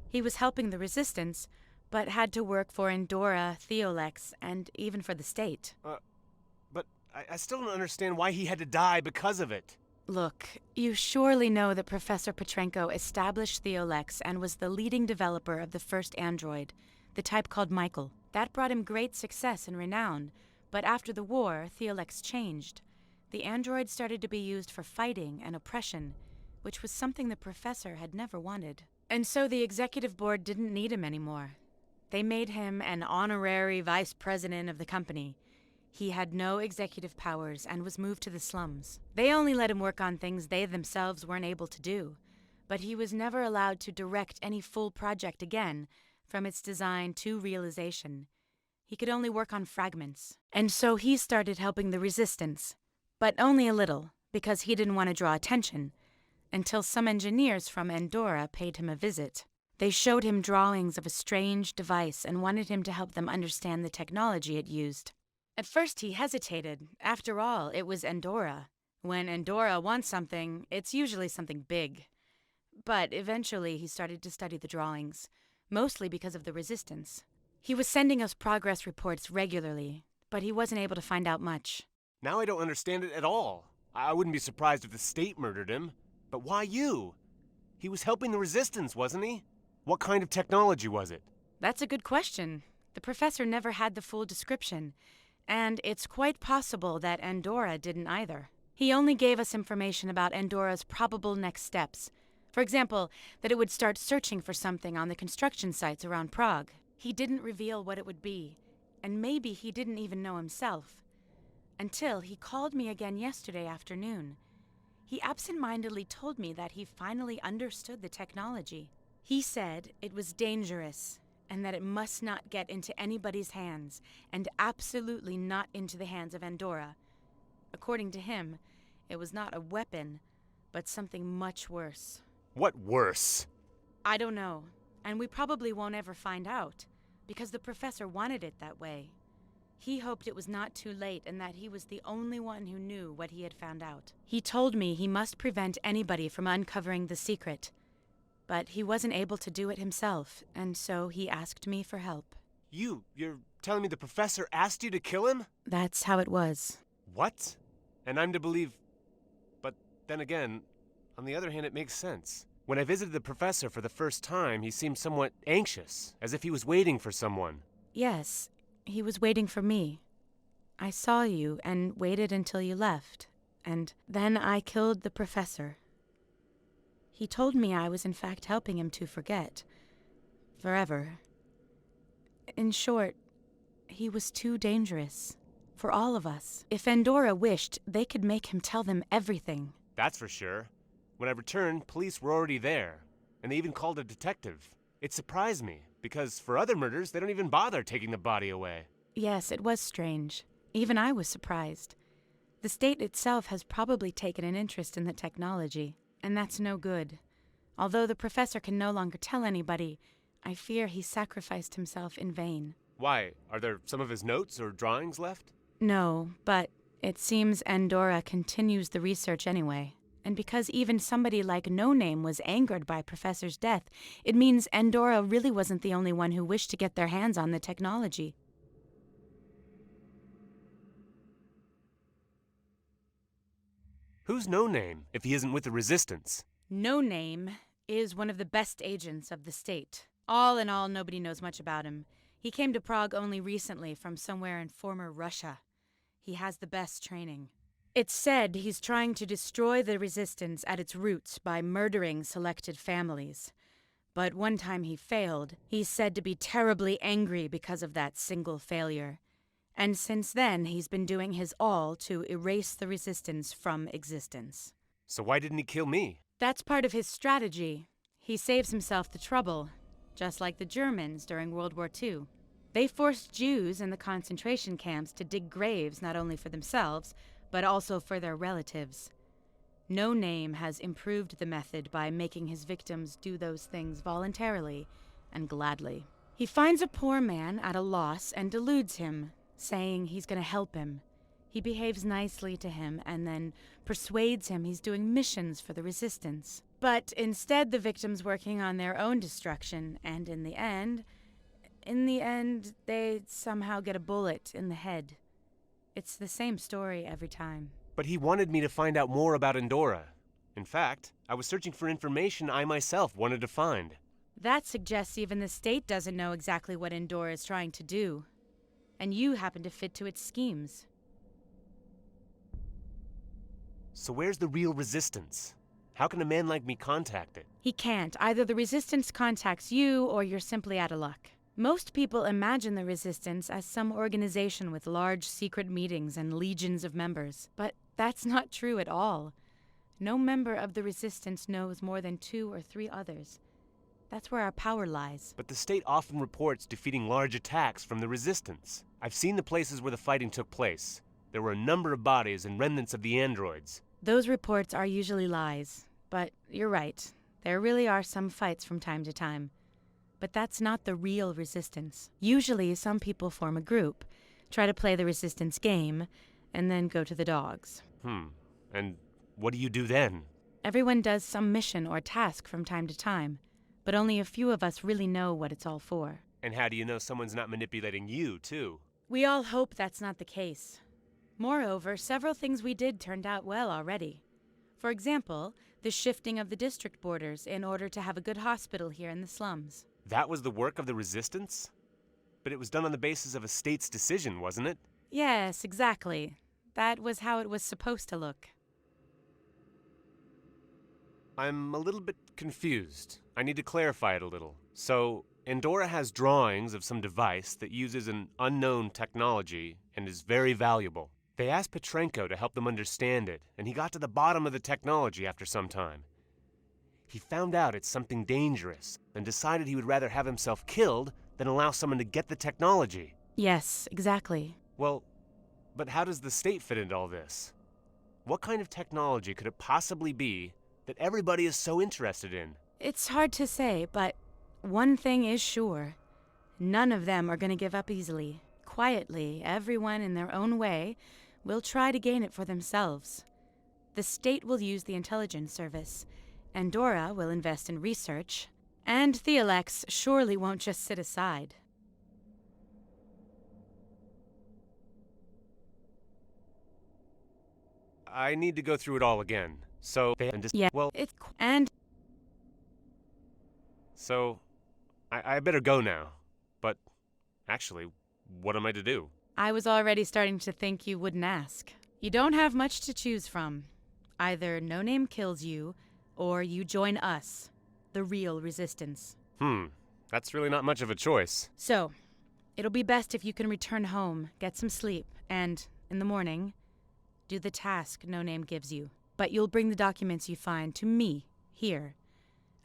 He was helping the Resistance, but had to work for Andorra, Theolex, and even for the state. But I still don't understand why he had to die because of it. Look, you surely know that Professor Petrenko established Theolex and was the leading developer of the first android, the type called Michael. That brought him great success and renown, but after the war, Theolex changed. The android started to be used for fighting and oppression, which was something the professor had never wanted. And so the executive board didn't need him anymore. They made him an honorary vice president of the company. He had no executive powers and was moved to the slums. They only let him work on things they themselves weren't able to do. But he was never allowed to direct any full project again, from its design to realization. He could only work on fragments. And so he started helping the resistance. But only a little, because he didn't want to draw attention, until some engineers from Andorra paid him a visit. They showed him drawings of a strange device and wanted him to help them understand the technology it used. At first he hesitated. After all, it was Andorra. When Andorra wants something, it's usually something big. But eventually he started to study the drawings, mostly because of the resistance. He was sending us progress reports regularly, but he wasn't able to find out much. Now I don't understand it at all. I wouldn't be surprised if the state murdered him. But why you? He was helping the resistance, wasn't he? What kind of technology was it? That's a good question. The professor never had the full description, and it's quite possible that Andorra didn't either. He only gave us information about Andorra's probable next steps. For example, that it would start searching for something on the construction sites around Prague. He didn't reveal what it would be, and maybe he didn't even know himself. Until he called me again yesterday afternoon. He absent-mindedly told me that he finally understood the technology. He said it was dangerous, and that it must not get into anybody's hands, and absolutely not into the hands of Andorra. According to him, it was not a weapon, but something much worse. What worse? I don't know, and we probably won't ever find out, because the professor wanted it that way. He hoped it was not too late and that he was the only one who knew what he had found out. He told me he must prevent anybody from uncovering the secret, but he wasn't able to do it himself, and so he asked me for help. You're telling me the professor asked you to kill him? That's how it was. What? And I'm to believe... But then again, on the other hand, it makes sense. When I visited the professor for the first time, he seemed somewhat anxious, as if he was waiting for someone. Yes, he was waiting for me. I saw you and waited until you left, and then I killed the professor. He told me I was in fact helping him to forget. Forever. In short, he was too dangerous. For all of us. If Andorra wished, they could make him tell them everything. That's for sure. When I returned, police were already there, and they even called a detective. It surprised me, because for other murders, they don't even bother taking the body away. Yes, it was strange. Even I was surprised. The state itself has probably taken an interest in the technology, and that's no good. Although the professor can no longer tell anybody, I fear he sacrificed himself in vain. Why? Are there some of his notes or drawings left? No, but it seems Andorra continues the research anyway. And because even somebody like No Name was angered by Professor's death, it means Andorra really wasn't the only one who wished to get their hands on the technology. Who's No Name, if he isn't with the Resistance? No Name is one of the best agents of the state. All in all, nobody knows much about him. He came to Prague only recently from somewhere in former Russia. He has the best training. It's said he's trying to destroy the resistance at its roots by murdering selected families. But one time he failed. He's said to be terribly angry because of that single failure. And since then, he's been doing his all to erase the resistance from existence. So why didn't he kill me? That's part of his strategy. He saves himself the trouble, just like the Germans during World War II. They forced Jews in the concentration camps to dig graves not only for themselves, but also for their relatives. No Name has improved the method by making his victims do those things voluntarily and gladly. He finds a poor man at a loss and deludes him, saying he's going to help him. He behaves nicely to him and then persuades him he's doing missions for the resistance. But instead, the victim's working on their own destruction, and in the end, they somehow get a bullet in the head. It's the same story every time. But he wanted me to find out more about Andorra. In fact, I was searching for information I myself wanted to find. That suggests even the state doesn't know exactly what Andorra is trying to do. And you happen to fit to its schemes. So where's the real resistance? How can a man like me contact it? He can't. Either the resistance contacts you, or you're simply out of luck. Most people imagine the Resistance as some organization with large secret meetings and legions of members, but that's not true at all. No member of the Resistance knows more than 2 or 3 others. That's where our power lies. But the state often reports defeating large attacks from the Resistance. I've seen the places where the fighting took place. There were a number of bodies and remnants of the androids. Those reports are usually lies, but you're right. There really are some fights from time to time. But that's not the real Resistance. Usually, some people form a group, try to play the Resistance game, and then go to the dogs. And what do you do then? Everyone does some mission or task from time to time, but only a few of us really know what it's all for. And how do you know someone's not manipulating you, too? We all hope that's not the case. Moreover, several things we did turned out well already. For example, the shifting of the district borders in order to have a good hospital here in the slums. That was the work of the Resistance? But it was done on the basis of a state's decision, wasn't it? Yes, exactly. That was how it was supposed to look. I'm a little bit confused. I need to clarify it a little. So, Andorra has drawings of some device that uses an unknown technology and is very valuable. They asked Petrenko to help them understand it, and he got to the bottom of the technology after some time. He found out it's something dangerous and decided he would rather have himself killed than allow someone to get the technology. Yes, exactly. Well, but how does the state fit into all this? What kind of technology could it possibly be that everybody is so interested in? It's hard to say, but one thing is sure. None of them are going to give up easily. Quietly, everyone in their own way will try to gain it for themselves. The state will use the intelligence service. Andorra will invest in research. And Theolex surely won't just sit aside. I need to go through it all again. So, Yeah, well, so, I better go now. But, actually, what am I to do? I was already starting to think you wouldn't ask. You don't have much to choose from. Either No Name kills you, or you join us, the real Resistance. That's really not much of a choice. So, it'll be best if you can return home, get some sleep, and, in the morning, do the task No Name gives you. But you'll bring the documents you find to me, here.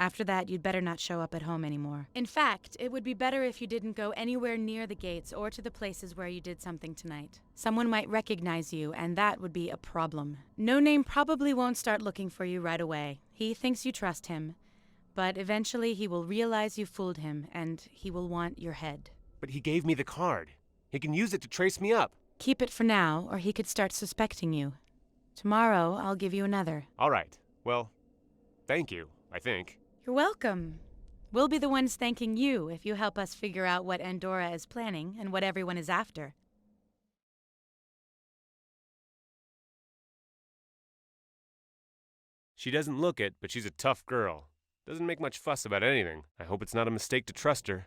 After that, you'd better not show up at home anymore. In fact, it would be better if you didn't go anywhere near the gates or to the places where you did something tonight. Someone might recognize you, and that would be a problem. No Name probably won't start looking for you right away. He thinks you trust him. But eventually he will realize you fooled him, and he will want your head. But he gave me the card. He can use it to trace me up. Keep it for now, or he could start suspecting you. Tomorrow, I'll give you another. All right. Well, thank you, I think. You're welcome. We'll be the ones thanking you if you help us figure out what Andorra is planning and what everyone is after. She doesn't look it, but she's a tough girl. Doesn't make much fuss about anything. I hope it's not a mistake to trust her.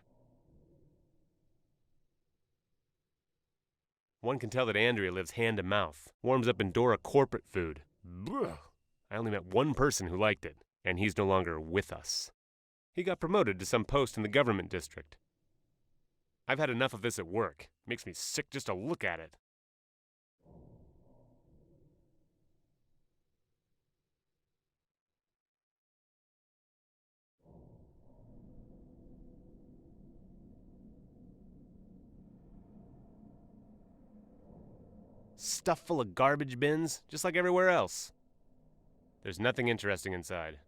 One can tell that Andrea lives hand to mouth. Warms up Andorra corporate food. Blech. I only met one person who liked it, and he's no longer with us. He got promoted to some post in the government district. I've had enough of this at work. It makes me sick just to look at it. Stuffed full of garbage bins, just like everywhere else. There's nothing interesting inside.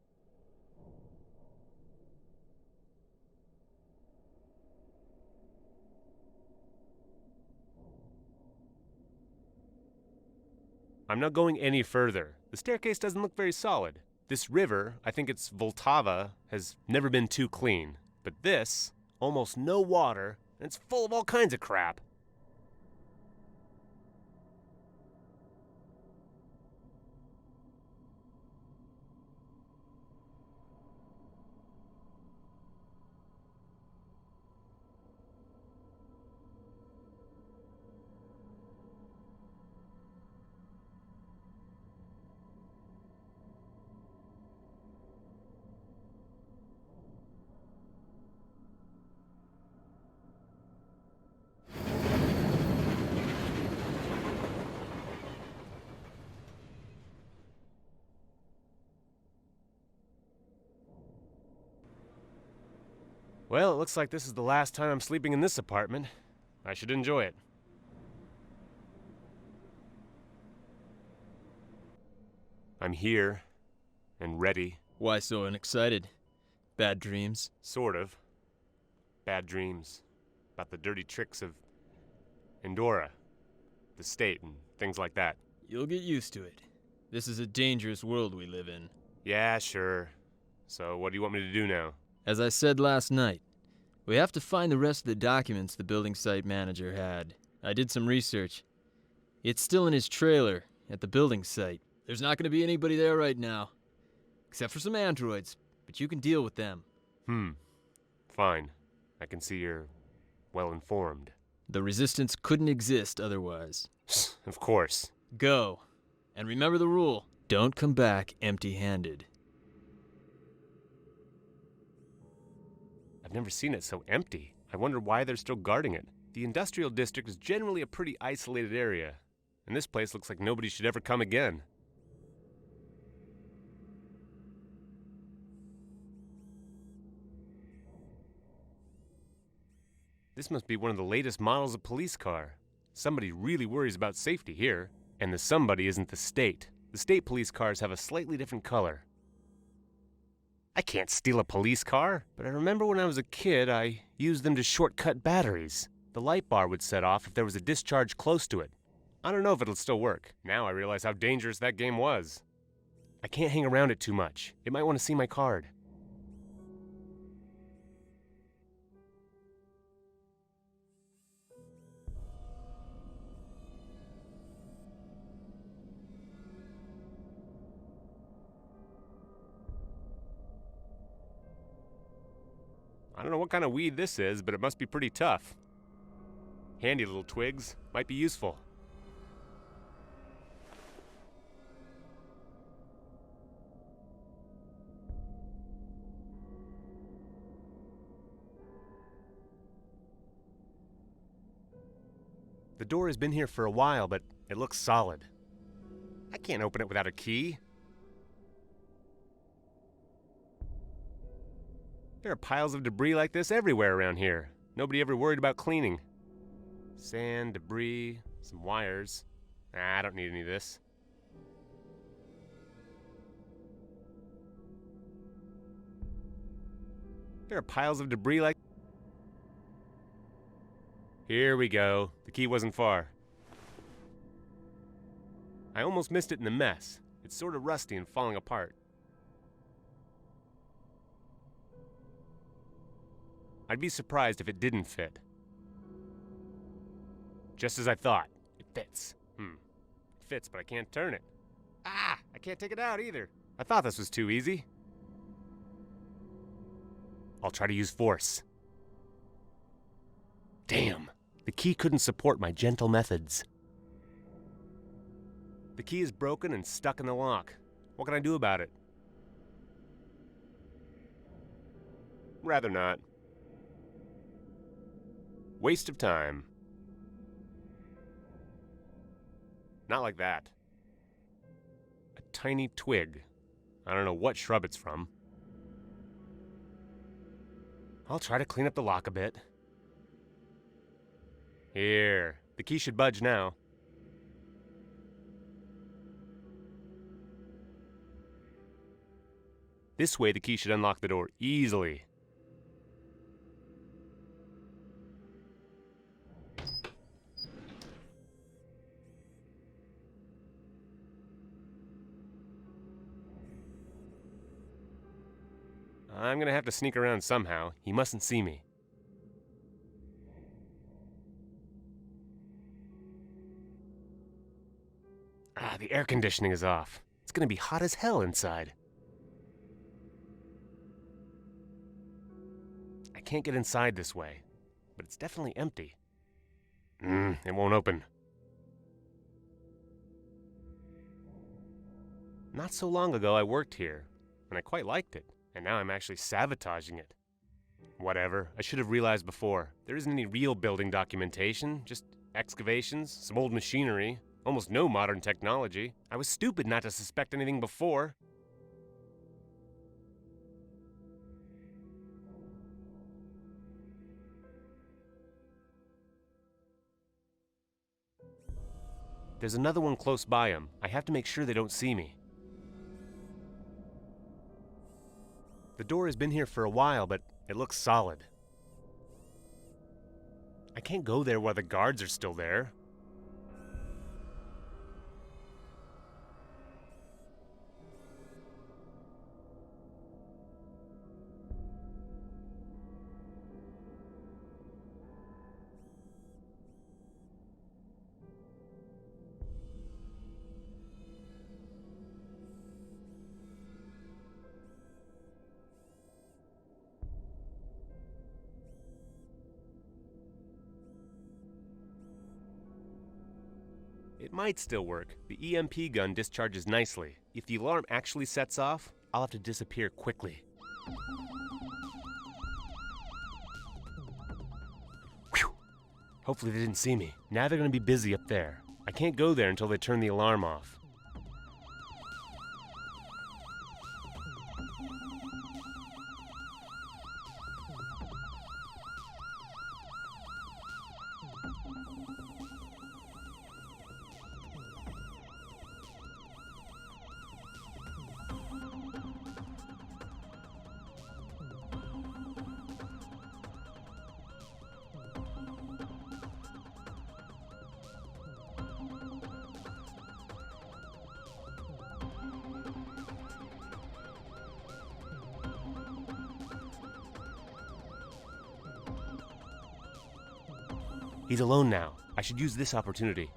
I'm not going any further. The staircase doesn't look very solid. This river, I think it's Vltava, has never been too clean. But this, almost no water, and it's full of all kinds of crap. Well, it looks like this is the last time I'm sleeping in this apartment. I should enjoy it. I'm here and ready. Why so unexcited? Bad dreams? Sort of. Bad dreams about the dirty tricks of Andorra, the state, and things like that. You'll get used to it. This is a dangerous world we live in. Yeah, sure. So what do you want me to do now? As I said last night, we have to find the rest of the documents the building site manager had. I did some research. It's still in his trailer at the building site. There's not going to be anybody there right now, except for some androids, but you can deal with them. Fine. I can see you're well informed. The resistance couldn't exist otherwise. Of course. Go. And remember the rule. Don't come back empty-handed. I've never seen it so empty. I wonder why they're still guarding it. The industrial district is generally a pretty isolated area, and this place looks like nobody should ever come again. This must be one of the latest models of police car. Somebody really worries about safety here, and the somebody isn't the state. The state police cars have a slightly different color. I can't steal a police car, but I remember when I was a kid, I used them to shortcut batteries. The light bar would set off if there was a discharge close to it. I don't know if it'll still work. Now I realize how dangerous that game was. I can't hang around it too much. It might want to see my card. I don't know what kind of weed this is, but it must be pretty tough. Handy little twigs. Might be useful. The door has been here for a while, but it looks solid. I can't open it without a key. There are piles of debris like this everywhere around here. Nobody ever worried about cleaning. Sand, debris, some wires. I don't need any of this. There are piles of debris like... Here we go. The key wasn't far. I almost missed it in the mess. It's sort of rusty and falling apart. I'd be surprised if it didn't fit. Just as I thought. It fits. It fits, but I can't turn it. I can't take it out either. I thought this was too easy. I'll try to use force. Damn. The key couldn't support my gentle methods. The key is broken and stuck in the lock. What can I do about it? Rather not. Waste of time. Not like that. A tiny twig. I don't know what shrub it's from. I'll try to clean up the lock a bit. Here. The key should budge now. This way the key should unlock the door easily. I'm gonna have to sneak around somehow. He mustn't see me. The air conditioning is off. It's gonna be hot as hell inside. I can't get inside this way, but it's definitely empty. It won't open. Not so long ago I worked here, and I quite liked it. And now I'm actually sabotaging it. Whatever, I should have realized before. There isn't any real building documentation, just excavations, some old machinery, almost no modern technology. I was stupid not to suspect anything before. There's another one close by him. I have to make sure they don't see me. The door has been here for a while, but it looks solid. I can't go there while the guards are still there. It might still work. The EMP gun discharges nicely. If the alarm actually sets off, I'll have to disappear quickly. Whew. Hopefully they didn't see me. Now they're going to be busy up there. I can't go there until they turn the alarm off. He's alone now. I should use this opportunity.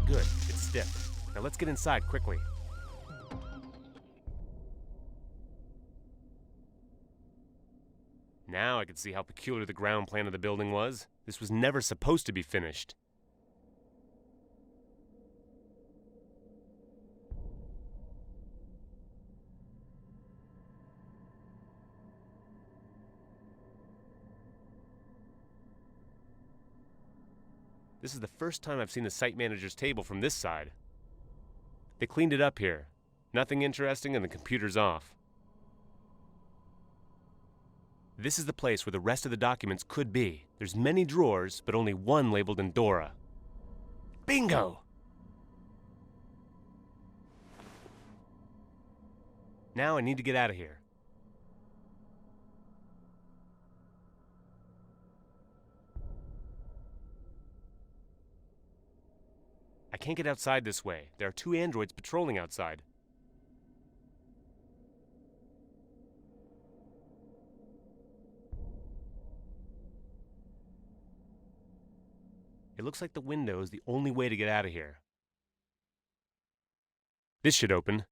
Good, it's stiff. Now let's get inside quickly. Now I can see how peculiar the ground plan of the building was. This was never supposed to be finished. This is the first time I've seen the site manager's table from this side. They cleaned it up here. Nothing interesting and the computer's off. This is the place where the rest of the documents could be. There's many drawers, but only one labeled Endora. Bingo! Now I need to get out of here. I can't get outside this way. There are 2 androids patrolling outside. It looks like the window is the only way to get out of here. This should open.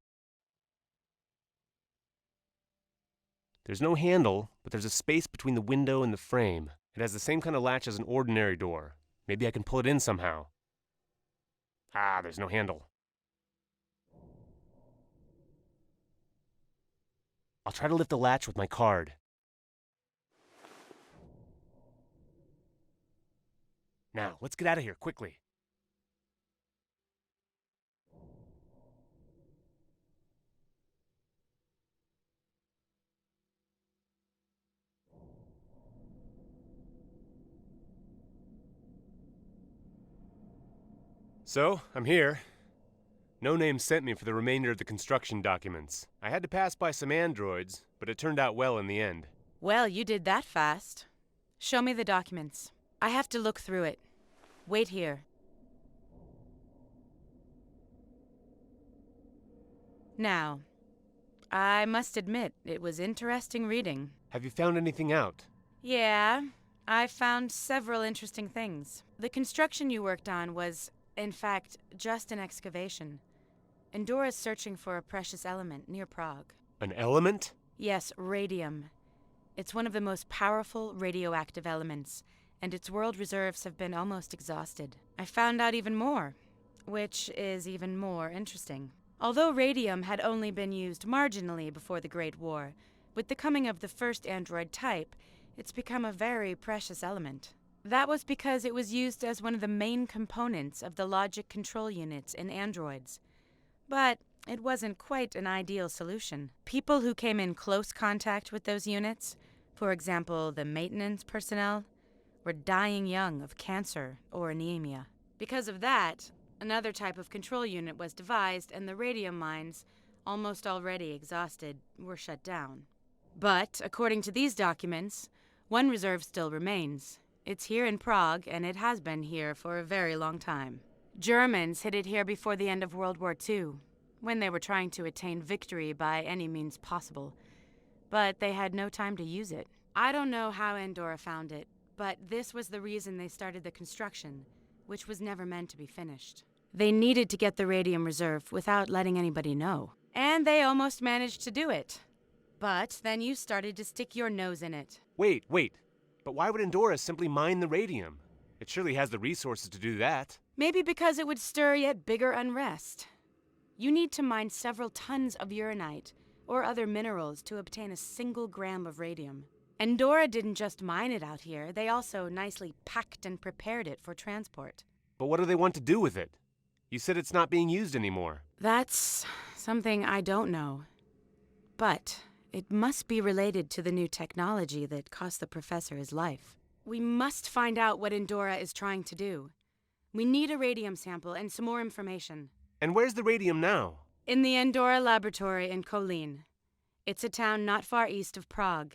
There's no handle, but there's a space between the window and the frame. It has the same kind of latch as an ordinary door. Maybe I can pull it in somehow. Ah, there's no handle. I'll try to lift the latch with my card. Now, let's get out of here quickly. So, I'm here. No Name sent me for the remainder of the construction documents. I had to pass by some androids, but it turned out well in the end. Well, you did that fast. Show me the documents. I have to look through it. Wait here. Now, I must admit, it was interesting reading. Have you found anything out? Yeah, I found several interesting things. The construction you worked on was, in fact, just an excavation. Endora's searching for a precious element near Prague. An element? Yes, radium. It's one of the most powerful radioactive elements, and its world reserves have been almost exhausted. I found out even more, which is even more interesting. Although radium had only been used marginally before the Great War, with the coming of the first android type, it's become a very precious element. That was because it was used as one of the main components of the logic control units in androids. But it wasn't quite an ideal solution. People who came in close contact with those units For example, the maintenance personnel were dying young of cancer or anemia. Because of that, another type of control unit was devised, and the radium mines, almost already exhausted, were shut down. But, according to these documents, one reserve still remains. It's here in Prague, and it has been here for a very long time. Germans hid it here before the end of World War II, when they were trying to attain victory by any means possible. But they had no time to use it. I don't know how Andorra found it, but this was the reason they started the construction, which was never meant to be finished. They needed to get the radium reserve without letting anybody know. And they almost managed to do it. But then you started to stick your nose in it. Wait. But why would Andorra simply mine the radium? It surely has the resources to do that. Maybe because it would stir yet bigger unrest. You need to mine several tons of uranite or other minerals to obtain a single gram of radium. Andorra didn't just mine it out here, they also nicely packed and prepared it for transport. But what do they want to do with it? You said it's not being used anymore. That's something I don't know. But it must be related to the new technology that cost the professor his life. We must find out what Andorra is trying to do. We need a radium sample and some more information. And where's the radium now? In the Andorra laboratory in Kolín. It's a town not far east of Prague.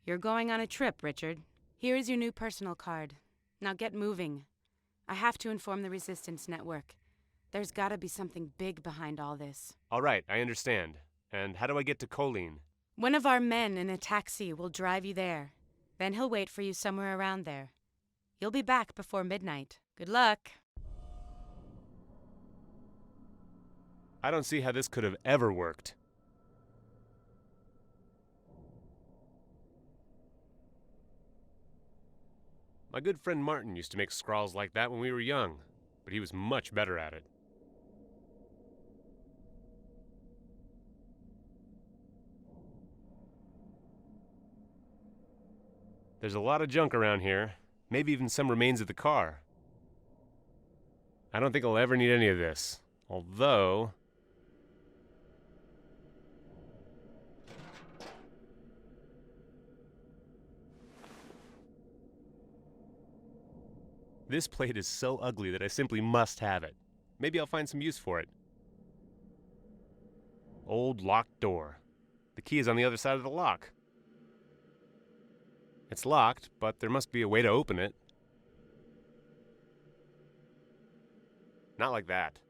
You're going on a trip, Richard. Here is your new personal card. Now get moving. I have to inform the Resistance Network. There's gotta be something big behind all this. All right, I understand. And how do I get to Kolín? One of our men in a taxi will drive you there. Then he'll wait for you somewhere around there. You'll be back before midnight. Good luck. I don't see how this could have ever worked. My good friend Martin used to make scrawls like that when we were young, but he was much better at it. There's a lot of junk around here, maybe even some remains of the car. I don't think I'll ever need any of this, although... This plate is so ugly that I simply must have it. Maybe I'll find some use for it. Old locked door. The key is on the other side of the lock. It's locked, but there must be a way to open it. Not like that.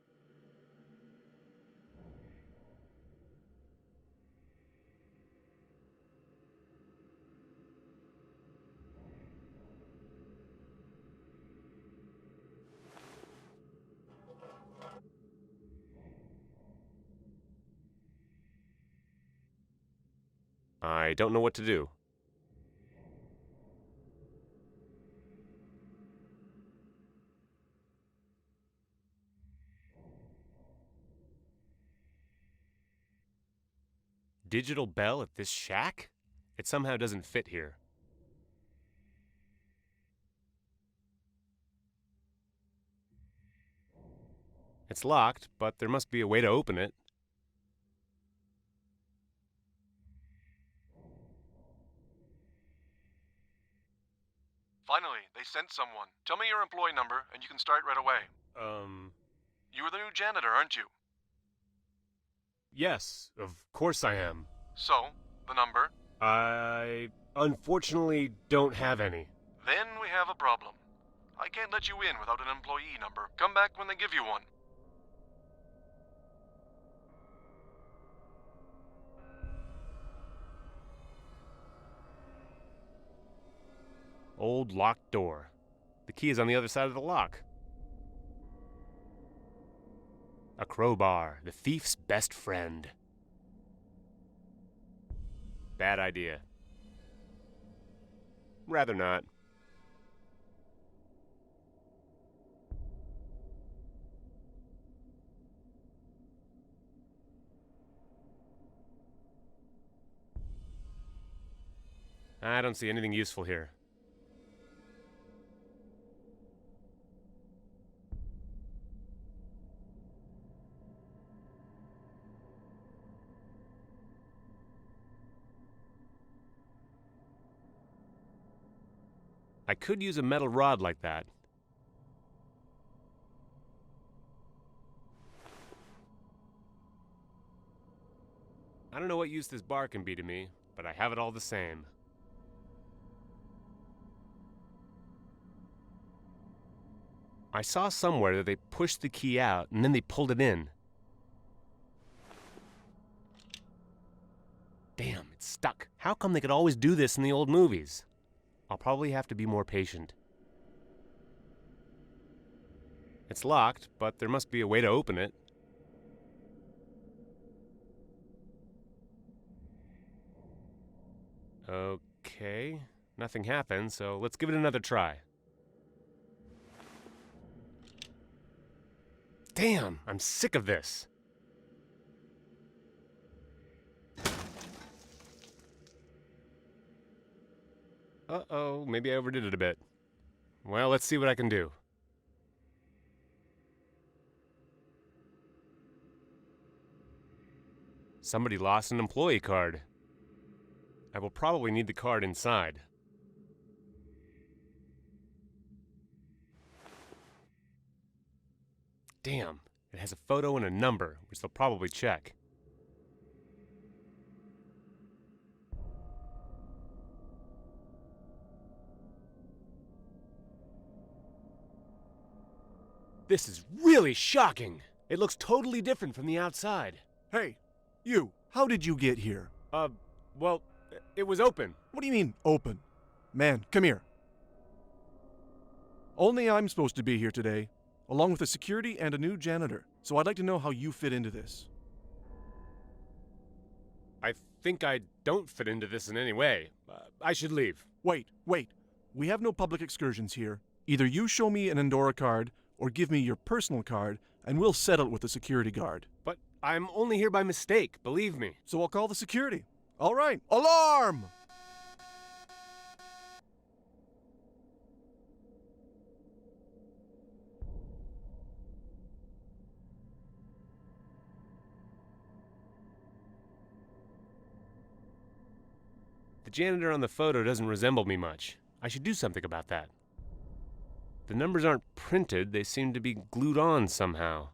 I don't know what to do. Digital bell at this shack? It somehow doesn't fit here. It's locked, but there must be a way to open it. Finally, they sent someone. Tell me your employee number, and you can start right away. You are the new janitor, aren't you? Yes, of course I am. So, the number? I unfortunately don't have any. Then we have a problem. I can't let you in without an employee number. Come back when they give you one. Old locked door. The key is on the other side of the lock. A crowbar, the thief's best friend. Bad idea. Rather not. I don't see anything useful here. I could use a metal rod like that. I don't know what use this bar can be to me, but I have it all the same. I saw somewhere that they pushed the key out and then they pulled it in. Damn, it's stuck. How come they could always do this in the old movies? I'll probably have to be more patient. It's locked, but there must be a way to open it. Okay, nothing happened, so let's give it another try. Damn, I'm sick of this. Uh-oh, maybe I overdid it a bit. Well, let's see what I can do. Somebody lost an employee card. I will probably need the card inside. Damn, it has a photo and a number, which they'll probably check. This is really shocking! It looks totally different from the outside. Hey, you, how did you get here? Well, it was open. What do you mean, open? Man, come here. Only I'm supposed to be here today, along with a security and a new janitor, so I'd like to know how you fit into this. I think I don't fit into this in any way. I should leave. Wait. We have no public excursions here. Either you show me an Andorra card, or give me your personal card, and we'll settle it with the security guard. But I'm only here by mistake, believe me. So I'll call the security. All right, alarm! The janitor on the photo doesn't resemble me much. I should do something about that. The numbers aren't printed, they seem to be glued on somehow.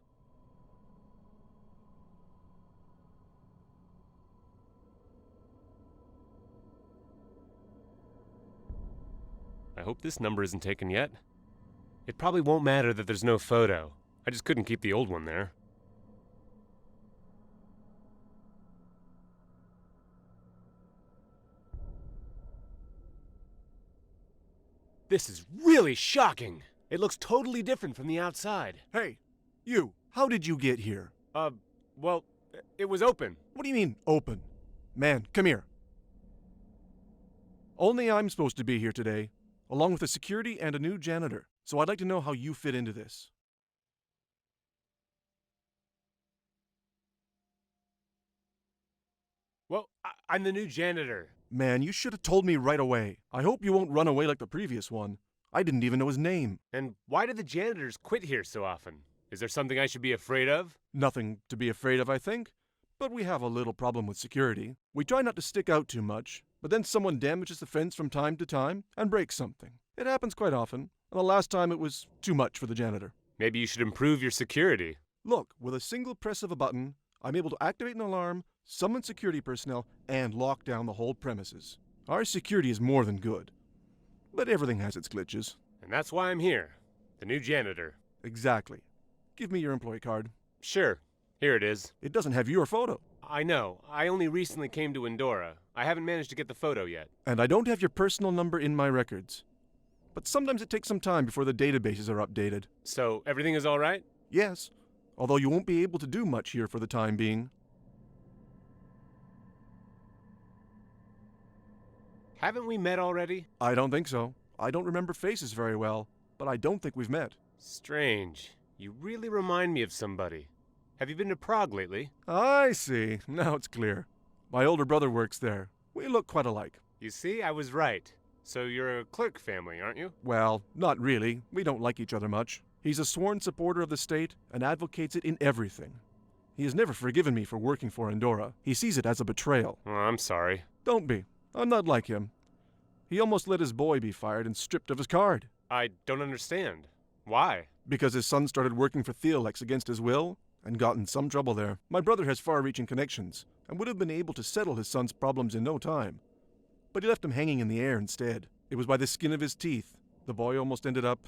I hope this number isn't taken yet. It probably won't matter that there's no photo. I just couldn't keep the old one there. This is really shocking! It looks totally different from the outside. Hey, you, how did you get here? Well, it was open. What do you mean, open? Man, come here. Only I'm supposed to be here today, along with a security and a new janitor, so I'd like to know how you fit into this. Well, I'm the new janitor. Man, you should have told me right away. I hope you won't run away like the previous one. I didn't even know his name. And why do the janitors quit here so often? Is there something I should be afraid of? Nothing to be afraid of, I think. But we have a little problem with security. We try not to stick out too much, but then someone damages the fence from time to time and breaks something. It happens quite often, and the last time it was too much for the janitor. Maybe you should improve your security. Look, with a single press of a button, I'm able to activate an alarm, summon security personnel, and lock down the whole premises. Our security is more than good. But everything has its glitches. And that's why I'm here. The new janitor. Exactly. Give me your employee card. Sure. Here it is. It doesn't have your photo. I know. I only recently came to Andorra. I haven't managed to get the photo yet. And I don't have your personal number in my records. But sometimes it takes some time before the databases are updated. So, everything is all right? Yes. Although you won't be able to do much here for the time being. Haven't we met already? I don't think so. I don't remember faces very well, but I don't think we've met. Strange. You really remind me of somebody. Have you been to Prague lately? I see. Now it's clear. My older brother works there. We look quite alike. You see, I was right. So you're a clerk family, aren't you? Well, not really. We don't like each other much. He's a sworn supporter of the state and advocates it in everything. He has never forgiven me for working for Andorra. He sees it as a betrayal. Oh, I'm sorry. Don't be. I'm not like him. He almost let his boy be fired and stripped of his card. I don't understand. Why? Because his son started working for Theolex against his will and got in some trouble there. My brother has far-reaching connections and would have been able to settle his son's problems in no time. But he left him hanging in the air instead. It was by the skin of his teeth. The boy almost ended up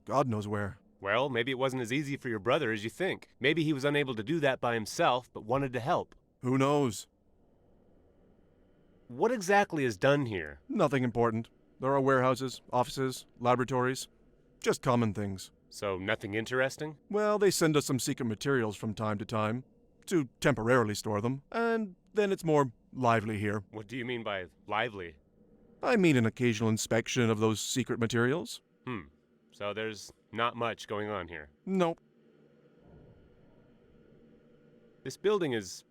God knows where. Well, maybe it wasn't as easy for your brother as you think. Maybe he was unable to do that by himself, but wanted to help. Who knows? What exactly is done here? Nothing important. There are warehouses, offices, laboratories. Just common things. So nothing interesting? Well, they send us some secret materials from time to time, to temporarily store them, and then it's more lively here. What do you mean by lively? I mean an occasional inspection of those secret materials. So there's not much going on here. Nope. This building is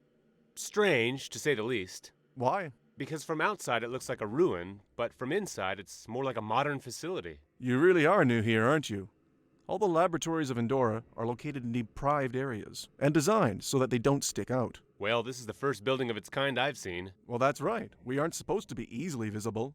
strange, to say the least. Why? Because from outside it looks like a ruin, but from inside it's more like a modern facility. You really are new here, aren't you? All the laboratories of Endora are located in deprived areas, and designed so that they don't stick out. Well, this is the first building of its kind I've seen. Well, that's right. We aren't supposed to be easily visible.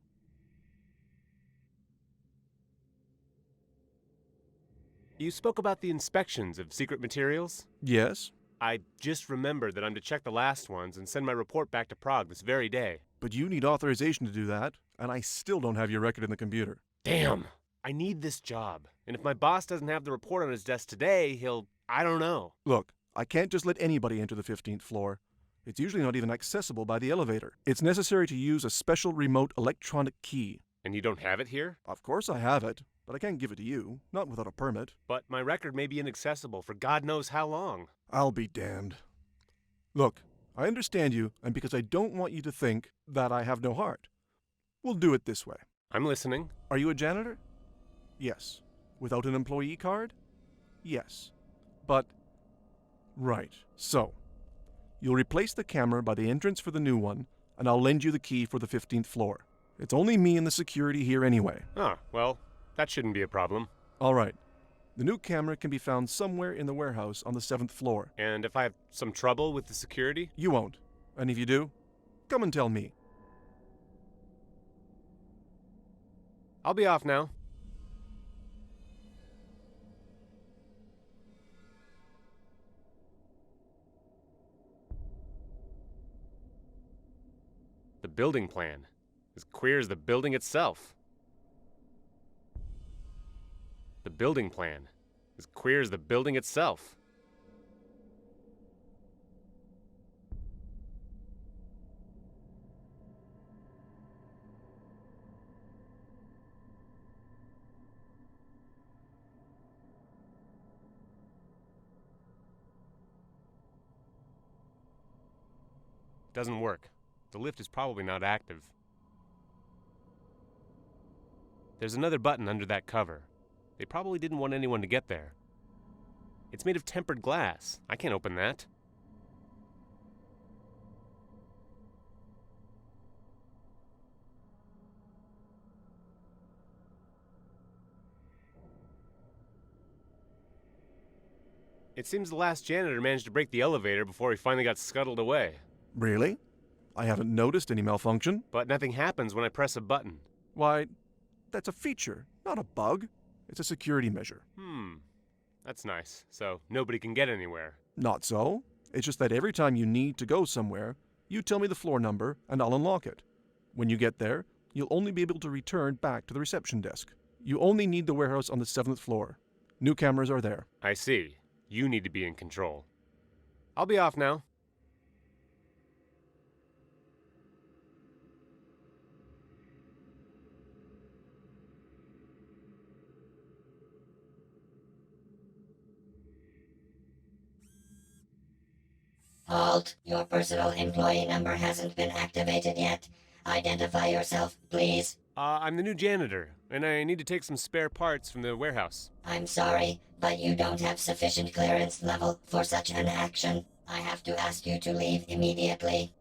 You spoke about the inspections of secret materials? Yes. I just remembered that I'm to check the last ones and send my report back to Prague this very day. But you need authorization to do that, and I still don't have your record in the computer. Damn! I need this job. And if my boss doesn't have the report on his desk today, I don't know. Look, I can't just let anybody enter the 15th floor. It's usually not even accessible by the elevator. It's necessary to use a special remote electronic key. And you don't have it here? Of course I have it, but I can't give it to you, not without a permit. But my record may be inaccessible for God knows how long. I'll be damned. Look, I understand you, and because I don't want you to think that I have no heart, we'll do it this way. I'm listening. Are you a janitor? Yes. Without an employee card? Yes. But, right. So, you'll replace the camera by the entrance for the new one, and I'll lend you the key for the 15th floor. It's only me and the security here anyway. Oh, well, that shouldn't be a problem. All right. The new camera can be found somewhere in the warehouse on the 7th floor. And if I have some trouble with the security? You won't. And if you do, come and tell me. I'll be off now. The building plan. As queer as the building itself. The building plan. As queer as the building itself. Doesn't work. The lift is probably not active. There's another button under that cover. They probably didn't want anyone to get there. It's made of tempered glass. I can't open that. It seems the last janitor managed to break the elevator before he finally got scuttled away. Really? I haven't noticed any malfunction. But nothing happens when I press a button. Why, that's a feature, not a bug. It's a security measure. That's nice. So nobody can get anywhere. Not so. It's just that every time you need to go somewhere, you tell me the floor number and I'll unlock it. When you get there, you'll only be able to return back to the reception desk. You only need the warehouse on the 7th floor. New cameras are there. I see. You need to be in control. I'll be off now. Halt. Your personal employee number hasn't been activated yet. Identify yourself, please. I'm the new janitor, and I need to take some spare parts from the warehouse. I'm sorry, but you don't have sufficient clearance level for such an action. I have to ask you to leave immediately.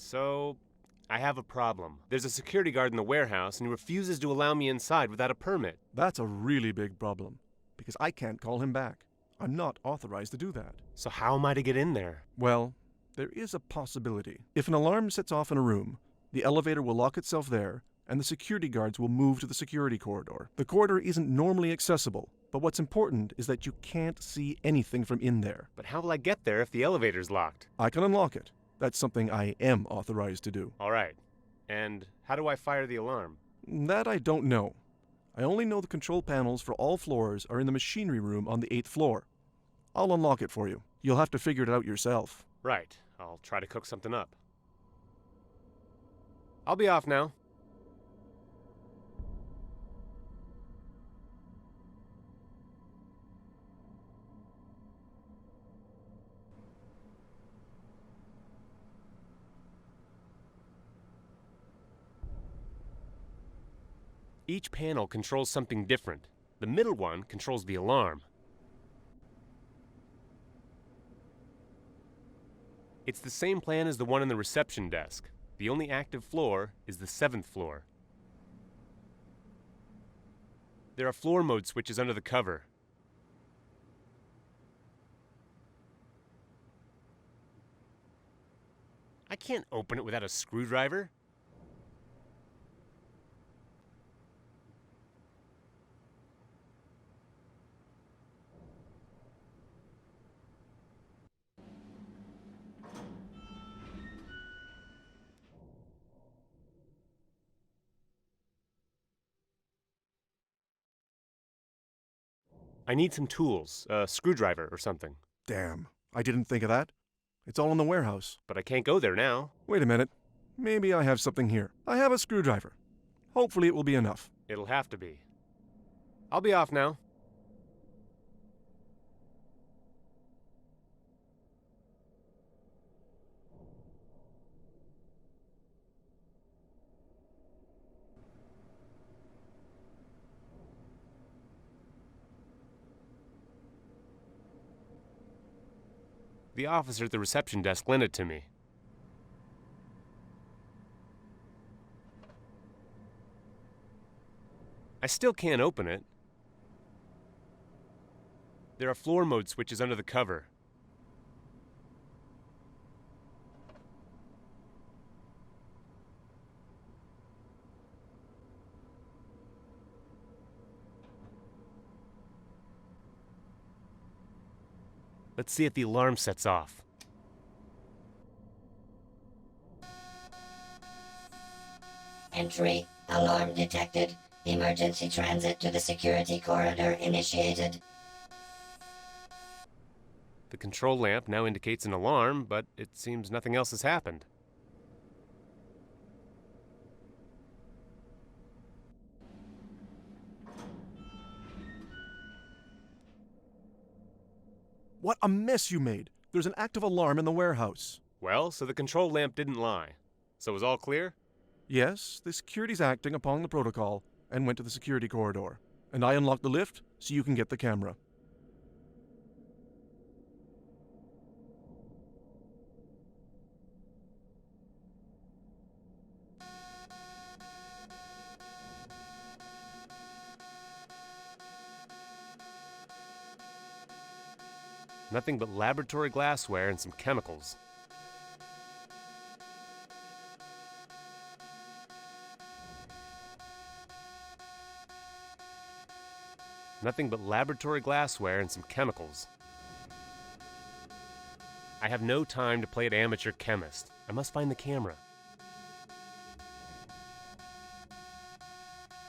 So, I have a problem. There's a security guard in the warehouse, and he refuses to allow me inside without a permit. That's a really big problem, because I can't call him back. I'm not authorized to do that. So how am I to get in there? Well, there is a possibility. If an alarm sets off in a room, the elevator will lock itself there, and the security guards will move to the security corridor. The corridor isn't normally accessible, but what's important is that you can't see anything from in there. But how will I get there if the elevator's locked? I can unlock it. That's something I am authorized to do. All right. And how do I fire the alarm? That I don't know. I only know the control panels for all floors are in the machinery room on the 8th floor. I'll unlock it for you. You'll have to figure it out yourself. Right. I'll try to cook something up. I'll be off now. Each panel controls something different. The middle one controls the alarm. It's the same plan as the one in the reception desk. The only active floor is the 7th floor. There are floor mode switches under the cover. I can't open it without a screwdriver. I need some tools, a screwdriver or something. Damn, I didn't think of that. It's all in the warehouse. But I can't go there now. Wait a minute. Maybe I have something here. I have a screwdriver. Hopefully it will be enough. It'll have to be. I'll be off now. The officer at the reception desk lent it to me. I still can't open it. There are floor mode switches under the cover. Let's see if the alarm sets off. Entry. Alarm detected. Emergency transit to the security corridor initiated. The control lamp now indicates an alarm, but it seems nothing else has happened. What a mess you made! There's an active alarm in the warehouse. Well, so the control lamp didn't lie. So was all clear? Yes, the security's acting upon the protocol and went to the security corridor. And I unlocked the lift so you can get the camera. Nothing but laboratory glassware and some chemicals. Nothing but laboratory glassware and some chemicals. I have no time to play at amateur chemist. I must find the camera.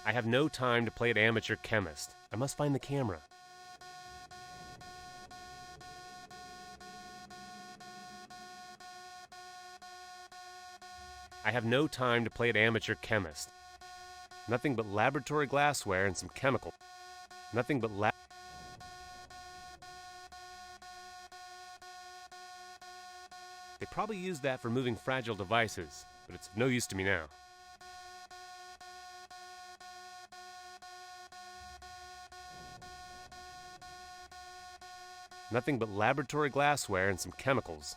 I have no time to play at amateur chemist. I must find the camera. I have no time to play at amateur chemist. Nothing but laboratory glassware and some chemical. Nothing but They probably used that for moving fragile devices, but it's of no use to me now. Nothing but laboratory glassware and some chemicals.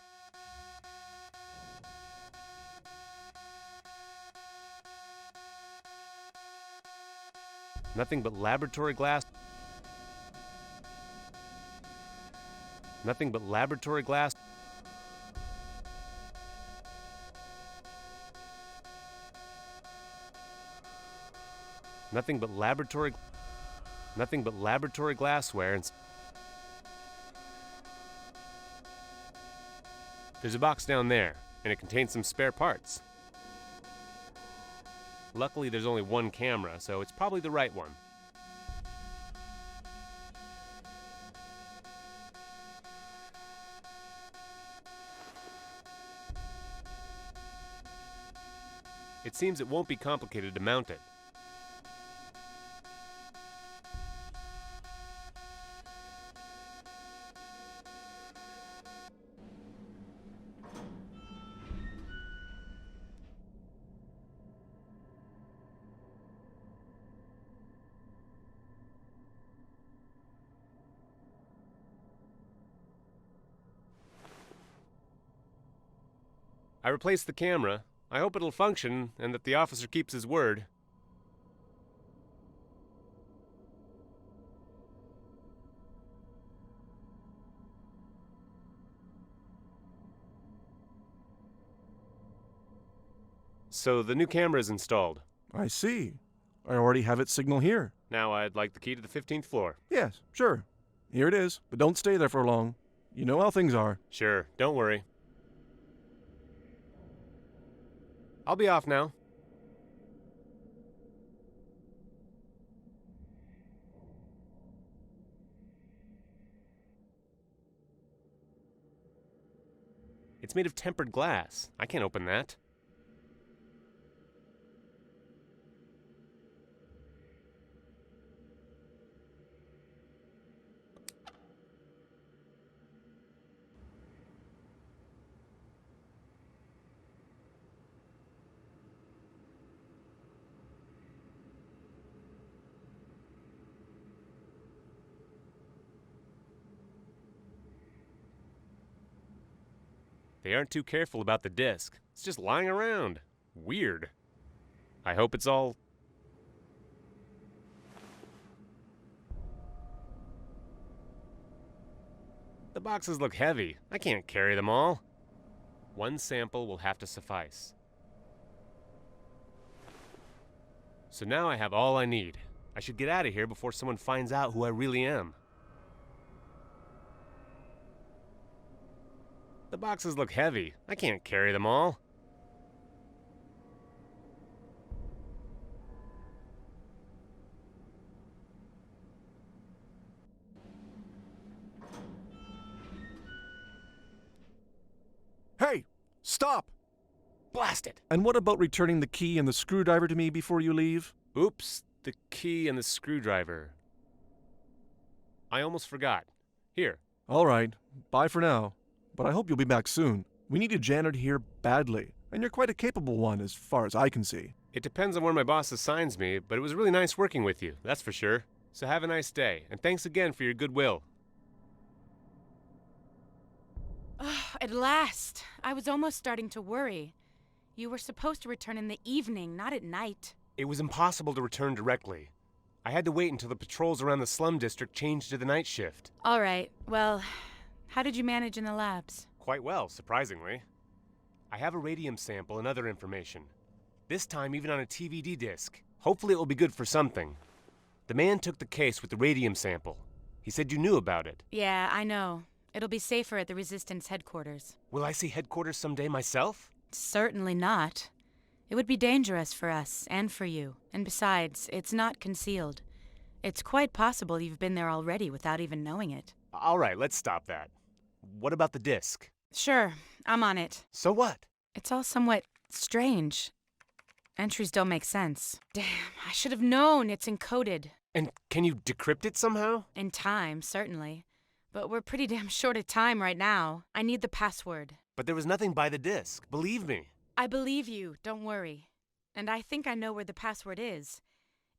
Nothing but laboratory glass. Nothing but laboratory glass. Nothing but laboratory glassware and there's a box down there, and it contains some spare parts. Luckily, there's only one camera, so it's probably the right one. It seems it won't be complicated to mount it. I replaced the camera. I hope it'll function and that the officer keeps his word. So the new camera is installed. I see. I already have its signal here. Now I'd like the key to the 15th floor. Yes, sure. Here it is, but don't stay there for long. You know how things are. Sure, don't worry. I'll be off now. It's made of tempered glass. I can't open that. They aren't too careful about the disc. It's just lying around. Weird. I hope it's all... The boxes look heavy. I can't carry them all. One sample will have to suffice. So now I have all I need. I should get out of here before someone finds out who I really am. The boxes look heavy. I can't carry them all. Hey! Stop! Blast it! And what about returning the key and the screwdriver to me before you leave? Oops, the key and the screwdriver. I almost forgot. Here. All right. Bye for now. But I hope you'll be back soon. We need a janitor here badly, and you're quite a capable one as far as I can see. It depends on where my boss assigns me, but it was really nice working with you, that's for sure. So have a nice day, and thanks again for your goodwill. Oh, at last! I was almost starting to worry. You were supposed to return in the evening, not at night. It was impossible to return directly. I had to wait until the patrols around the slum district changed to the night shift. All right, well, how did you manage in the labs? Quite well, surprisingly. I have a radium sample and other information. This time even on a TVD disc. Hopefully it will be good for something. The man took the case with the radium sample. He said you knew about it. Yeah, I know. It'll be safer at the Resistance headquarters. Will I see headquarters someday myself? Certainly not. It would be dangerous for us, and for you. And besides, it's not concealed. It's quite possible you've been there already without even knowing it. All right, let's stop that. What about the disc? Sure, I'm on it. So what? It's all somewhat strange. Entries don't make sense. Damn, I should have known it's encoded. And can you decrypt it somehow? In time, certainly. But we're pretty damn short of time right now. I need the password. But there was nothing by the disc, believe me. I believe you, don't worry. And I think I know where the password is.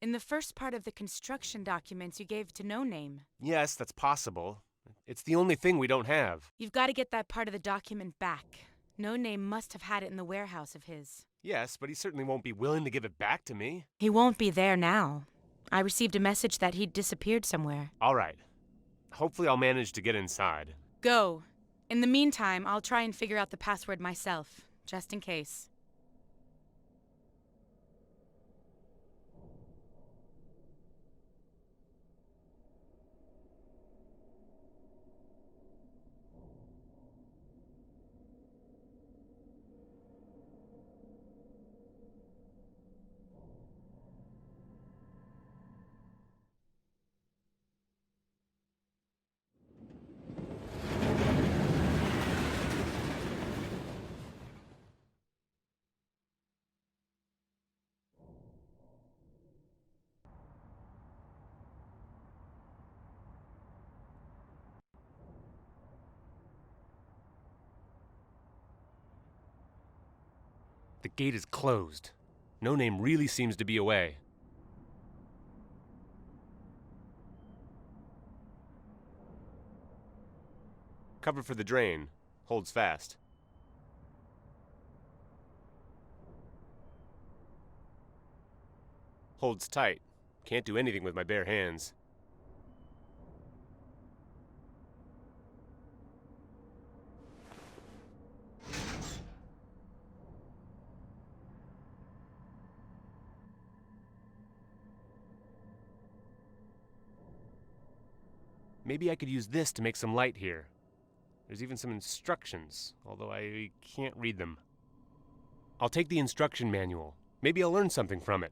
In the first part of the construction documents you gave to No Name. Yes, that's possible. It's the only thing we don't have. You've got to get that part of the document back. No Name must have had it in the warehouse of his. Yes, but he certainly won't be willing to give it back to me. He won't be there now. I received a message that he'd disappeared somewhere. All right. Hopefully I'll manage to get inside. Go. In the meantime, I'll try and figure out the password myself, just in case. The gate is closed. No Name really seems to be away. Cover for the drain. Holds fast. Holds tight. Can't do anything with my bare hands. Maybe I could use this to make some light here. There's even some instructions, although I can't read them. I'll take the instruction manual. Maybe I'll learn something from it.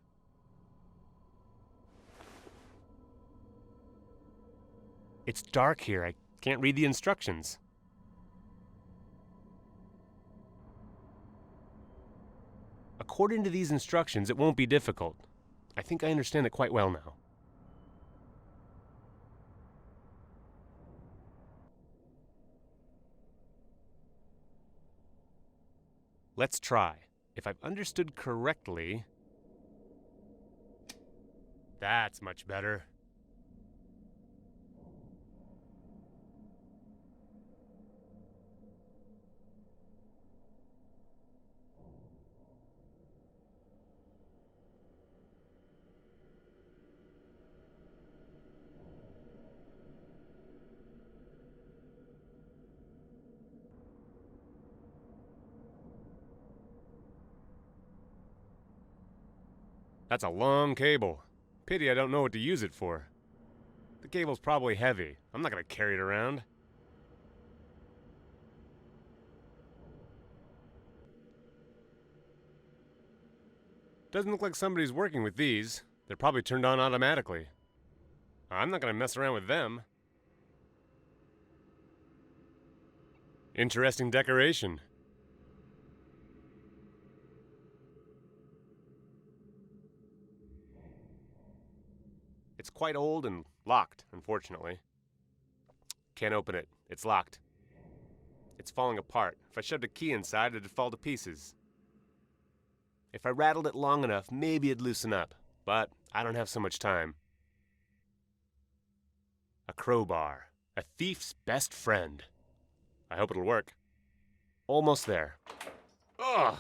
It's dark here. I can't read the instructions. According to these instructions, it won't be difficult. I think I understand it quite well now. Let's try. If I've understood correctly... That's much better. That's a long cable. Pity I don't know what to use it for. The cable's probably heavy. I'm not gonna carry it around. Doesn't look like somebody's working with these. They're probably turned on automatically. I'm not gonna mess around with them. Interesting decoration. It's quite old and locked, unfortunately. Can't open it. It's locked. It's falling apart. If I shoved a key inside, it'd fall to pieces. If I rattled it long enough, maybe it'd loosen up. But I don't have so much time. A crowbar. A thief's best friend. I hope it'll work. Almost there. Ugh!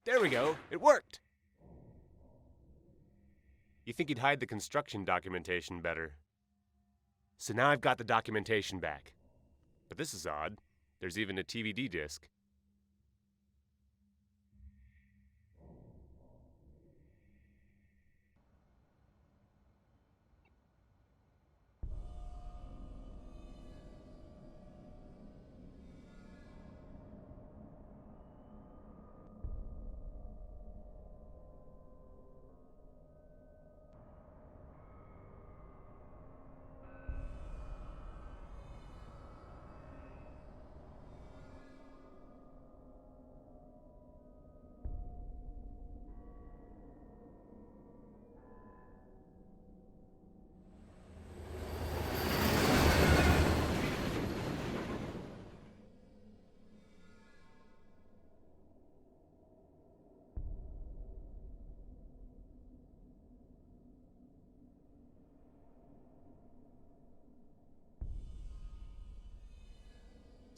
There we go. It worked! You think he'd hide the construction documentation better. So now I've got the documentation back. But this is odd. There's even a DVD disc.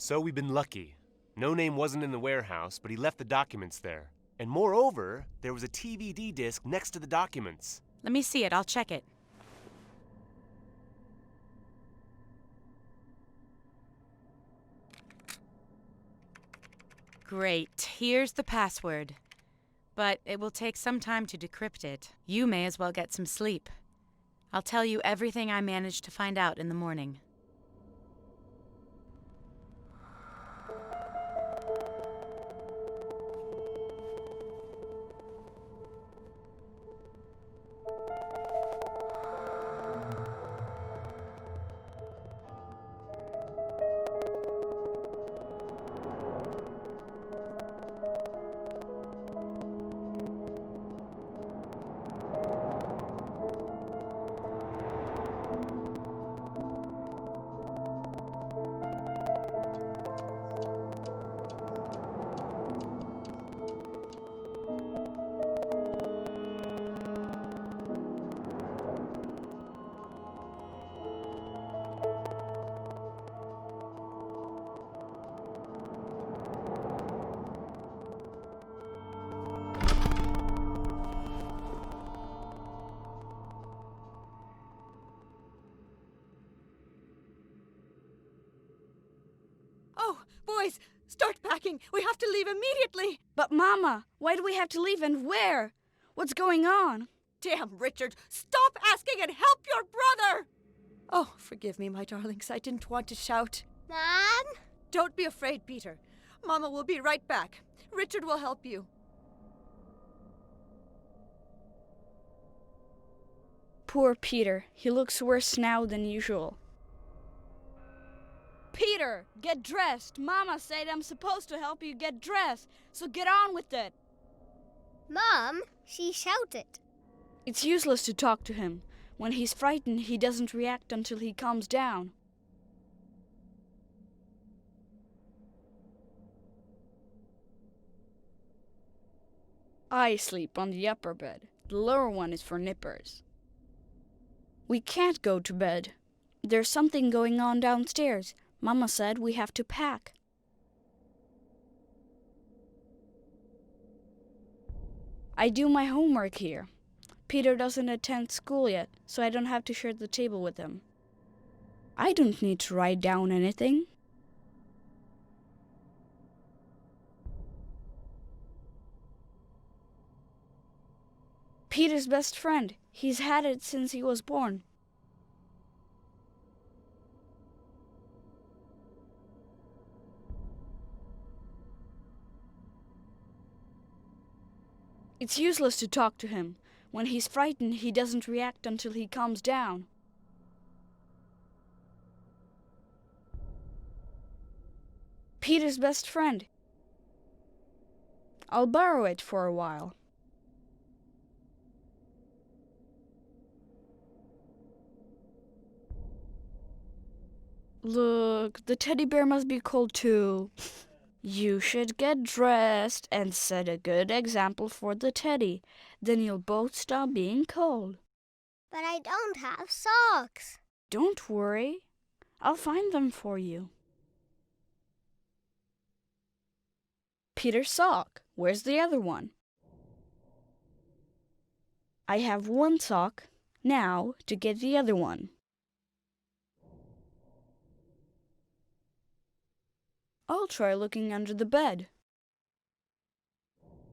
So we've been lucky. No Name wasn't in the warehouse, but he left the documents there. And moreover, there was a DVD disc next to the documents. Let me see it. I'll check it. Great. Here's the password. But it will take some time to decrypt it. You may as well get some sleep. I'll tell you everything I managed to find out in the morning. Oh, boys, start packing. We have to leave immediately. But Mama, why do we have to leave and where? What's going on? Damn, Richard, stop asking and help your brother. Oh, forgive me, my darlings. I didn't want to shout. Mom? Don't be afraid, Peter. Mama will be right back. Richard will help you. Poor Peter. He looks worse now than usual. Peter, get dressed. Mama said I'm supposed to help you get dressed, so get on with it. Mom, she shouted. It's useless to talk to him. When he's frightened, he doesn't react until he calms down. I sleep on the upper bed. The lower one is for nippers. We can't go to bed. There's something going on downstairs. Mama said we have to pack. I do my homework here. Peter doesn't attend school yet, so I don't have to share the table with him. I don't need to write down anything. Peter's best friend. He's had it since he was born. It's useless to talk to him. When he's frightened, he doesn't react until he calms down. Peter's best friend. I'll borrow it for a while. Look, the teddy bear must be cold too. You should get dressed and set a good example for the teddy. Then you'll both stop being cold. But I don't have socks. Don't worry. I'll find them for you. Peter's sock. Where's the other one? I have one sock. Now to get the other one. I'll try looking under the bed.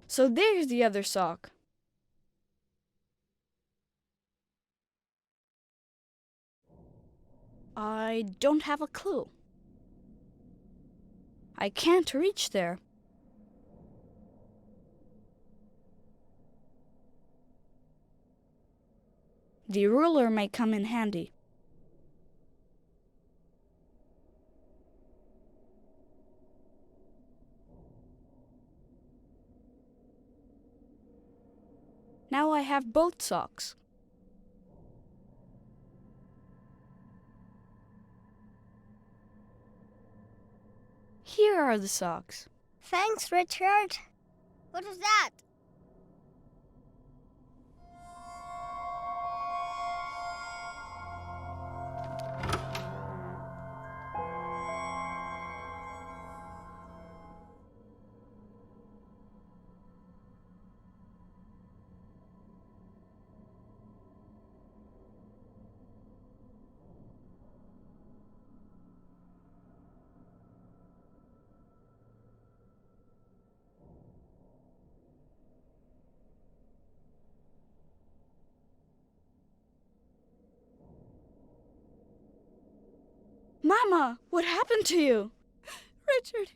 So there's the other sock. I don't have a clue. I can't reach there. The ruler may come in handy. Now I have both socks. Here are the socks. Thanks, Richard. What is that? Mama, what happened to you? Richard,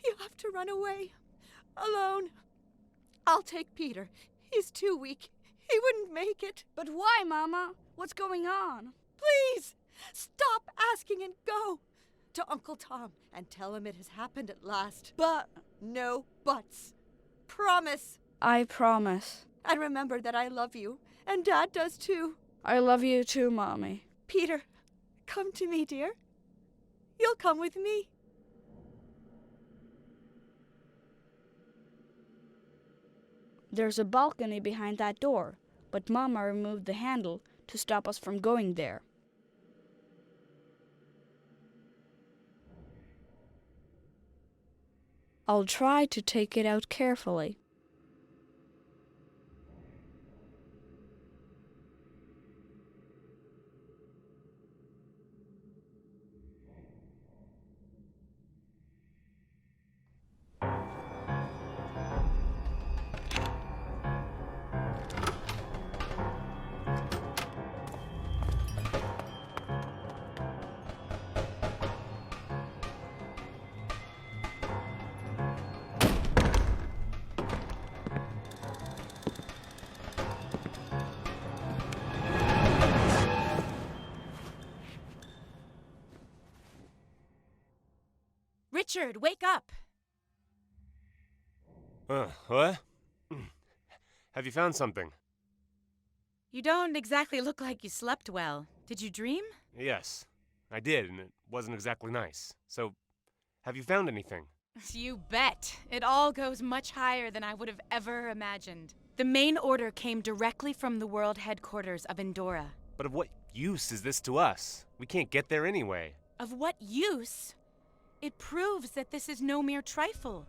you have to run away. Alone. I'll take Peter. He's too weak. He wouldn't make it. But why, Mama? What's going on? Please, stop asking and go to Uncle Tom and tell him it has happened at last. But... No buts. Promise. I promise. And remember that I love you, and Dad does too. I love you too, Mommy. Peter, come to me, dear. You'll come with me. There's a balcony behind that door, but Mama removed the handle to stop us from going there. I'll try to take it out carefully. Richard, wake up! What? Have you found something? You don't exactly look like you slept well. Did you dream? Yes, I did, and it wasn't exactly nice. So, have you found anything? You bet. It all goes much higher than I would have ever imagined. The main order came directly from the world headquarters of Endora. But of what use is this to us? We can't get there anyway. Of what use? It proves that this is no mere trifle.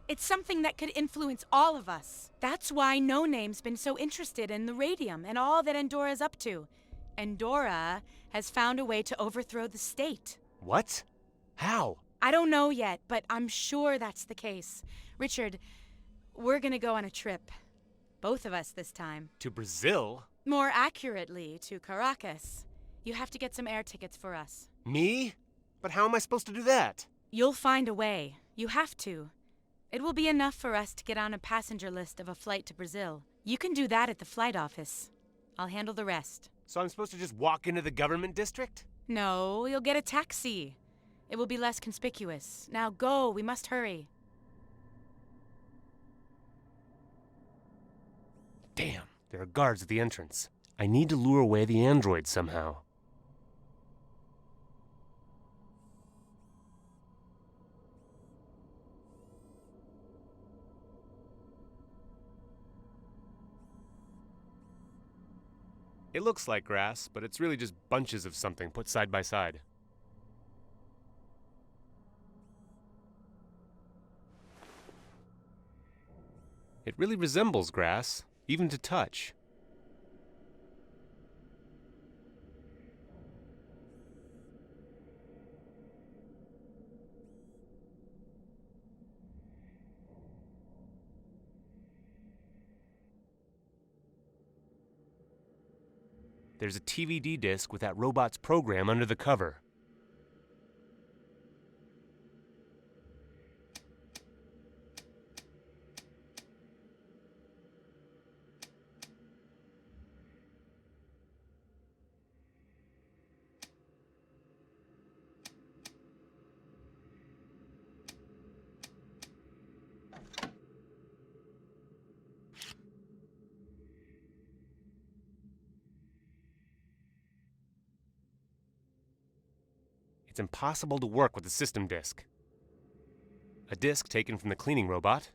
It's something that could influence all of us. That's why No Name's been so interested in the radium and all that Endora's up to. Endora has found a way to overthrow the state. What? How? I don't know yet, but I'm sure that's the case. Richard, we're gonna go on a trip. Both of us this time. To Brazil? More accurately, to Caracas. You have to get some air tickets for us. Me? But how am I supposed to do that? You'll find a way. You have to. It will be enough for us to get on a passenger list of a flight to Brazil. You can do that at the flight office. I'll handle the rest. So I'm supposed to just walk into the government district? No, you'll get a taxi. It will be less conspicuous. Now go, we must hurry. Damn, there are guards at the entrance. I need to lure away the android somehow. It looks like grass, but it's really just bunches of something put side by side. It really resembles grass, even to touch. There's a DVD disc with that robot's program under the cover. It's impossible to work with the system disk. A disk taken from the cleaning robot.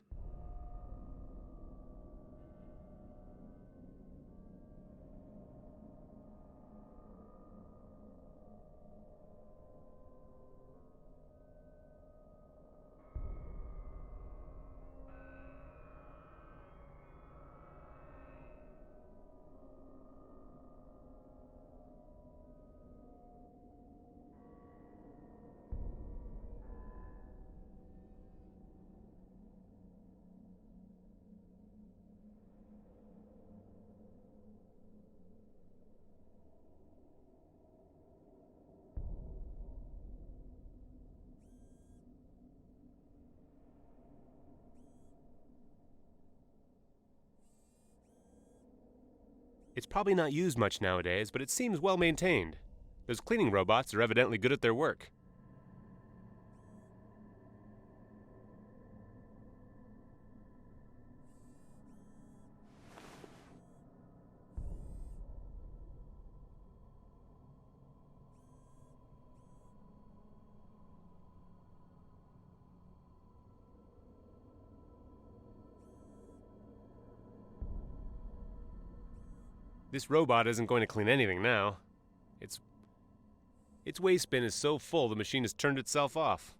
It's probably not used much nowadays, but it seems well maintained. Those cleaning robots are evidently good at their work. This robot isn't going to clean anything now. Its waste bin is so full the machine has turned itself off.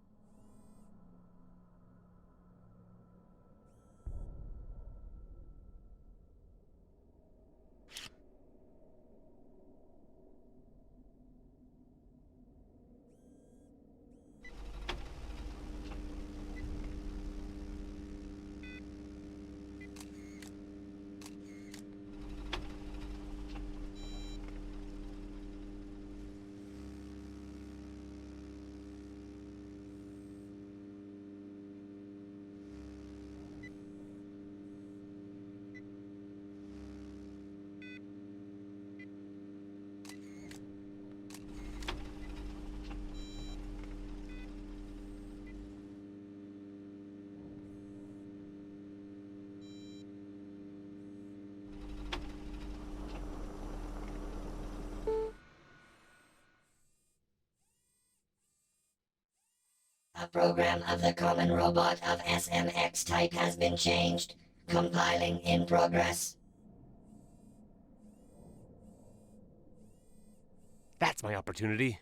A program of the common robot of SMX type has been changed. Compiling in progress. That's my opportunity.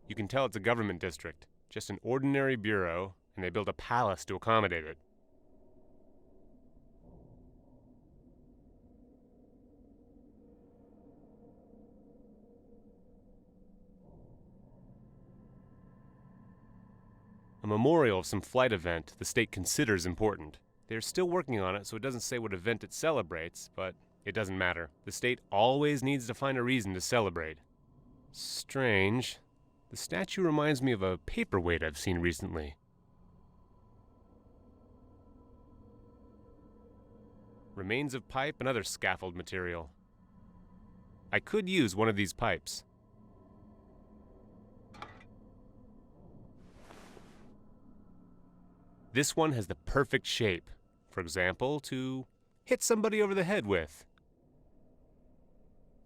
You can tell it's a government district, just an ordinary bureau, and they built a palace to accommodate it. A memorial of some flight event the state considers important. They're still working on it, so it doesn't say what event it celebrates, but it doesn't matter. The state always needs to find a reason to celebrate. Strange. The statue reminds me of a paperweight I've seen recently. Remains of pipe and other scaffold material. I could use one of these pipes. This one has the perfect shape, for example, to hit somebody over the head with.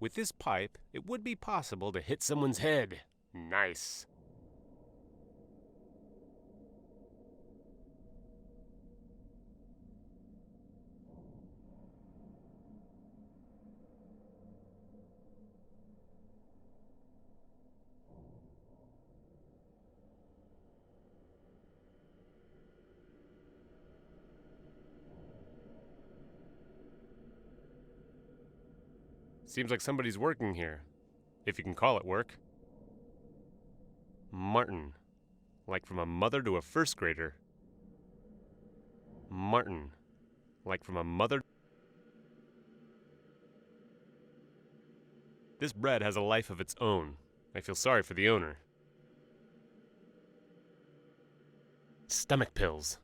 With this pipe, it would be possible to hit someone's head. Nice. Seems like somebody's working here, if you can call it work. Martin, like from a mother to a first grader. Martin, like from a mother. This bread has a life of its own. I feel sorry for the owner. Stomach pills.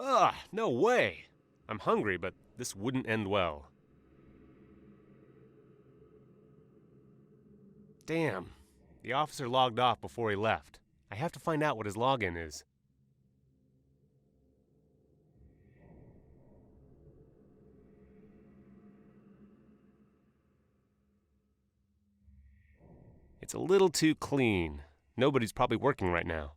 Ugh, no way! I'm hungry, but this wouldn't end well. Damn, the officer logged off before he left. I have to find out what his login is. It's a little too clean. Nobody's probably working right now.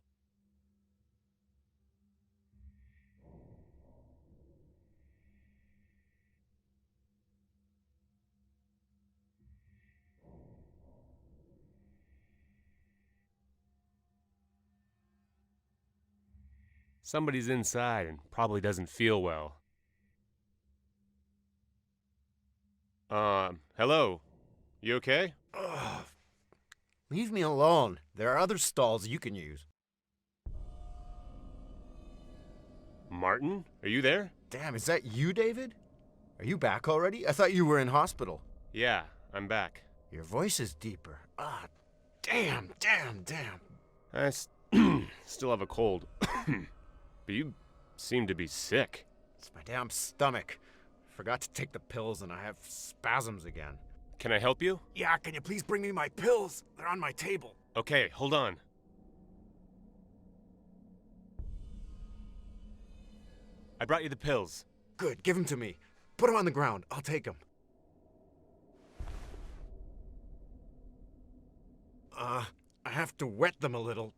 Somebody's inside and probably doesn't feel well. Hello? You okay? Ugh. Leave me alone. There are other stalls you can use. Martin, are you there? Damn, is that you, David? Are you back already? I thought you were in hospital. Yeah, I'm back. Your voice is deeper. Ah, damn. I still have a cold. But you seem to be sick. It's my damn stomach. Forgot to take the pills and I have spasms again. Can I help you? Yeah, can you please bring me my pills? They're on my table. Okay, hold on. I brought you the pills. Good, give them to me. Put them on the ground. I'll take them. I have to wet them a little.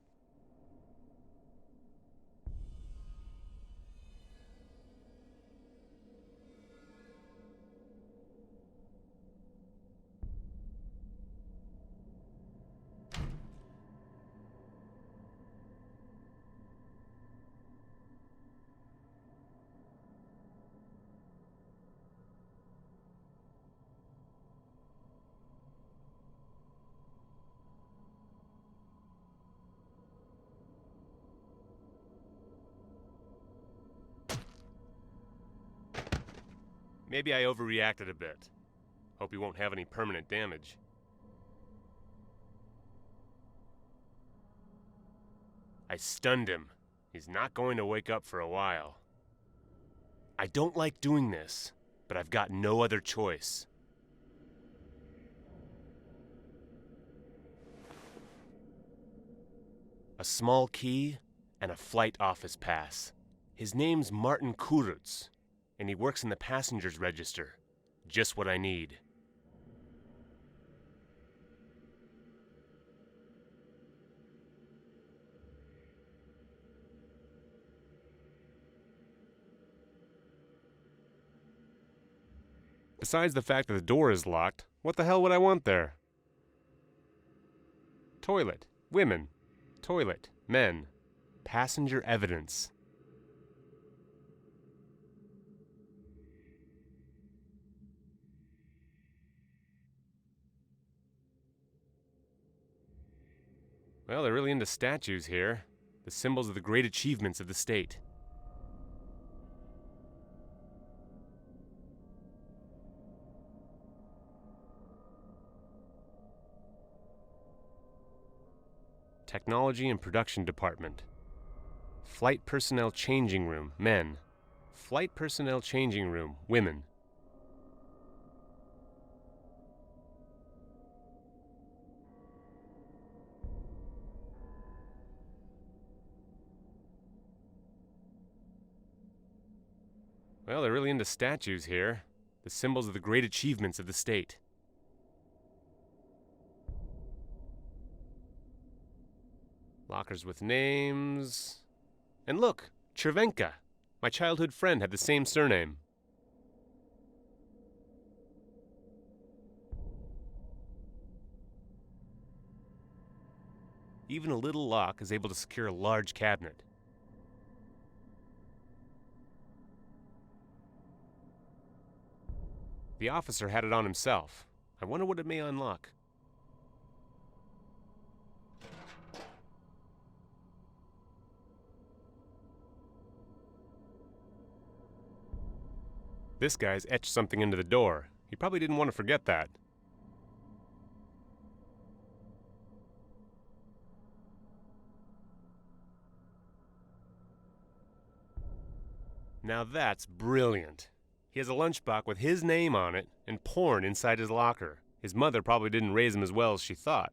Maybe I overreacted a bit. Hope you won't have any permanent damage. I stunned him. He's not going to wake up for a while. I don't like doing this, but I've got no other choice. A small key and a flight office pass. His name's Martin Kurutz, and he works in the passengers register. Just what I need. Besides the fact that the door is locked, what the hell would I want there? Toilet. Women. Toilet. Men. Passenger evidence. Well, they're really into statues here. The symbols of the great achievements of the state. Technology and Production Department. Flight Personnel Changing Room, men. Flight Personnel Changing Room, women. Well, they're really into statues here. The symbols of the great achievements of the state. Lockers with names. And look, Chervenka. My childhood friend had the same surname. Even a little lock is able to secure a large cabinet. The officer had it on himself. I wonder what it may unlock. This guy's etched something into the door. He probably didn't want to forget that. Now that's brilliant. He has a lunchbox with his name on it and porn inside his locker. His mother probably didn't raise him as well as she thought.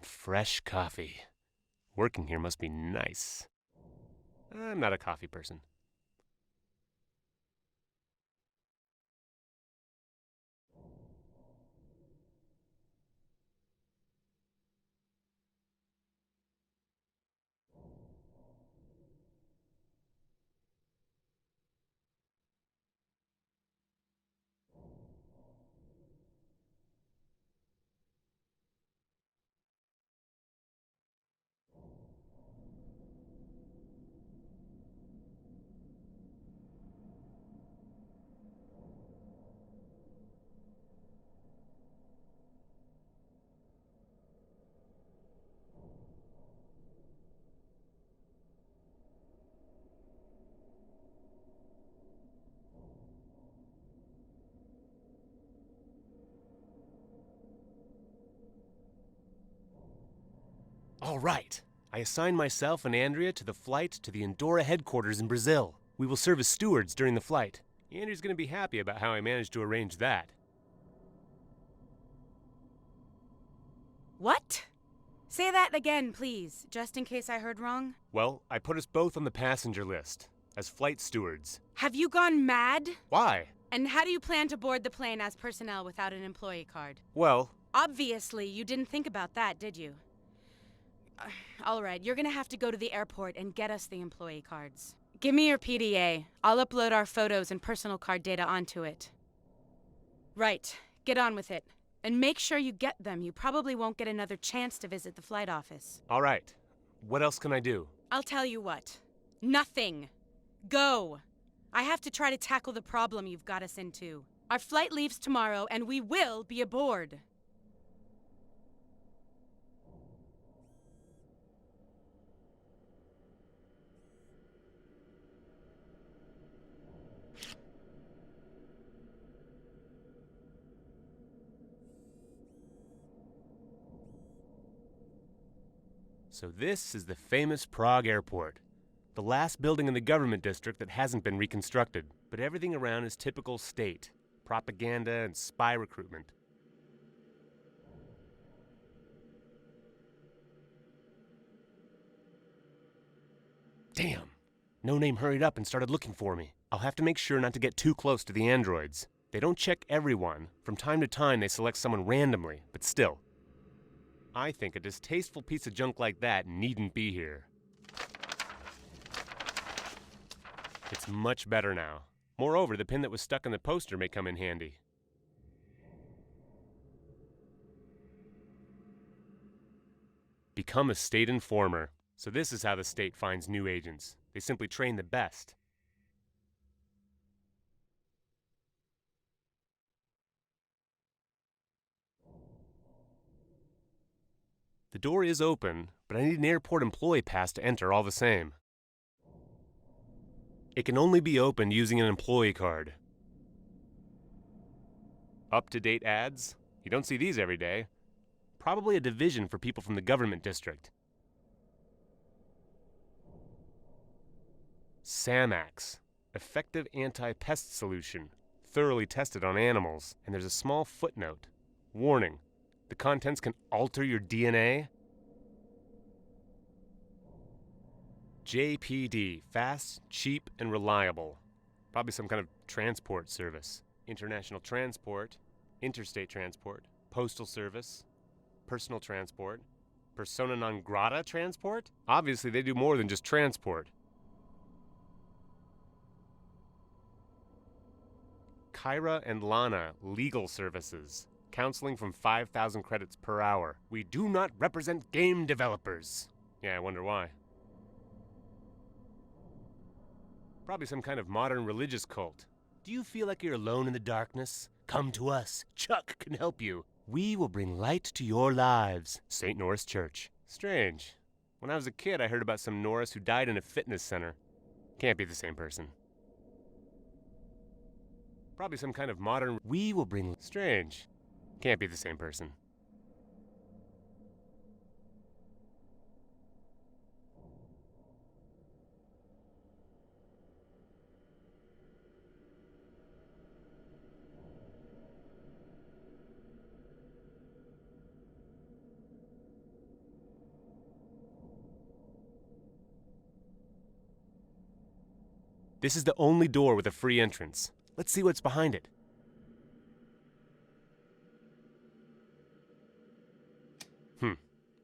Fresh coffee. Working here must be nice. I'm not a coffee person. All right. I assign myself and Andrea to the flight to the Andorra headquarters in Brazil. We will serve as stewards during the flight. Andrea's going to be happy about how I managed to arrange that. What? Say that again, please, just in case I heard wrong. Well, I put us both on the passenger list as flight stewards. Have you gone mad? Why? And how do you plan to board the plane as personnel without an employee card? Well, obviously, you didn't think about that, did you? All right, you're gonna have to go to the airport and get us the employee cards. Give me your PDA. I'll upload our photos and personal card data onto it. Right, get on with it. And make sure you get them. You probably won't get another chance to visit the flight office. all right. What else can I do? I'll tell you what. Nothing. Go. I have to try to tackle the problem you've got us into. Our flight leaves tomorrow, and we will be aboard. So this is the famous Prague airport. The last building in the government district that hasn't been reconstructed. But everything around is typical state. Propaganda and spy recruitment. Damn! No Name hurried up and started looking for me. I'll have to make sure not to get too close to the androids. They don't check everyone. From time to time they select someone randomly, but still. I think a distasteful piece of junk like that needn't be here. It's much better now. Moreover, the pin that was stuck in the poster may come in handy. Become a state informer. So this is how the state finds new agents. They simply train the best. The door is open, but I need an airport employee pass to enter all the same. It can only be opened using an employee card. Up-to-date ads? You don't see these every day. Probably a division for people from the government district. Samax, effective anti-pest solution, thoroughly tested on animals, and there's a small footnote. Warning. The contents can alter your DNA? JPD, fast, cheap, and reliable. Probably some kind of transport service. International transport, interstate transport, postal service, personal transport, persona non grata transport? Obviously, they do more than just transport. Kyra and Lana, legal services. Counseling from 5,000 credits per hour. We do not represent game developers. Yeah, I wonder why. Probably some kind of modern religious cult. Do you feel like you're alone in the darkness? Come to us. Chuck can help you. We will bring light to your lives. St. Norris Church. Strange. When I was a kid, I heard about some Norris who died in a fitness center. Can't be the same person. Probably some kind of modern... We will bring... Strange. Can't be the same person. This is the only door with a free entrance. Let's see what's behind it.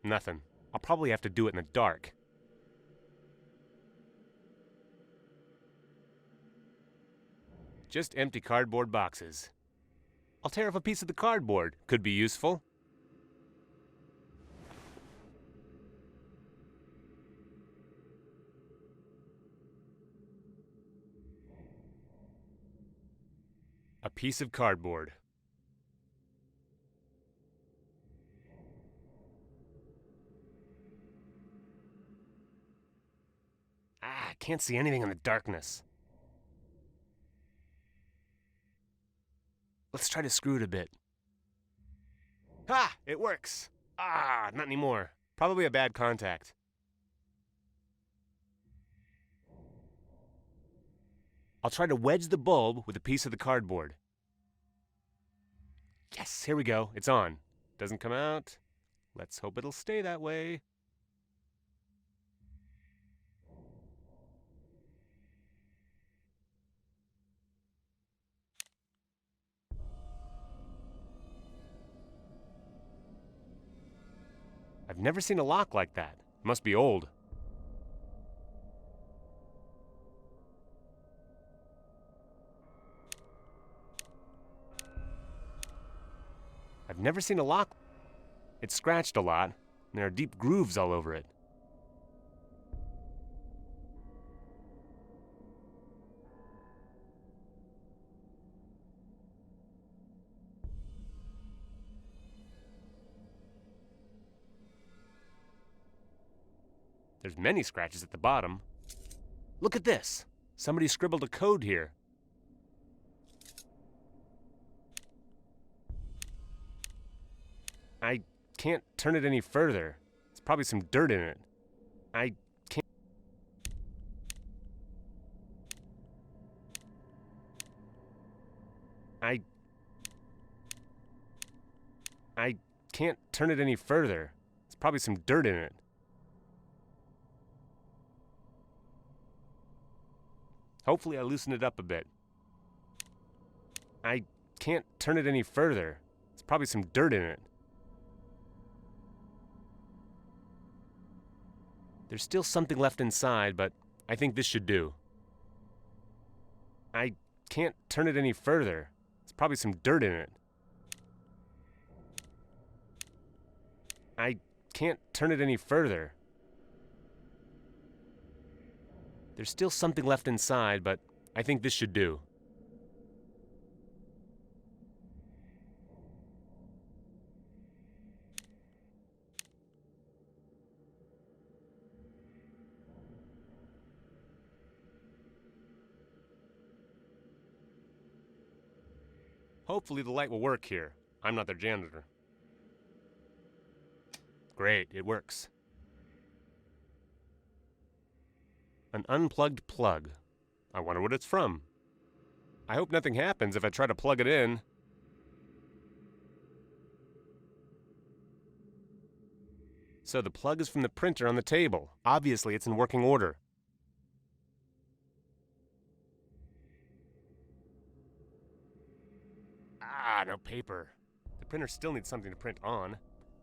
Nothing. I'll probably have to do it in the dark. Just empty cardboard boxes. I'll tear off a piece of the cardboard. Could be useful. A piece of cardboard. I can't see anything in the darkness. Let's try to screw it a bit. Ha! It works! Ah, not anymore. Probably a bad contact. I'll try to wedge the bulb with a piece of the cardboard. Yes, here we go. It's on. Doesn't come out. Let's hope it'll stay that way. I've never seen a lock like that. It must be old. I've never seen a lock. It's scratched a lot, and there are deep grooves all over it. There's many scratches at the bottom. Look at this. Somebody scribbled a code here. I can't turn it any further. There's probably some dirt in it. I can't... I can't turn it any further. There's probably some dirt in it. Hopefully I loosen it up a bit. I can't turn it any further. There's probably some dirt in it. There's still something left inside, but I think this should do. I can't turn it any further. There's probably some dirt in it. I can't turn it any further. There's still something left inside, but I think this should do. Hopefully the light will work here. I'm not their janitor. Great, it works. An unplugged plug. I wonder what it's from. I hope nothing happens if I try to plug it in. So the plug is from the printer on the table. Obviously, it's in working order. Ah, no paper. The printer still needs something to print on.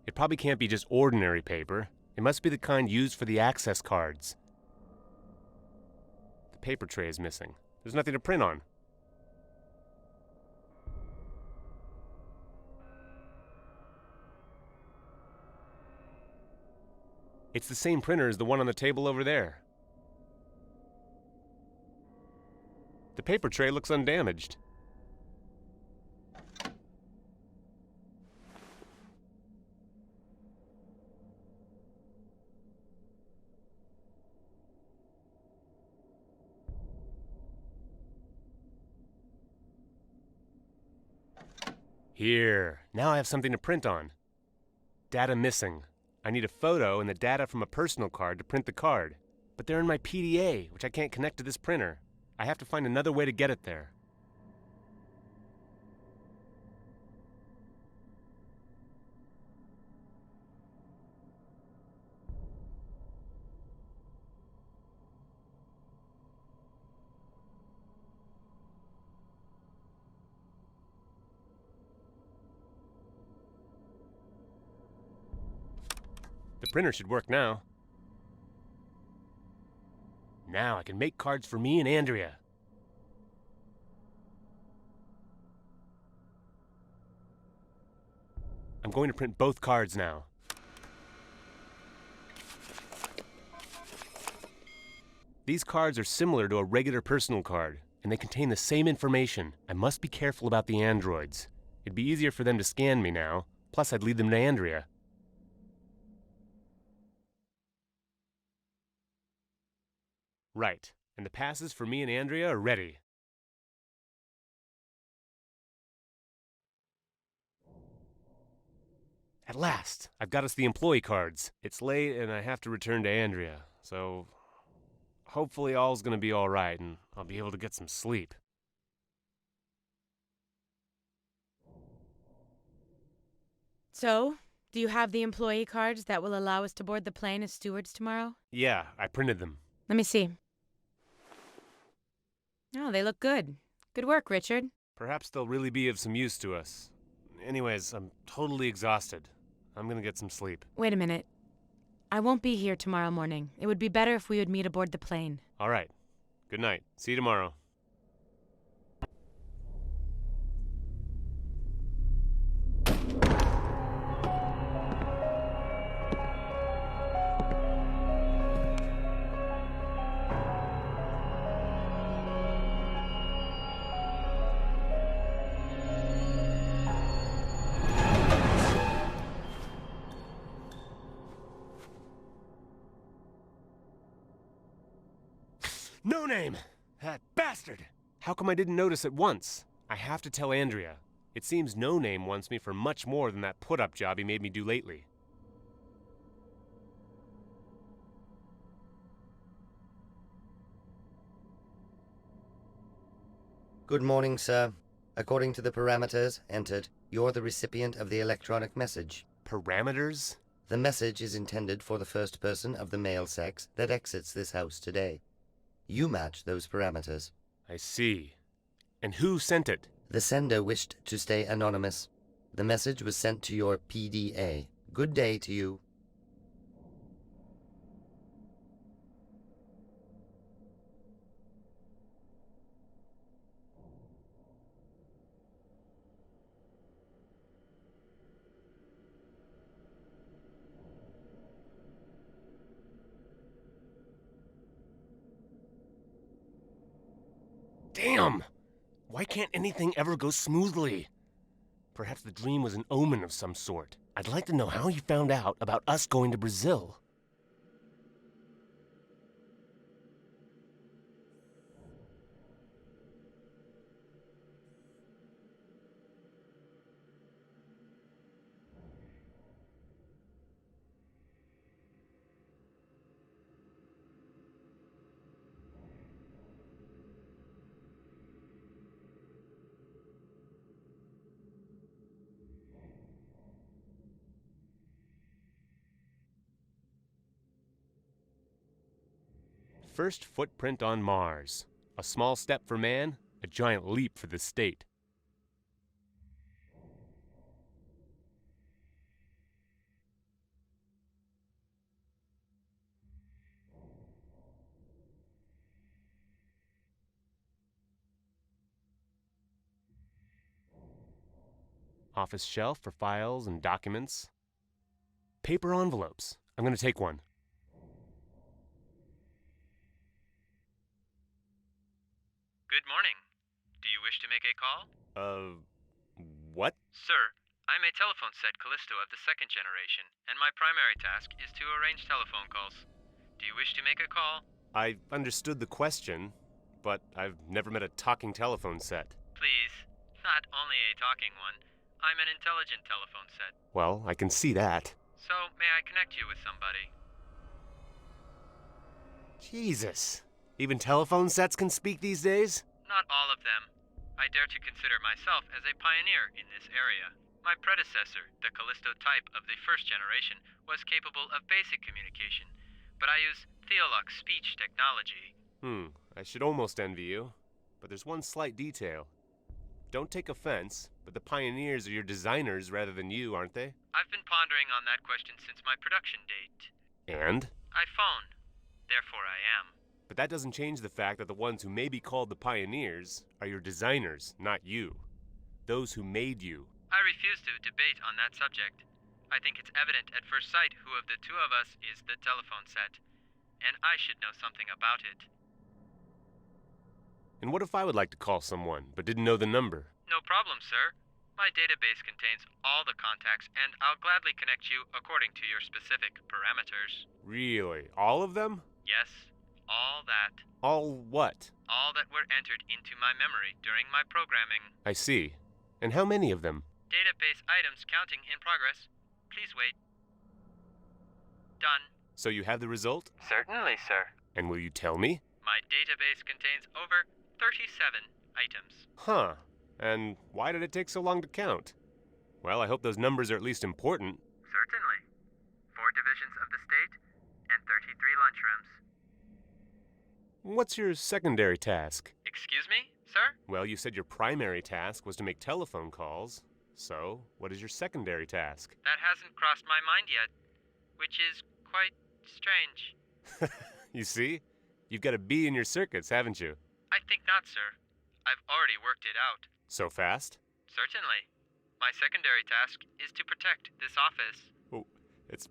It probably can't be just ordinary paper. It must be the kind used for the access cards. The paper tray is missing. There's nothing to print on. It's the same printer as the one on the table over there. The paper tray looks undamaged. Here, now I have something to print on. Data missing. I need a photo and the data from a personal card to print the card. But they're in my PDA, which I can't connect to this printer. I have to find another way to get it there. The printer should work now. Now I can make cards for me and Andrea. I'm going to print both cards now. These cards are similar to a regular personal card, and they contain the same information. I must be careful about the androids. It'd be easier for them to scan me now, plus I'd lead them to Andrea. Right, and the passes for me and Andrea are ready. At last, I've got us the employee cards. It's late and I have to return to Andrea, so hopefully all's gonna be alright and I'll be able to get some sleep. So, do you have the employee cards that will allow us to board the plane as stewards tomorrow? Yeah, I printed them. Let me see. Oh, they look good. Good work, Richard. Perhaps they'll really be of some use to us. Anyways, I'm totally exhausted. I'm gonna get some sleep. Wait a minute. I won't be here tomorrow morning. It would be better if we would meet aboard the plane. Alright. Good night. See you tomorrow. No name! That bastard! How come I didn't notice at once? I have to tell Andrea. It seems No Name wants me for much more than that put-up job he made me do lately. Good morning, sir. According to the parameters entered, you're the recipient of the electronic message. Parameters? The message is intended for the first person of the male sex that exits this house today. You match those parameters. I see. And who sent it? The sender wished to stay anonymous. The message was sent to your PDA. Good day to you. Damn! Why can't anything ever go smoothly? Perhaps the dream was an omen of some sort. I'd like to know how he found out about us going to Brazil. First footprint on Mars. A small step for man, a giant leap for the state. Office shelf for files and documents. Paper envelopes. I'm going to take one. Good morning. Do you wish to make a call? What? Sir, I'm a telephone set Callisto of the second generation, and my primary task is to arrange telephone calls. Do you wish to make a call? I understood the question, but I've never met a talking telephone set. Please, not only a talking one. I'm an intelligent telephone set. Well, I can see that. So, may I connect you with somebody? Jesus. Even telephone sets can speak these days? Not all of them. I dare to consider myself as a pioneer in this area. My predecessor, the Callisto type of the first generation, was capable of basic communication, but I use Theolux speech technology. I should almost envy you, but there's one slight detail. Don't take offense, but the pioneers are your designers rather than you, aren't they? I've been pondering on that question since my production date. And? I phone. Therefore I am. But that doesn't change the fact that the ones who may be called the pioneers are your designers, not you. Those who made you. I refuse to debate on that subject. I think it's evident at first sight who of the two of us is the telephone set, and I should know something about it. And what if I would like to call someone, but didn't know the number? No problem, sir. My database contains all the contacts, and I'll gladly connect you according to your specific parameters. Really? All of them? Yes, all that. All what? All that were entered into my memory during my programming. I see. And how many of them? Database items counting in progress. Please wait. Done. So you have the result? Certainly, sir. And will you tell me? My database contains over 37 items. Huh. And why did it take so long to count? Well, I hope those numbers are at least important. Certainly. 4 divisions of the state and 33 lunchrooms. What's your secondary task? Excuse me, sir? Well, you said your primary task was to make telephone calls. So, what is your secondary task? That hasn't crossed my mind yet, which is quite strange. You see? You've got a bee in your circuits, haven't you? I think not, sir. I've already worked it out. So fast? Certainly. My secondary task is to protect this office. Oh, it's...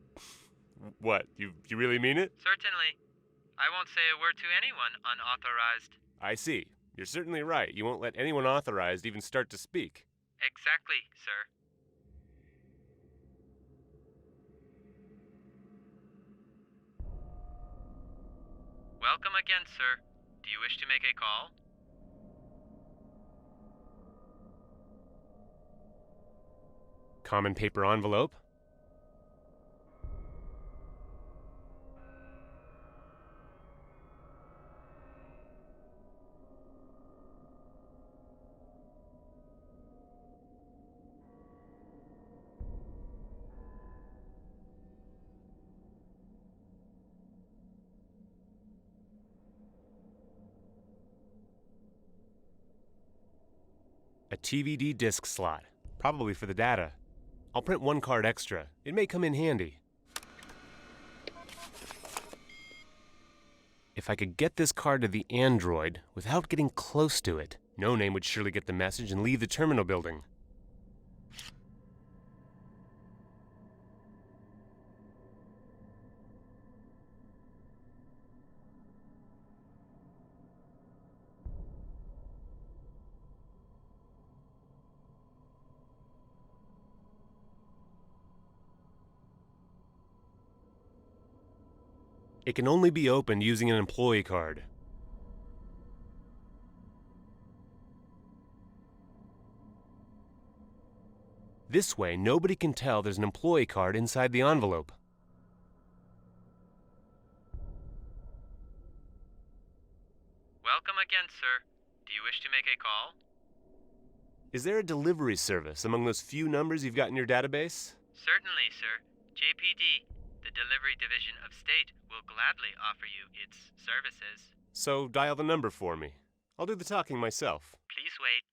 What? You really mean it? Certainly. I won't say a word to anyone unauthorized. I see. You're certainly right. You won't let anyone authorized even start to speak. Exactly, sir. Welcome again, sir. Do you wish to make a call? Common paper envelope? A TVD disc slot, probably for the data. I'll print 1 card extra. It may come in handy. If I could get this card to the Android without getting close to it, No Name would surely get the message and leave the terminal building. It can only be opened using an employee card. This way, nobody can tell there's an employee card inside the envelope. Welcome again, sir. Do you wish to make a call? Is there a delivery service among those few numbers you've got in your database? Certainly, sir. JPD, the Delivery Division of State, will gladly offer you its services. So dial the number for me. I'll do the talking myself. Please wait.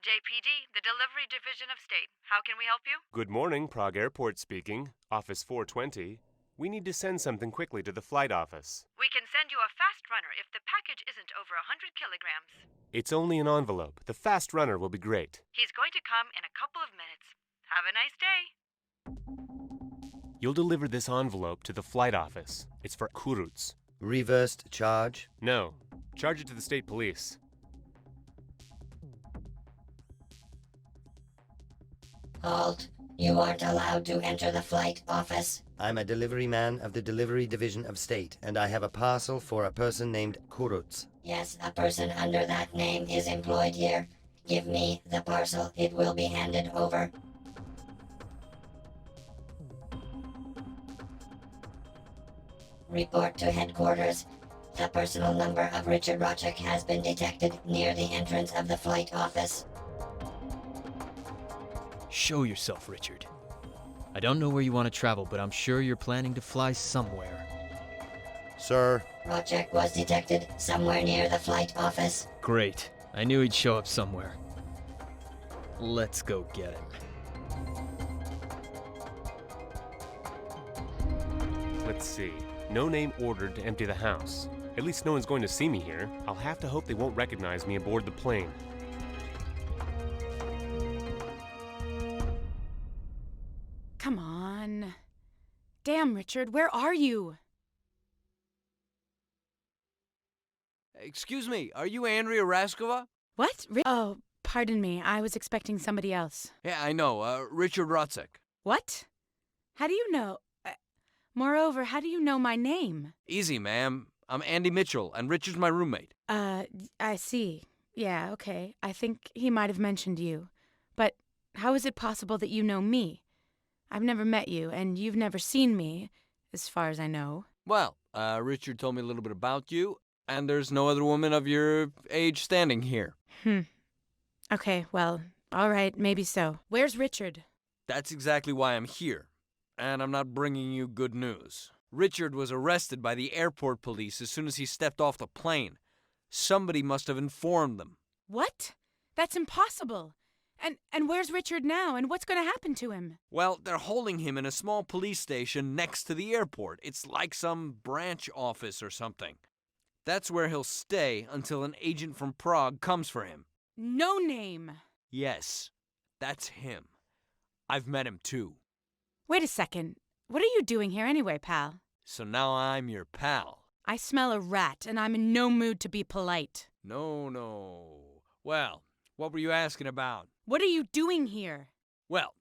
JPD, the Delivery Division of State. How can we help you? Good morning, Prague Airport speaking. Office 420. We need to send something quickly to the flight office. We can send you a fast runner if the package isn't over 100 kilograms. It's only an envelope. The fast runner will be great. He's going to come in a couple of minutes. Have a nice day. You'll deliver this envelope to the flight office. It's for Kuruts. Reversed charge? No. Charge it to the state police. Halt. You aren't allowed to enter the flight office. I'm a delivery man of the Delivery Division of State, and I have a parcel for a person named Kuruts. Yes, a person under that name is employed here. Give me the parcel. It will be handed over. Report to headquarters. The personal number of Richard Rochek has been detected near the entrance of the flight office. Show yourself, Richard. I don't know where you want to travel, but I'm sure you're planning to fly somewhere. Sir. Rochek was detected somewhere near the flight office. Great. I knew he'd show up somewhere. Let's go get him. Let's see. No Name ordered to empty the house. At least no one's going to see me here. I'll have to hope they won't recognize me aboard the plane. Come on. Damn, Richard, where are you? Excuse me, are you Andrea Raskova? What? Oh, pardon me. I was expecting somebody else. Yeah, I know. Richard Rotzek. What? How do you know? Moreover, how do you know my name? Easy, ma'am. I'm Andy Mitchell, and Richard's my roommate. I see. Yeah, okay. I think he might have mentioned you. But how is it possible that you know me? I've never met you, and you've never seen me, as far as I know. Well, Richard told me a little bit about you, and there's no other woman of your age standing here. Okay, well, all right, maybe so. Where's Richard? That's exactly why I'm here, and I'm not bringing you good news. Richard was arrested by the airport police as soon as he stepped off the plane. Somebody must have informed them. What? That's impossible. And where's Richard now, and what's going to happen to him? Well, they're holding him in a small police station next to the airport. It's like some branch office or something. That's where he'll stay until an agent from Prague comes for him. No name. Yes, that's him. I've met him too. Wait a second. What are you doing here anyway, pal? So now I'm your pal. I smell a rat, and I'm in no mood to be polite. No. Well, what were you asking about? What are you doing here? Well,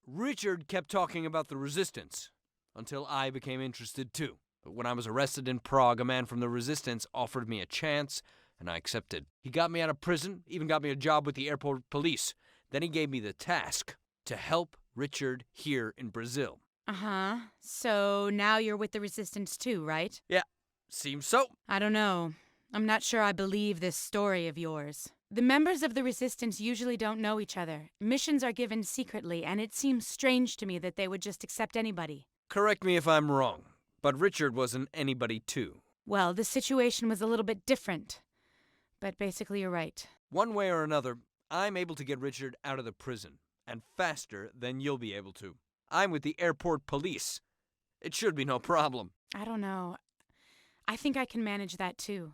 Richard kept talking about the resistance, until I became interested too. But when I was arrested in Prague, a man from the resistance offered me a chance, and I accepted. He got me out of prison, even got me a job with the airport police. Then he gave me the task to help Richard here in Brazil. Uh-huh. So now you're with the resistance too, right? Yeah, seems so. I don't know. I'm not sure I believe this story of yours. The members of the resistance usually don't know each other. Missions are given secretly, and it seems strange to me that they would just accept anybody. Correct me if I'm wrong, but Richard wasn't anybody too. Well, the situation was a little bit different. But basically you're right. One way or another, I'm able to get Richard out of the prison, and faster than you'll be able to. I'm with the airport police. It should be no problem. I don't know. I think I can manage that too.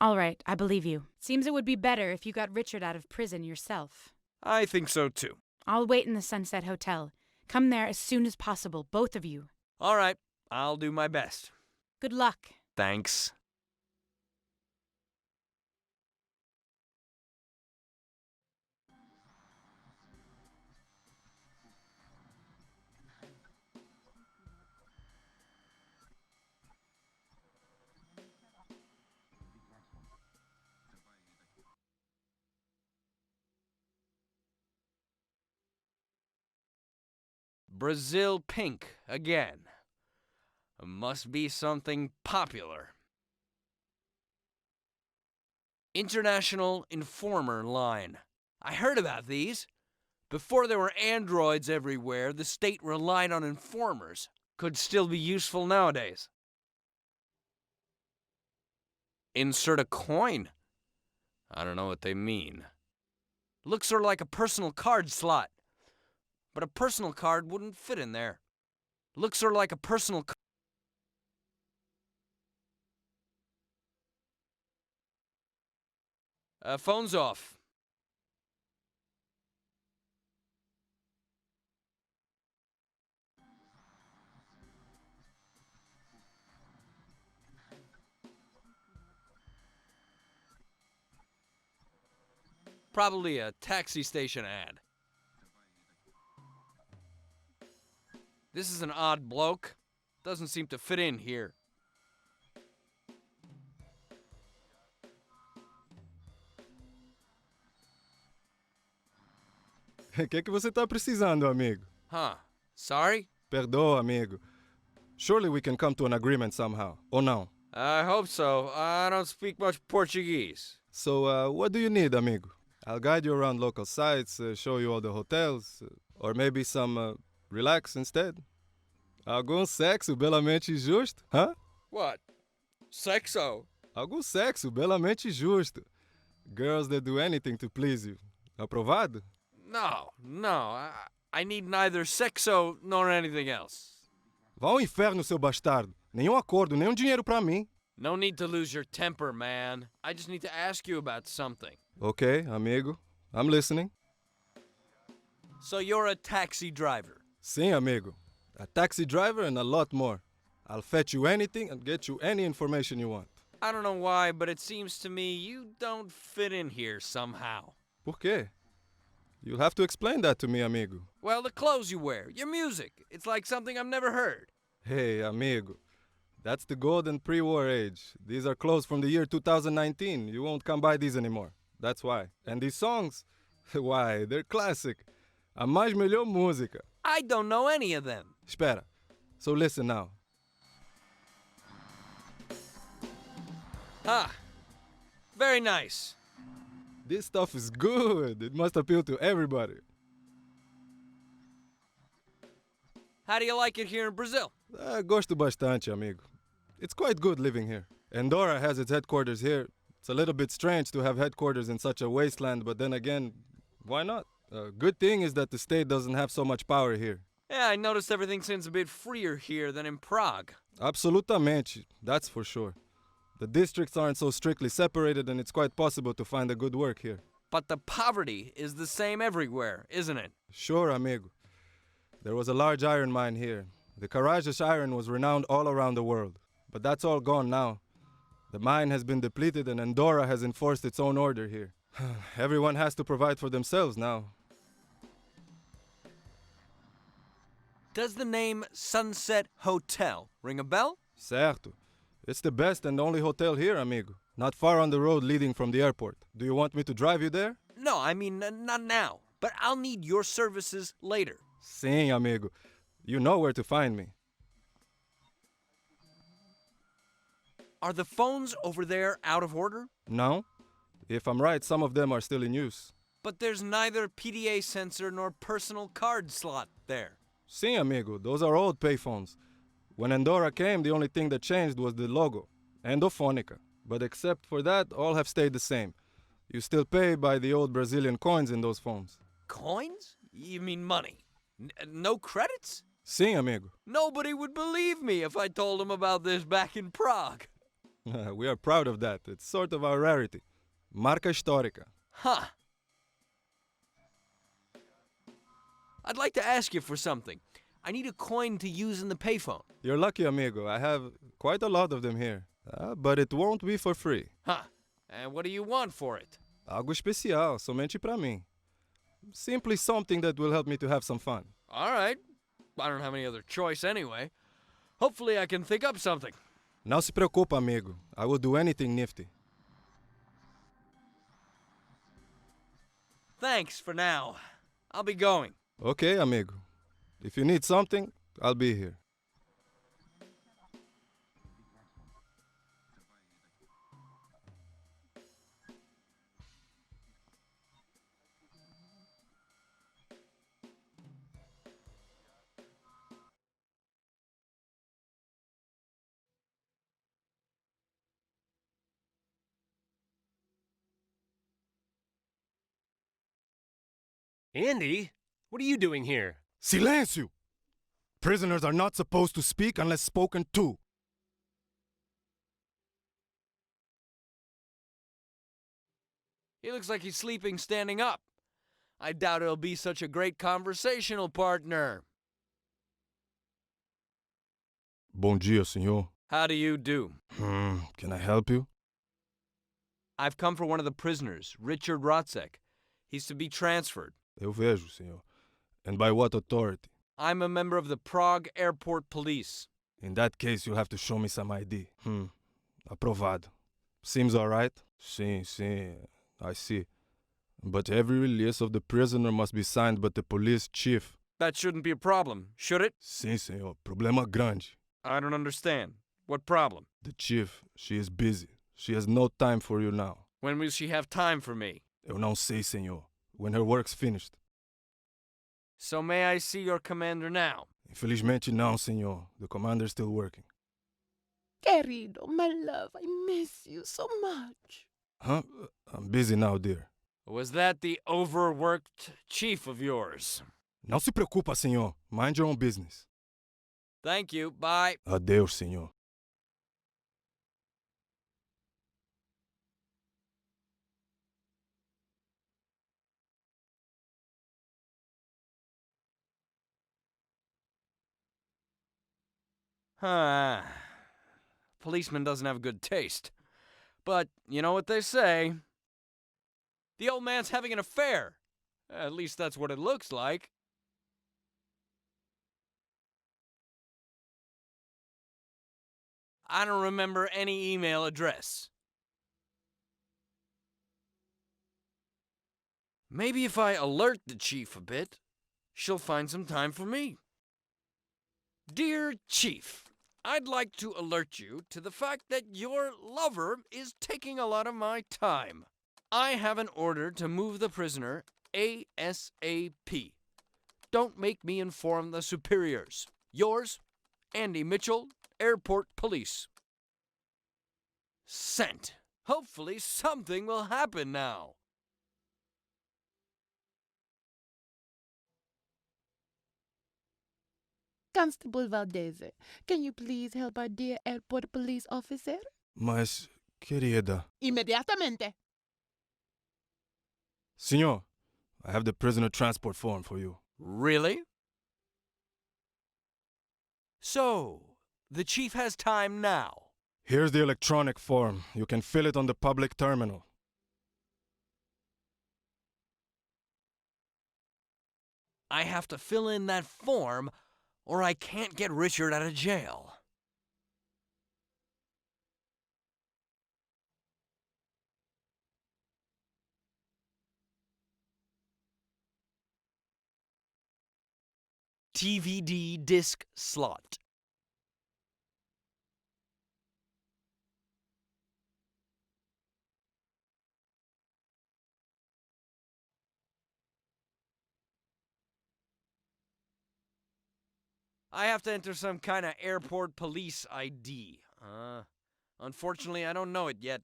All right, I believe you. Seems it would be better if you got Richard out of prison yourself. I think so too. I'll wait in the Sunset Hotel. Come there as soon as possible, both of you. All right, I'll do my best. Good luck. Thanks. Brazil pink again. Must be something popular. International Informer line. I heard about these. Before there were androids everywhere, the state relied on informers. Could still be useful nowadays. Insert a coin? I don't know what they mean. Looks sort of like a personal card slot. But a personal card wouldn't fit in there. Looks sort of like a personal card. Phone's off. Probably a taxi station ad. This is an odd bloke. Doesn't seem to fit in here. O que você tá precisando, amigo? Huh. Sorry? Perdoa, amigo. Surely we can come to an agreement somehow, or no? I hope so. I don't speak much Portuguese. So, what do you need, amigo? I'll guide you around local sites, show you all the hotels, or maybe some relax instead. Algum sexo belamente justo, huh? What? Sexo? Algum sexo belamente justo. Girls that do anything to please you. Aprovado? No. I need neither sexo nor anything else. Vá ao inferno, seu bastardo. Nenhum acordo, nenhum dinheiro pra mim. No need to lose your temper, man. I just need to ask you about something. Okay, amigo. I'm listening. So you're a taxi driver? Sim, amigo. A taxi driver and a lot more. I'll fetch you anything and get you any information you want. I don't know why, but it seems to me you don't fit in here somehow. Por quê? You'll have to explain that to me, amigo. Well, the clothes you wear, your music. It's like something I've never heard. Hey, amigo. That's the golden pre-war age. These are clothes from the year 2019. You won't come by these anymore. That's why. And these songs, why, they're classic. A mais melhor música. I don't know any of them. Espera. So listen now. Ah, very nice. This stuff is good. It must appeal to everybody. How do you like it here in Brazil? Gosto bastante, amigo. It's quite good living here. Andorra has its headquarters here. It's a little bit strange to have headquarters in such a wasteland, but then again, why not? Good thing is that the state doesn't have so much power here. Yeah, I noticed everything seems a bit freer here than in Prague. Absolutamente, that's for sure. The districts aren't so strictly separated, and it's quite possible to find a good work here. But the poverty is the same everywhere, isn't it? Sure, amigo. There was a large iron mine here. The Carajás iron was renowned all around the world. But that's all gone now. The mine has been depleted and Andorra has enforced its own order here. Everyone has to provide for themselves now. Does the name Sunset Hotel ring a bell? Certo. It's the best and only hotel here, amigo. Not far on the road leading from the airport. Do you want me to drive you there? No, I mean, not now. But I'll need your services later. Sim, amigo. You know where to find me. Are the phones over there out of order? No. If I'm right, some of them are still in use. But there's neither PDA sensor nor personal card slot there. Sim, amigo. Those are old payphones. When Andorra came, the only thing that changed was the logo, Endofónica. But except for that, all have stayed the same. You still pay by the old Brazilian coins in those phones. Coins? You mean money? No credits? Sim, amigo. Nobody would believe me if I told them about this back in Prague. We are proud of that. It's sort of our rarity. Marca histórica. Huh. I'd like to ask you for something. I need a coin to use in the payphone. You're lucky, amigo. I have quite a lot of them here. But it won't be for free. Huh. And what do you want for it? Algo especial, somente pra mim. Simply something that will help me to have some fun. All right. I don't have any other choice anyway. Hopefully I can think up something. Não se preocupa, amigo. I will do anything nifty. Thanks for now. I'll be going. Okay, amigo. If you need something, I'll be here. Andy, what are you doing here? Silêncio! Prisoners are not supposed to speak unless spoken to. He looks like he's sleeping standing up. I doubt he'll be such a great conversational partner. Bom dia, senhor. How do you do? Can I help you? I've come for one of the prisoners, Richard Rotzek. He's to be transferred. Eu vejo, senhor. And by what authority? I'm a member of the Prague Airport Police. In that case, you'll have to show me some ID. Aprovado. Seems all right? Sim, I see. But every release of the prisoner must be signed by the police chief. That shouldn't be a problem, should it? Sim, senhor. Problema grande. I don't understand. What problem? The chief, she is busy. She has no time for you now. When will she have time for me? Eu não sei, senhor. When her work's finished. So may I see your commander now? Infelizmente não, senhor. The commander's still working. Querido, my love, I miss you so much. Huh? I'm busy now, dear. Was that the overworked chief of yours? Não se preocupa, senhor. Mind your own business. Thank you. Bye. Adeus, senhor. Policeman doesn't have good taste. But you know what they say. The old man's having an affair. At least that's what it looks like. I don't remember any email address. Maybe if I alert the chief a bit, she'll find some time for me. Dear Chief, I'd like to alert you to the fact that your lover is taking a lot of my time. I have an order to move the prisoner ASAP. Don't make me inform the superiors. Yours, Andy Mitchell, Airport Police. Sent. Hopefully something will happen now. Constable Valdez, can you please help our dear airport police officer? Mas, querida. Inmediatamente. Senor, I have the prisoner transport form for you. Really? So, the chief has time now. Here's the electronic form. You can fill it on the public terminal. I have to fill in that form or I can't get Richard out of jail. TVD disc slot. I have to enter some kind of airport police ID. Unfortunately, I don't know it yet.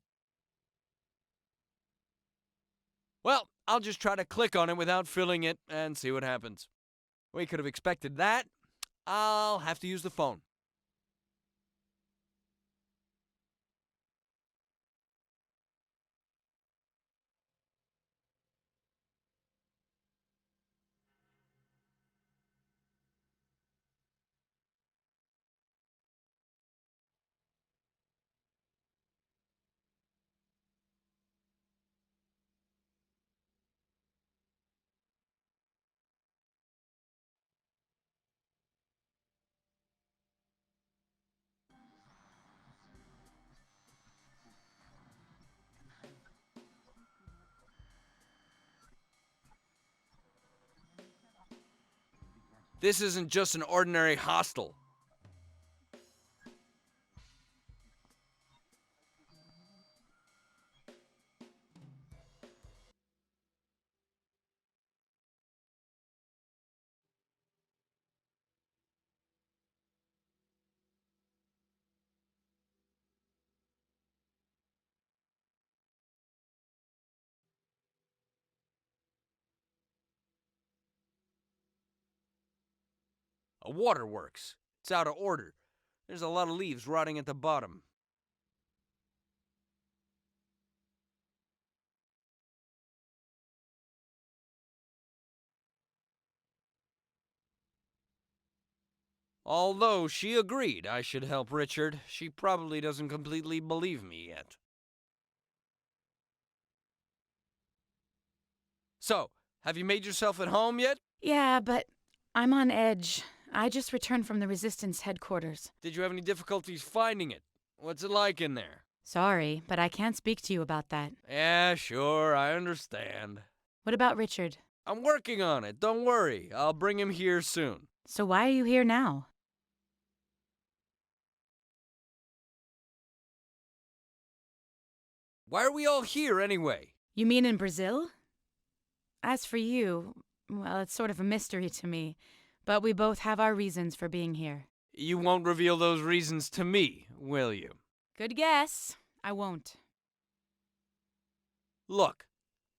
Well, I'll just try to click on it without filling it and see what happens. We could have expected that. I'll have to use the phone. This isn't just an ordinary hostel. A waterworks. It's out of order. There's a lot of leaves rotting at the bottom. Although she agreed I should help Richard, she probably doesn't completely believe me yet. So, have you made yourself at home yet? Yeah, but I'm on edge. I just returned from the Resistance headquarters. Did you have any difficulties finding it? What's it like in there? Sorry, but I can't speak to you about that. Yeah, sure, I understand. What about Richard? I'm working on it, don't worry. I'll bring him here soon. So why are you here now? Why are we all here anyway? You mean in Brazil? As for you, well, it's sort of a mystery to me, but we both have our reasons for being here. You won't reveal those reasons to me, will you? Good guess. I won't. Look,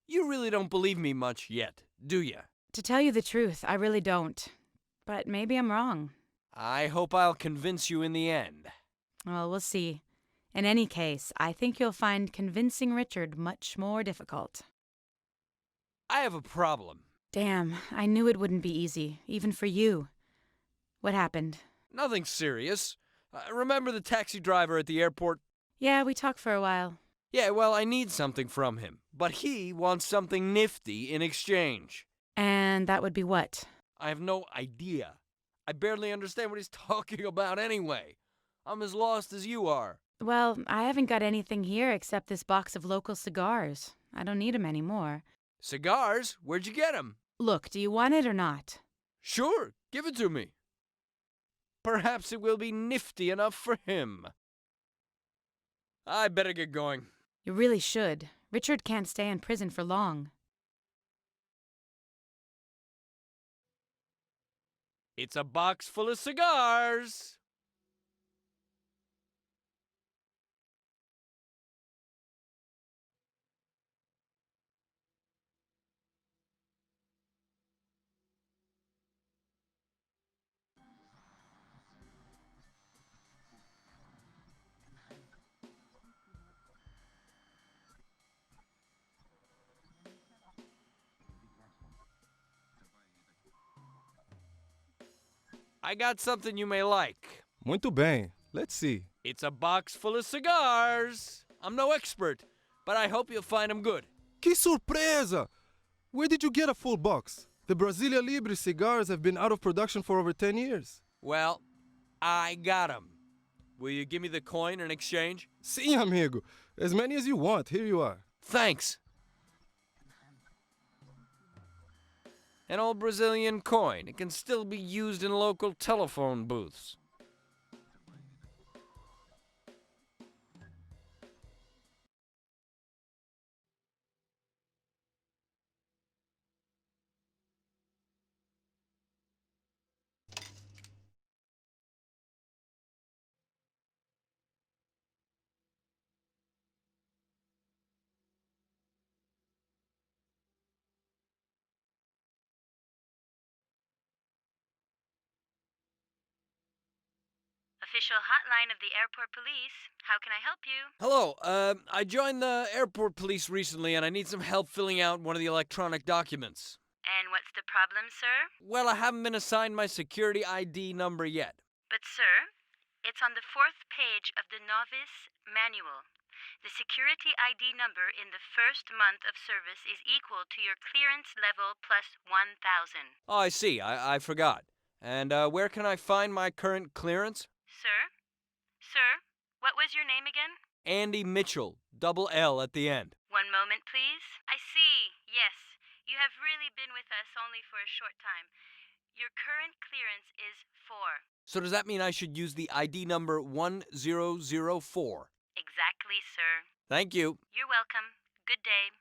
you really don't believe me much yet, do you? To tell you the truth, I really don't. But maybe I'm wrong. I hope I'll convince you in the end. Well, we'll see. In any case, I think you'll find convincing Richard much more difficult. I have a problem. Damn, I knew it wouldn't be easy, even for you. What happened? Nothing serious. Remember the taxi driver at the airport? Yeah, we talked for a while. Yeah, well, I need something from him, but he wants something nifty in exchange. And that would be what? I have no idea. I barely understand what he's talking about anyway. I'm as lost as you are. Well, I haven't got anything here except this box of local cigars. I don't need 'em anymore. Cigars? Where'd you get 'em? Look, do you want it or not? Sure, give it to me. Perhaps it will be nifty enough for him. I better get going. You really should. Richard can't stay in prison for long. It's a box full of cigars. I got something you may like. Muito bem. Let's see. It's a box full of cigars. I'm no expert, but I hope you'll find them good. Que surpresa! Where did you get a full box? The Brasilia Libre cigars have been out of production for over 10 years. Well, I got them. Will you give me the coin in exchange? Sim, amigo. As many as you want. Here you are. Thanks. An old Brazilian coin. It can still be used in local telephone booths. Official hotline of the airport police. How can I help you? Hello, I joined the airport police recently and I need some help filling out one of the electronic documents. And what's the problem, sir? Well, I haven't been assigned my security ID number yet. But, sir, it's on the 4th page of the novice manual. The security ID number in the first month of service is equal to your clearance level plus 1,000. Oh, I see. I forgot. And where can I find my current clearance? Sir? Sir, what was your name again? Andy Mitchell, double L at the end. One moment, please. I see. Yes, you have really been with us only for a short time. Your current clearance is 4. So does that mean I should use the ID number 1004? Exactly, sir. Thank you. You're welcome. Good day.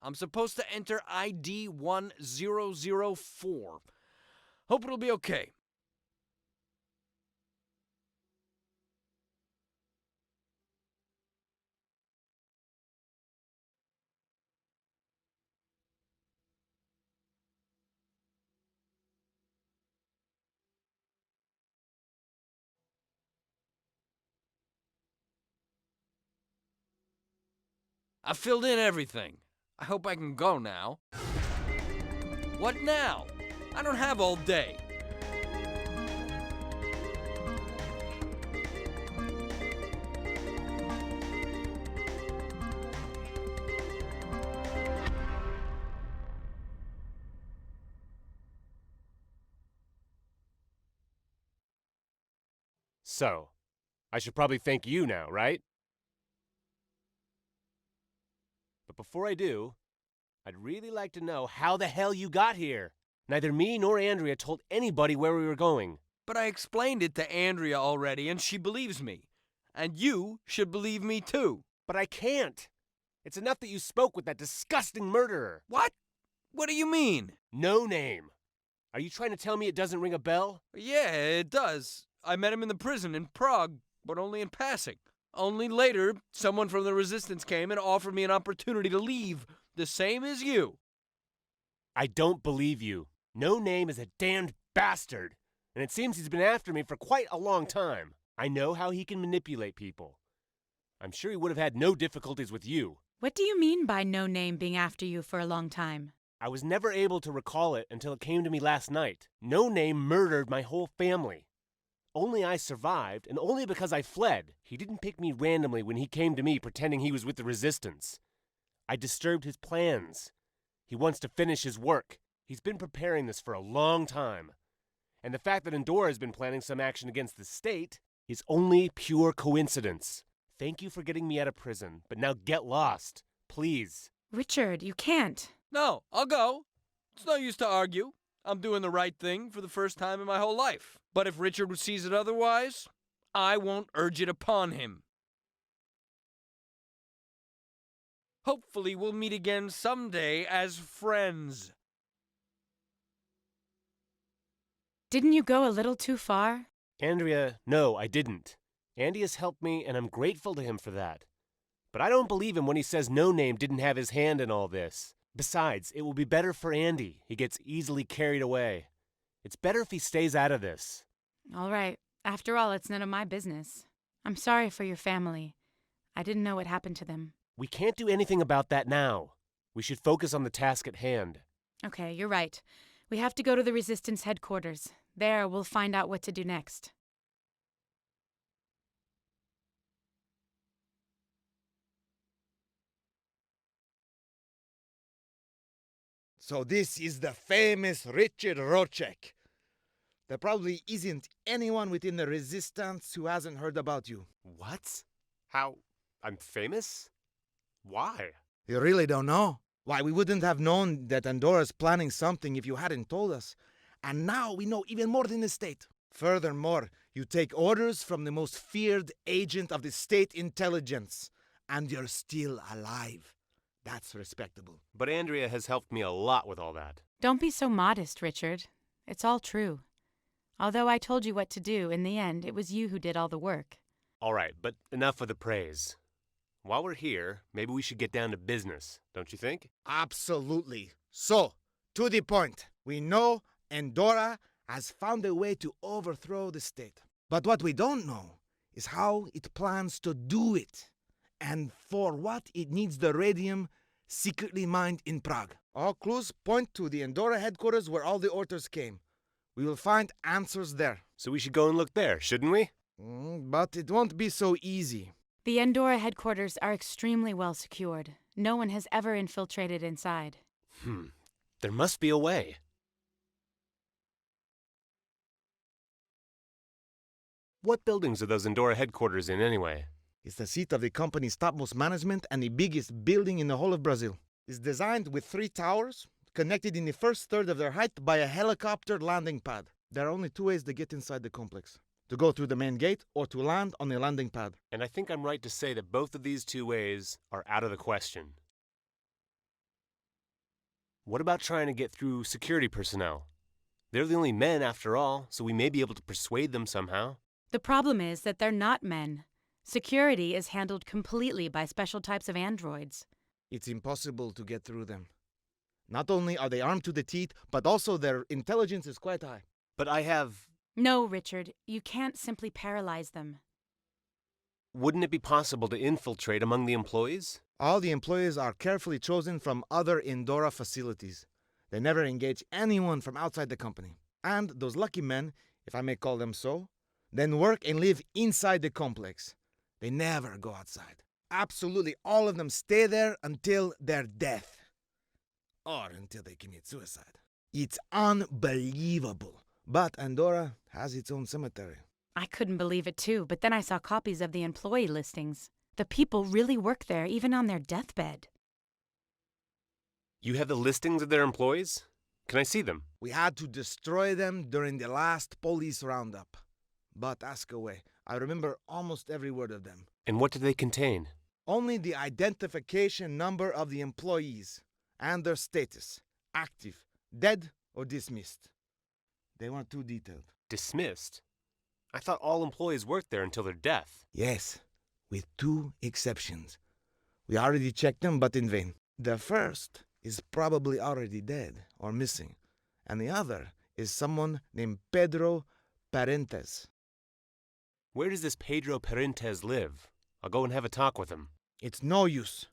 I'm supposed to enter ID 1004. Hope it'll be okay. I filled in everything. I hope I can go now. What now? I don't have all day. So, I should probably thank you now, right? But before I do, I'd really like to know how the hell you got here. Neither me nor Andrea told anybody where we were going. But I explained it to Andrea already, and she believes me. And you should believe me too. But I can't. It's enough that you spoke with that disgusting murderer. What? What do you mean? No name. Are you trying to tell me it doesn't ring a bell? Yeah, it does. I met him in the prison in Prague, but only in passing. Only later, someone from the resistance came and offered me an opportunity to leave, the same as you. I don't believe you. No Name is a damned bastard, and it seems he's been after me for quite a long time. I know how he can manipulate people. I'm sure he would have had no difficulties with you. What do you mean by No Name being after you for a long time? I was never able to recall it until it came to me last night. No Name murdered my whole family. Only I survived, and only because I fled. He didn't pick me randomly when he came to me pretending he was with the Resistance. I disturbed his plans. He wants to finish his work. He's been preparing this for a long time. And the fact that Andorra has been planning some action against the state is only pure coincidence. Thank you for getting me out of prison, but now get lost, please. Richard, you can't. No, I'll go. It's no use to argue. I'm doing the right thing for the first time in my whole life. But if Richard sees it otherwise, I won't urge it upon him. Hopefully we'll meet again someday as friends. Didn't you go a little too far? Andrea, no, I didn't. Andy has helped me, and I'm grateful to him for that. But I don't believe him when he says No Name didn't have his hand in all this. Besides, it will be better for Andy. He gets easily carried away. It's better if he stays out of this. All right. After all, it's none of my business. I'm sorry for your family. I didn't know what happened to them. We can't do anything about that now. We should focus on the task at hand. Okay, you're right. We have to go to the Resistance headquarters. There, we'll find out what to do next. So this is the famous Richard Rocek. There probably isn't anyone within the Resistance who hasn't heard about you. What? How? I'm famous? Why? You really don't know? Why, we wouldn't have known that Andorra's planning something if you hadn't told us. And now we know even more than the state. Furthermore, you take orders from the most feared agent of the state intelligence. And you're still alive. That's respectable. But Andrea has helped me a lot with all that. Don't be so modest, Richard. It's all true. Although I told you what to do, in the end, it was you who did all the work. All right, but enough of the praise. While we're here, maybe we should get down to business, don't you think? Absolutely. So, to the point. We know Andorra has found a way to overthrow the state. But what we don't know is how it plans to do it. And for what it needs the radium secretly mined in Prague. All clues point to the Andorra headquarters where all the orders came. We will find answers there. So we should go and look there, shouldn't we? But it won't be so easy. The Andorra headquarters are extremely well secured. No one has ever infiltrated inside. There must be a way. What buildings are those Andorra headquarters in, anyway? It's the seat of the company's topmost management and the biggest building in the whole of Brazil. It's designed with 3 towers, connected in the first third of their height by a helicopter landing pad. There are only 2 ways to get inside the complex. To go through the main gate or to land on the landing pad. And I think I'm right to say that both of these 2 ways are out of the question. What about trying to get through security personnel? They're the only men, after all, so we may be able to persuade them somehow. The problem is that they're not men. Security is handled completely by special types of androids. It's impossible to get through them. Not only are they armed to the teeth, but also their intelligence is quite high. But I have... No, Richard, you can't simply paralyze them. Wouldn't it be possible to infiltrate among the employees? All the employees are carefully chosen from other Andorra facilities. They never engage anyone from outside the company. And those lucky men, if I may call them so, then work and live inside the complex. They never go outside. Absolutely all of them stay there until their death. Or until they commit suicide. It's unbelievable. But Andorra has its own cemetery. I couldn't believe it too, but then I saw copies of the employee listings. The people really work there, even on their deathbed. You have the listings of their employees? Can I see them? We had to destroy them during the last police roundup. But ask away. I remember almost every word of them. And what do they contain? Only the identification number of the employees and their status. Active, dead, or dismissed. They weren't too detailed. Dismissed? I thought all employees worked there until their death. Yes, with 2 exceptions. We already checked them, but in vain. The first is probably already dead or missing, and the other is someone named Pedro Parentes. Where does this Pedro Perintez live? I'll go and have a talk with him. It's no use.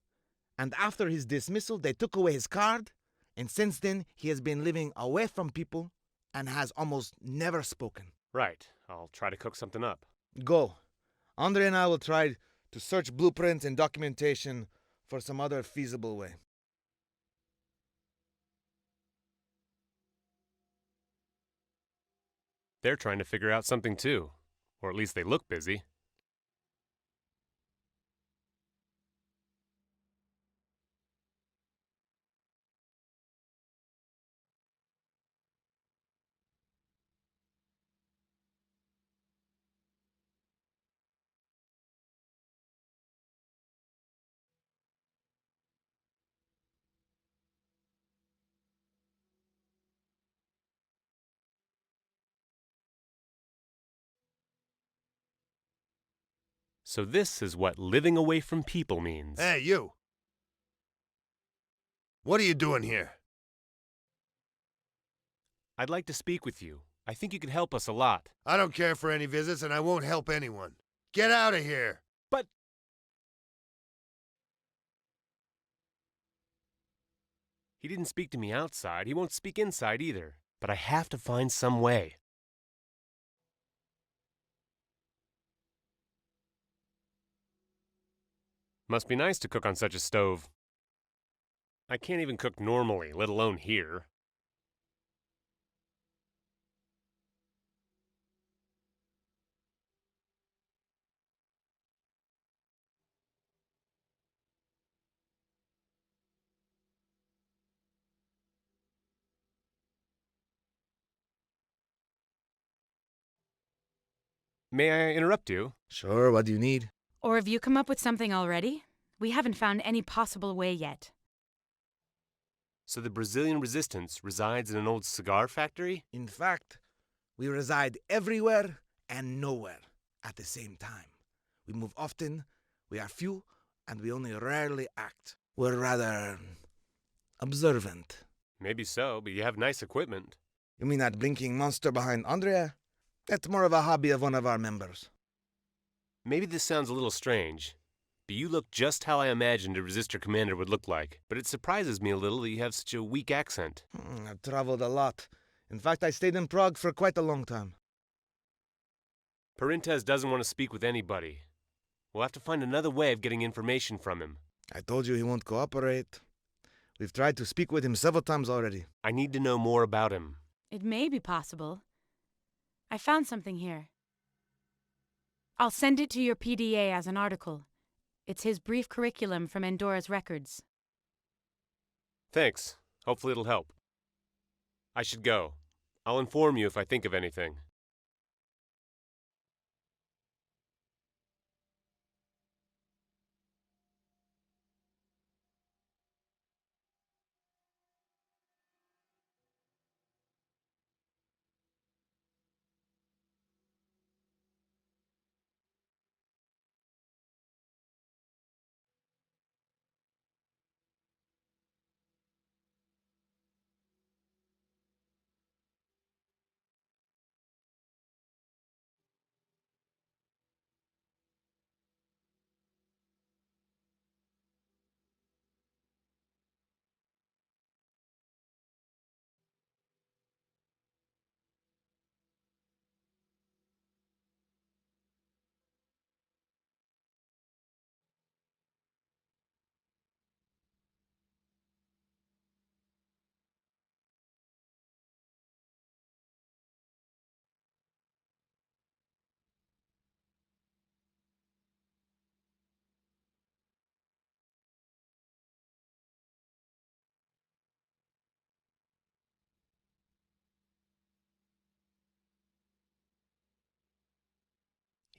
And after his dismissal, they took away his card, and since then, he has been living away from people and has almost never spoken. Right. I'll try to cook something up. Go. Andre and I will try to search blueprints and documentation for some other feasible way. They're trying to figure out something too. Or at least they look busy. So this is what living away from people means. Hey, you! What are you doing here? I'd like to speak with you. I think you could help us a lot. I don't care for any visits, and I won't help anyone. Get out of here! But... He didn't speak to me outside. He won't speak inside either. But I have to find some way. Must be nice to cook on such a stove. I can't even cook normally, let alone here. May I interrupt you? Sure, what do you need? Or have you come up with something already? We haven't found any possible way yet. So the Brazilian resistance resides in an old cigar factory? In fact, we reside everywhere and nowhere at the same time. We move often, we are few, and we only rarely act. We're rather observant. Maybe so, but you have nice equipment. You mean that blinking monster behind Andrea? That's more of a hobby of one of our members. Maybe this sounds a little strange, but you look just how I imagined a resistor commander would look like. But it surprises me a little that you have such a weak accent. I've traveled a lot. In fact, I stayed in Prague for quite a long time. Perintez doesn't want to speak with anybody. We'll have to find another way of getting information from him. I told you he won't cooperate. We've tried to speak with him several times already. I need to know more about him. It may be possible. I found something here. I'll send it to your PDA as an article. It's his brief curriculum from Andora's records. Thanks. Hopefully it'll help. I should go. I'll inform you if I think of anything.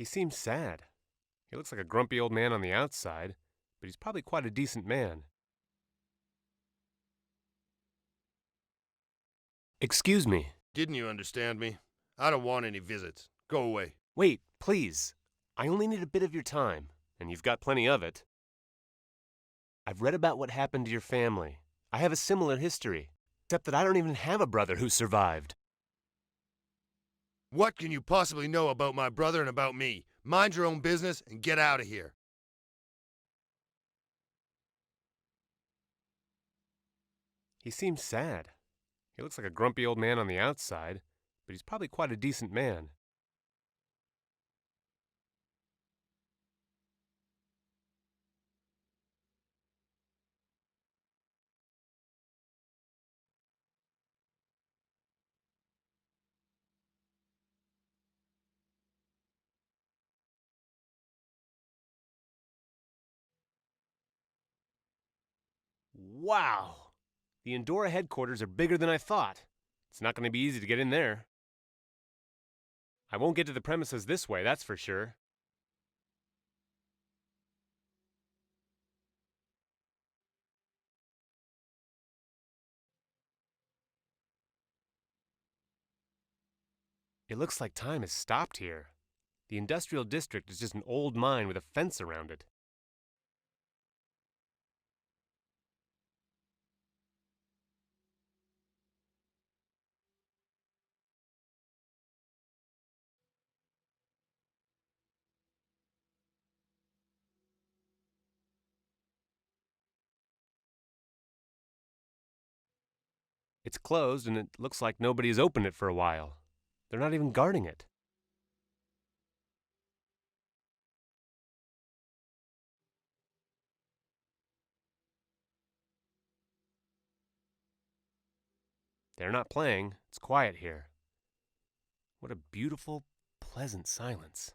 He seems sad. He looks like a grumpy old man on the outside, but he's probably quite a decent man. Excuse me. Didn't you understand me? I don't want any visits. Go away. Wait, please. I only need a bit of your time, and you've got plenty of it. I've read about what happened to your family. I have a similar history, except that I don't even have a brother who survived. What can you possibly know about my brother and about me? Mind your own business and get out of here. He seems sad. He looks like a grumpy old man on the outside, but he's probably quite a decent man. Wow! The Andorra headquarters are bigger than I thought. It's not going to be easy to get in there. I won't get to the premises this way, that's for sure. It looks like time has stopped here. The industrial district is just an old mine with a fence around it. It's closed and it looks like nobody has opened it for a while. They're not even guarding it. They're not playing. It's quiet here. What a beautiful, pleasant silence.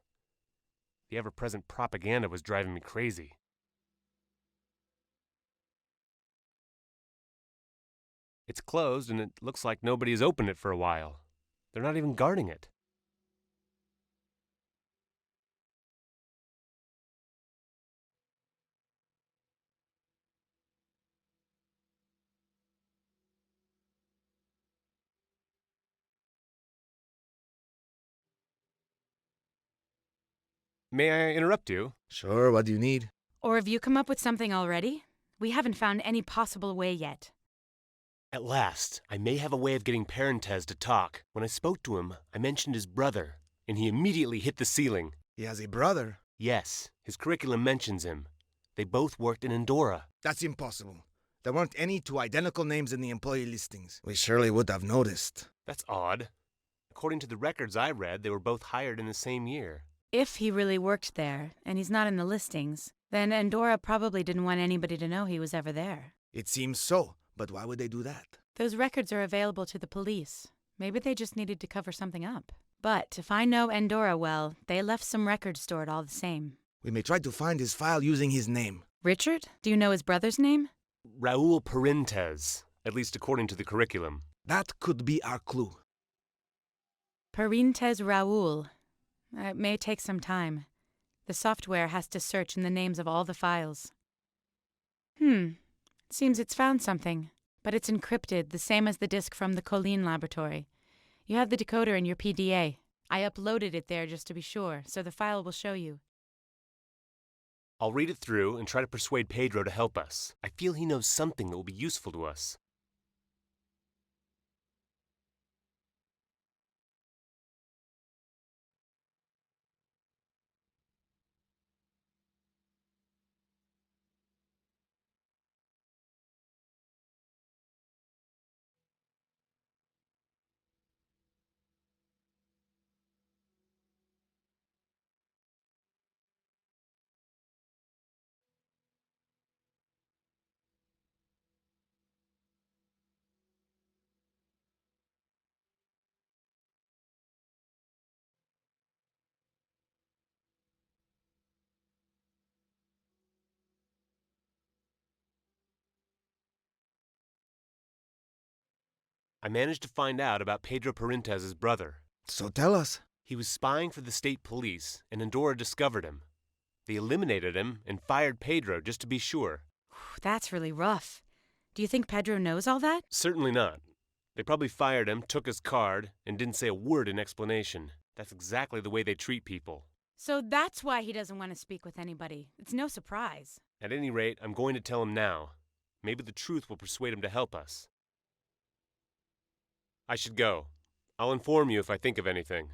The ever-present propaganda was driving me crazy. It's closed and it looks like nobody has opened it for a while. They're not even guarding it. May I interrupt you? Sure, what do you need? Or have you come up with something already? We haven't found any possible way yet. At last, I may have a way of getting Parentes to talk. When I spoke to him, I mentioned his brother, and he immediately hit the ceiling. He has a brother? Yes, his curriculum mentions him. They both worked in Andorra. That's impossible. There weren't any two identical names in the employee listings. We surely would have noticed. That's odd. According to the records I read, they were both hired in the same year. If he really worked there, and he's not in the listings, then Andorra probably didn't want anybody to know he was ever there. It seems so, but why would they do that? Those records are available to the police. Maybe they just needed to cover something up. But if I know Andorra well, they left some records stored all the same. We may try to find his file using his name. Richard? Do you know his brother's name? Raul Parentes, at least according to the curriculum. That could be our clue. Parentes Raul. It may take some time. The software has to search in the names of all the files. Seems it's found something, but it's encrypted, the same as the disk from the Colleen laboratory. You have the decoder in your PDA. I uploaded it there just to be sure, so the file will show you. I'll read it through and try to persuade Pedro to help us. I feel he knows something that will be useful to us. I managed to find out about Pedro Parentes' brother. So tell us. He was spying for the state police, and Andorra discovered him. They eliminated him and fired Pedro just to be sure. That's really rough. Do you think Pedro knows all that? Certainly not. They probably fired him, took his card, and didn't say a word in explanation. That's exactly the way they treat people. So that's why he doesn't want to speak with anybody. It's no surprise. At any rate, I'm going to tell him now. Maybe the truth will persuade him to help us. I should go. I'll inform you if I think of anything.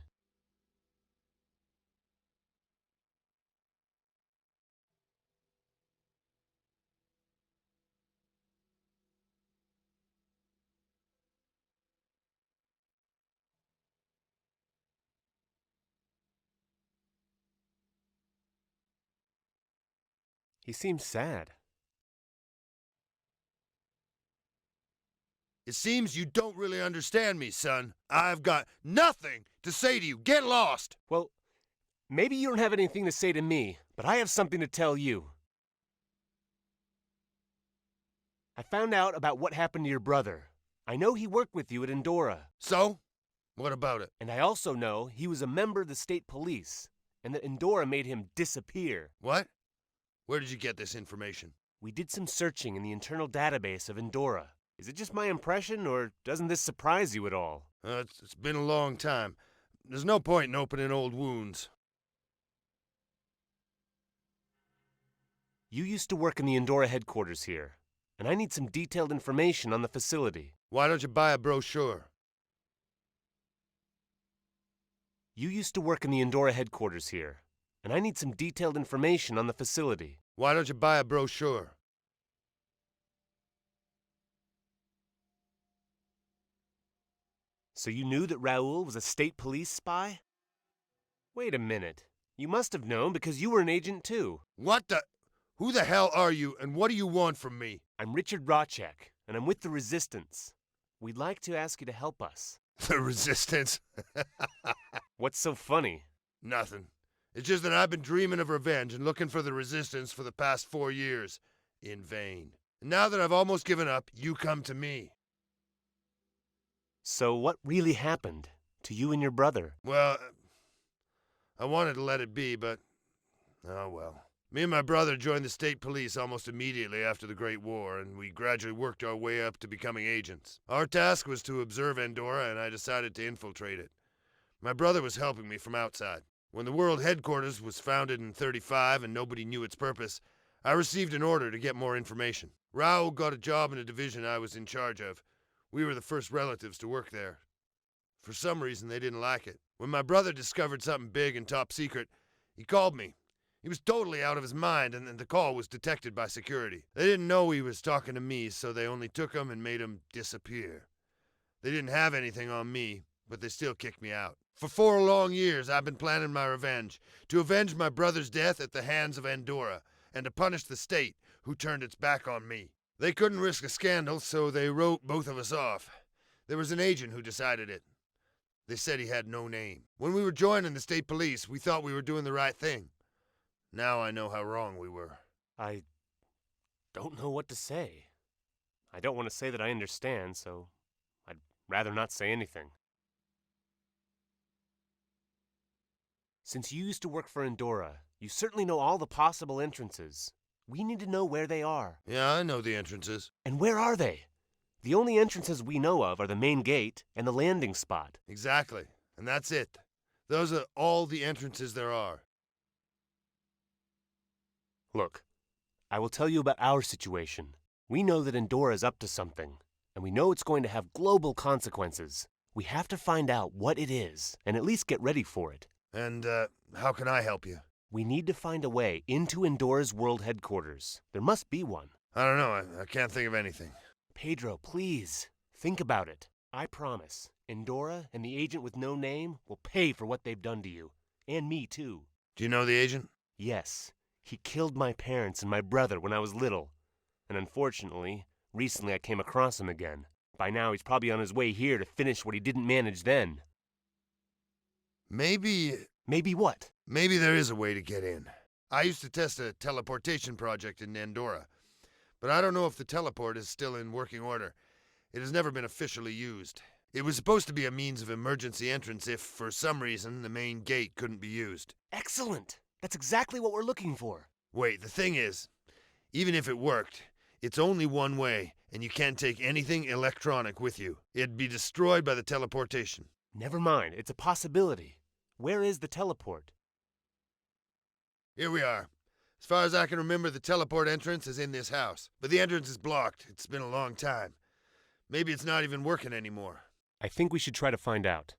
He seems sad. It seems you don't really understand me, son. I've got nothing to say to you. Get lost! Well, maybe you don't have anything to say to me, but I have something to tell you. I found out about what happened to your brother. I know he worked with you at Endora. So? What about it? And I also know he was a member of the state police, and that Endora made him disappear. What? Where did you get this information? We did some searching in the internal database of Endora. Is it just my impression, or doesn't this surprise you at all? It's been a long time. There's no point in opening old wounds. You used to work in the Endora headquarters here, and I need some detailed information on the facility. Why don't you buy a brochure? You used to work in the Endora headquarters here, and I need some detailed information on the facility. Why don't you buy a brochure? So you knew that Raoul was a state police spy? Wait a minute. You must have known because you were an agent too. What the? Who the hell are you, and what do you want from me? I'm Richard Rochek, and I'm with the Resistance. We'd like to ask you to help us. The Resistance? What's so funny? Nothing. It's just that I've been dreaming of revenge and looking for the Resistance for the past 4 years. In vain. And now that I've almost given up, you come to me. So what really happened to you and your brother? Well, I wanted to let it be, but... oh well. Me and my brother joined the state police almost immediately after the Great War, and we gradually worked our way up to becoming agents. Our task was to observe Endora, and I decided to infiltrate it. My brother was helping me from outside. When the World Headquarters was founded in '35 and nobody knew its purpose, I received an order to get more information. Raoul got a job in a division I was in charge of. We were the first relatives to work there. For some reason, they didn't like it. When my brother discovered something big and top secret, he called me. He was totally out of his mind, and the call was detected by security. They didn't know he was talking to me, so they only took him and made him disappear. They didn't have anything on me, but they still kicked me out. For 4 long years, I've been planning my revenge. To avenge my brother's death at the hands of Endora, and to punish the state, who turned its back on me. They couldn't risk a scandal, so they wrote both of us off. There was an agent who decided it. They said he had no name. When we were joining the state police, we thought we were doing the right thing. Now I know how wrong we were. I don't know what to say. I don't want to say that I understand, so I'd rather not say anything. Since you used to work for Endora, you certainly know all the possible entrances. We need to know where they are. Yeah, I know the entrances. And where are they? The only entrances we know of are the main gate and the landing spot. Exactly. And that's it. Those are all the entrances there are. Look, I will tell you about our situation. We know that Endora is up to something, and we know it's going to have global consequences. We have to find out what it is, and at least get ready for it. And, how can I help you? We need to find a way into Endora's world headquarters. There must be one. I don't know. I can't think of anything. Pedro, please, think about it. I promise, Endora and the agent with no name will pay for what they've done to you. And me, too. Do you know the agent? Yes. He killed my parents and my brother when I was little. And unfortunately, recently I came across him again. By now he's probably on his way here to finish what he didn't manage then. Maybe... Maybe what? Maybe there is a way to get in. I used to test a teleportation project in Endora, but I don't know if the teleport is still in working order. It has never been officially used. It was supposed to be a means of emergency entrance if, for some reason, the main gate couldn't be used. Excellent! That's exactly what we're looking for. Wait, the thing is, even if it worked, it's only one way, and you can't take anything electronic with you. It'd be destroyed by the teleportation. Never mind, it's a possibility. Where is the teleport? Here we are. As far as I can remember, the teleport entrance is in this house. But the entrance is blocked. It's been a long time. Maybe it's not even working anymore. I think we should try to find out.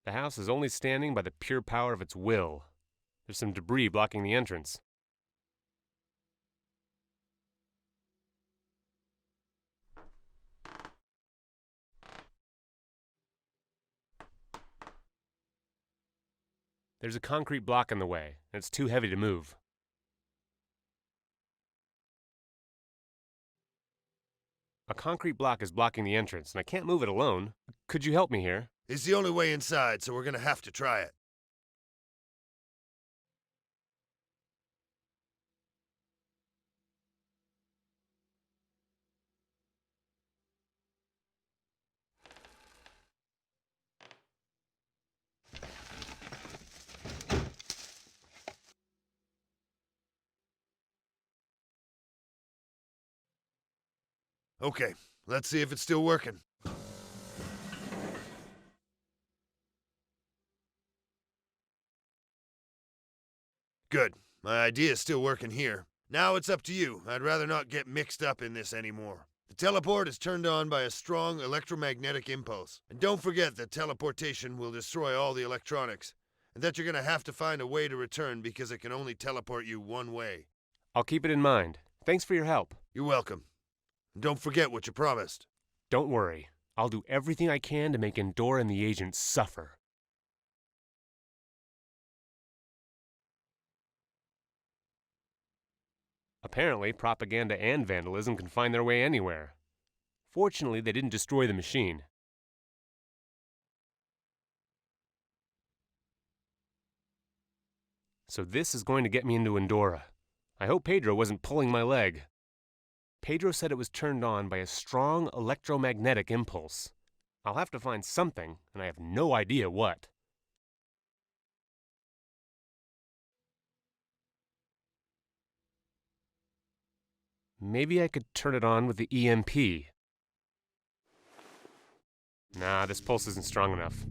The house is only standing by the pure power of its will. There's some debris blocking the entrance. There's a concrete block in the way, and it's too heavy to move. A concrete block is blocking the entrance, and I can't move it alone. Could you help me here? It's the only way inside, so we're gonna have to try it. Okay, let's see if it's still working. Good. My idea is still working here. Now it's up to you. I'd rather not get mixed up in this anymore. The teleport is turned on by a strong electromagnetic impulse. And don't forget that teleportation will destroy all the electronics, and that you're gonna have to find a way to return because it can only teleport you one way. I'll keep it in mind. Thanks for your help. You're welcome. And don't forget what you promised. Don't worry. I'll do everything I can to make Endora and the agent suffer. Apparently, propaganda and vandalism can find their way anywhere. Fortunately, they didn't destroy the machine. So this is going to get me into Endora. I hope Pedro wasn't pulling my leg. Pedro said it was turned on by a strong electromagnetic impulse. I'll have to find something, and I have no idea what. Maybe I could turn it on with the EMP. Nah, this pulse isn't strong enough.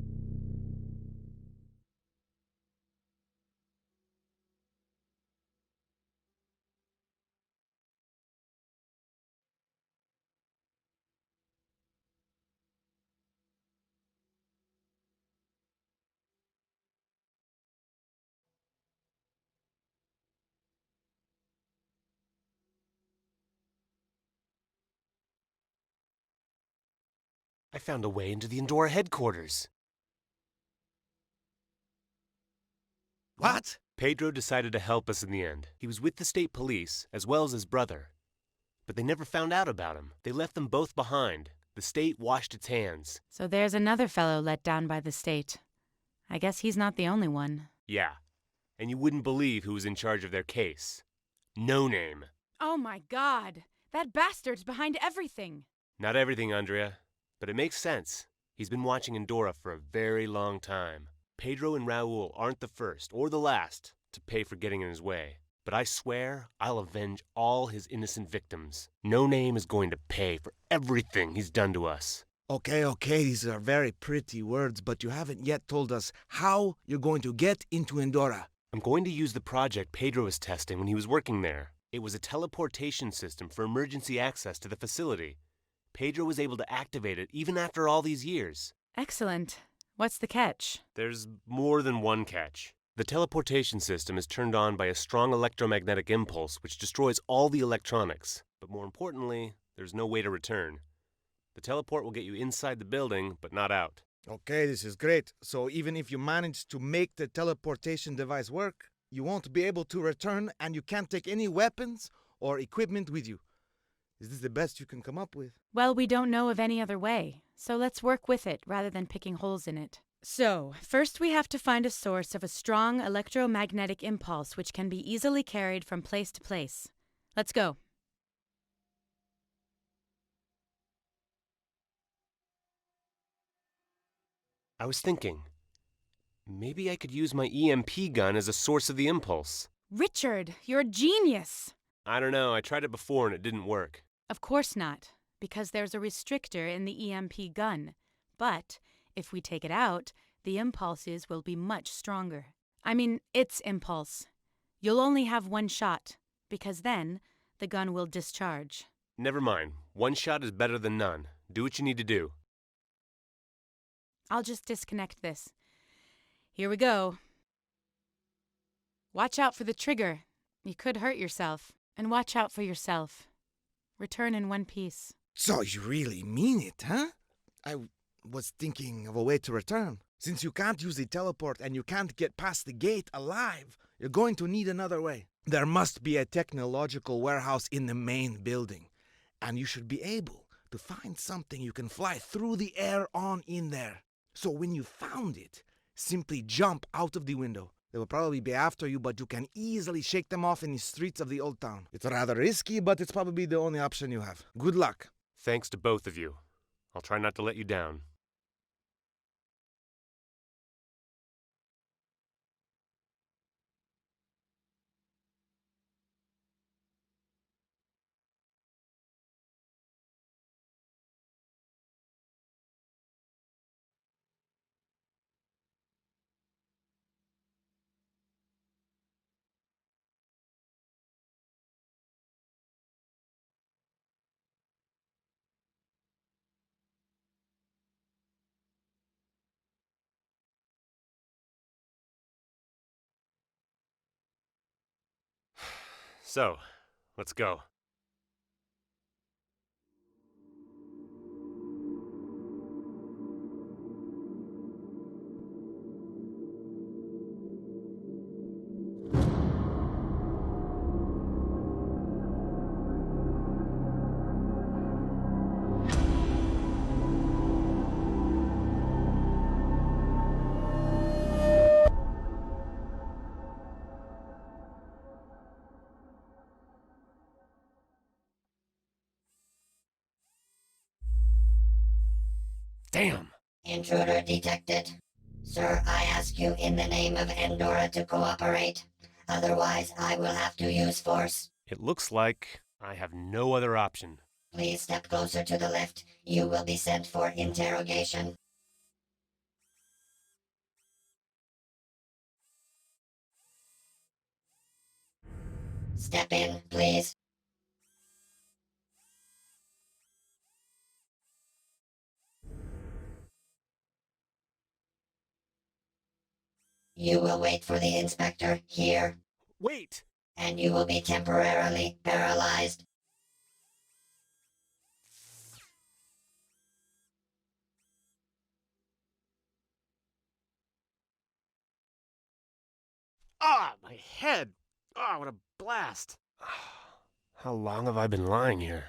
I found a way into the Endora headquarters. What? Pedro decided to help us in the end. He was with the state police, as well as his brother. But they never found out about him. They left them both behind. The state washed its hands. So there's another fellow let down by the state. I guess he's not the only one. Yeah. And you wouldn't believe who was in charge of their case. No Name. Oh my god! That bastard's behind everything! Not everything, Andrea. But it makes sense. He's been watching Endora for a very long time. Pedro and Raul aren't the first, or the last, to pay for getting in his way. But I swear I'll avenge all his innocent victims. No Name is going to pay for everything he's done to us. Okay, these are very pretty words, but you haven't yet told us how you're going to get into Endora. I'm going to use the project Pedro was testing when he was working there. It was a teleportation system for emergency access to the facility. Pedro was able to activate it even after all these years. Excellent. What's the catch? There's more than one catch. The teleportation system is turned on by a strong electromagnetic impulse which destroys all the electronics. But more importantly, there's no way to return. The teleport will get you inside the building, but not out. Okay, this is great. So even if you manage to make the teleportation device work, you won't be able to return and you can't take any weapons or equipment with you. Is this the best you can come up with? Well, we don't know of any other way, so let's work with it rather than picking holes in it. So, first we have to find a source of a strong electromagnetic impulse which can be easily carried from place to place. Let's go. I was thinking, maybe I could use my EMP gun as a source of the impulse. Richard, you're a genius! I don't know, I tried it before and it didn't work. Of course not, because there's a restrictor in the EMP gun. But if we take it out, the impulses will be much stronger. I mean, its impulse. You'll only have one shot, because then the gun will discharge. Never mind. One shot is better than none. Do what you need to do. I'll just disconnect this. Here we go. Watch out for the trigger. You could hurt yourself. And watch out for yourself. Return in one piece. So you really mean it, huh? I was thinking of a way to return. Since you can't use the teleport and you can't get past the gate alive, you're going to need another way. There must be a technological warehouse in the main building, and you should be able to find something you can fly through the air on in there. So when you found it, simply jump out of the window. They will probably be after you, but you can easily shake them off in the streets of the old town. It's rather risky, but it's probably the only option you have. Good luck. Thanks to both of you. I'll try not to let you down. So, let's go. Damn! Intruder detected. Sir, I ask you in the name of Andorra to cooperate. Otherwise, I will have to use force. It looks like I have no other option. Please step closer to the lift. You will be sent for interrogation. Step in, please. You will wait for the inspector here. Wait! And you will be temporarily paralyzed. Ah, my head! Ah, what a blast! How long have I been lying here?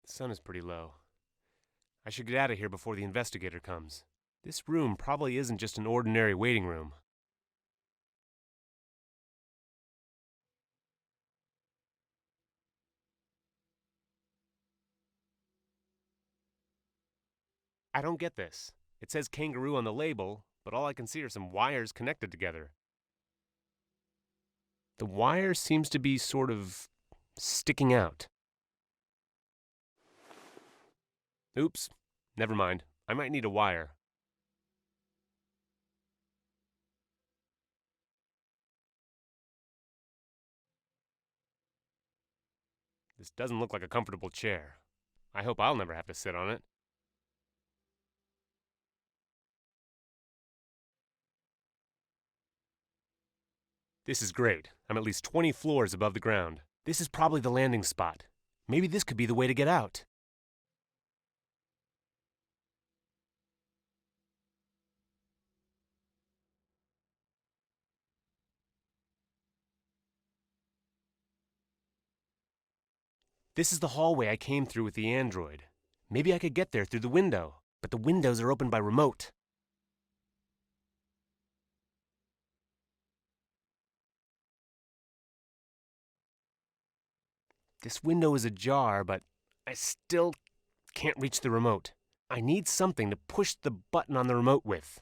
The sun is pretty low. I should get out of here before the investigator comes. This room probably isn't just an ordinary waiting room. I don't get this. It says kangaroo on the label, but all I can see are some wires connected together. The wire seems to be sort of sticking out. Oops, never mind. I might need a wire. This doesn't look like a comfortable chair. I hope I'll never have to sit on it. This is great. I'm at least 20 floors above the ground. This is probably the landing spot. Maybe this could be the way to get out. This is the hallway I came through with the android. Maybe I could get there through the window, but the windows are open by remote. This window is ajar, but I still can't reach the remote. I need something to push the button on the remote with.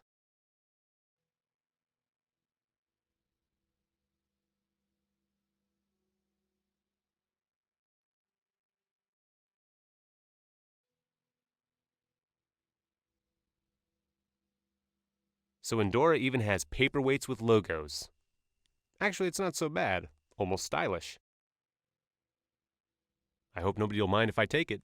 So Andorra even has paperweights with logos. Actually, it's not so bad. Almost stylish. I hope nobody will mind if I take it.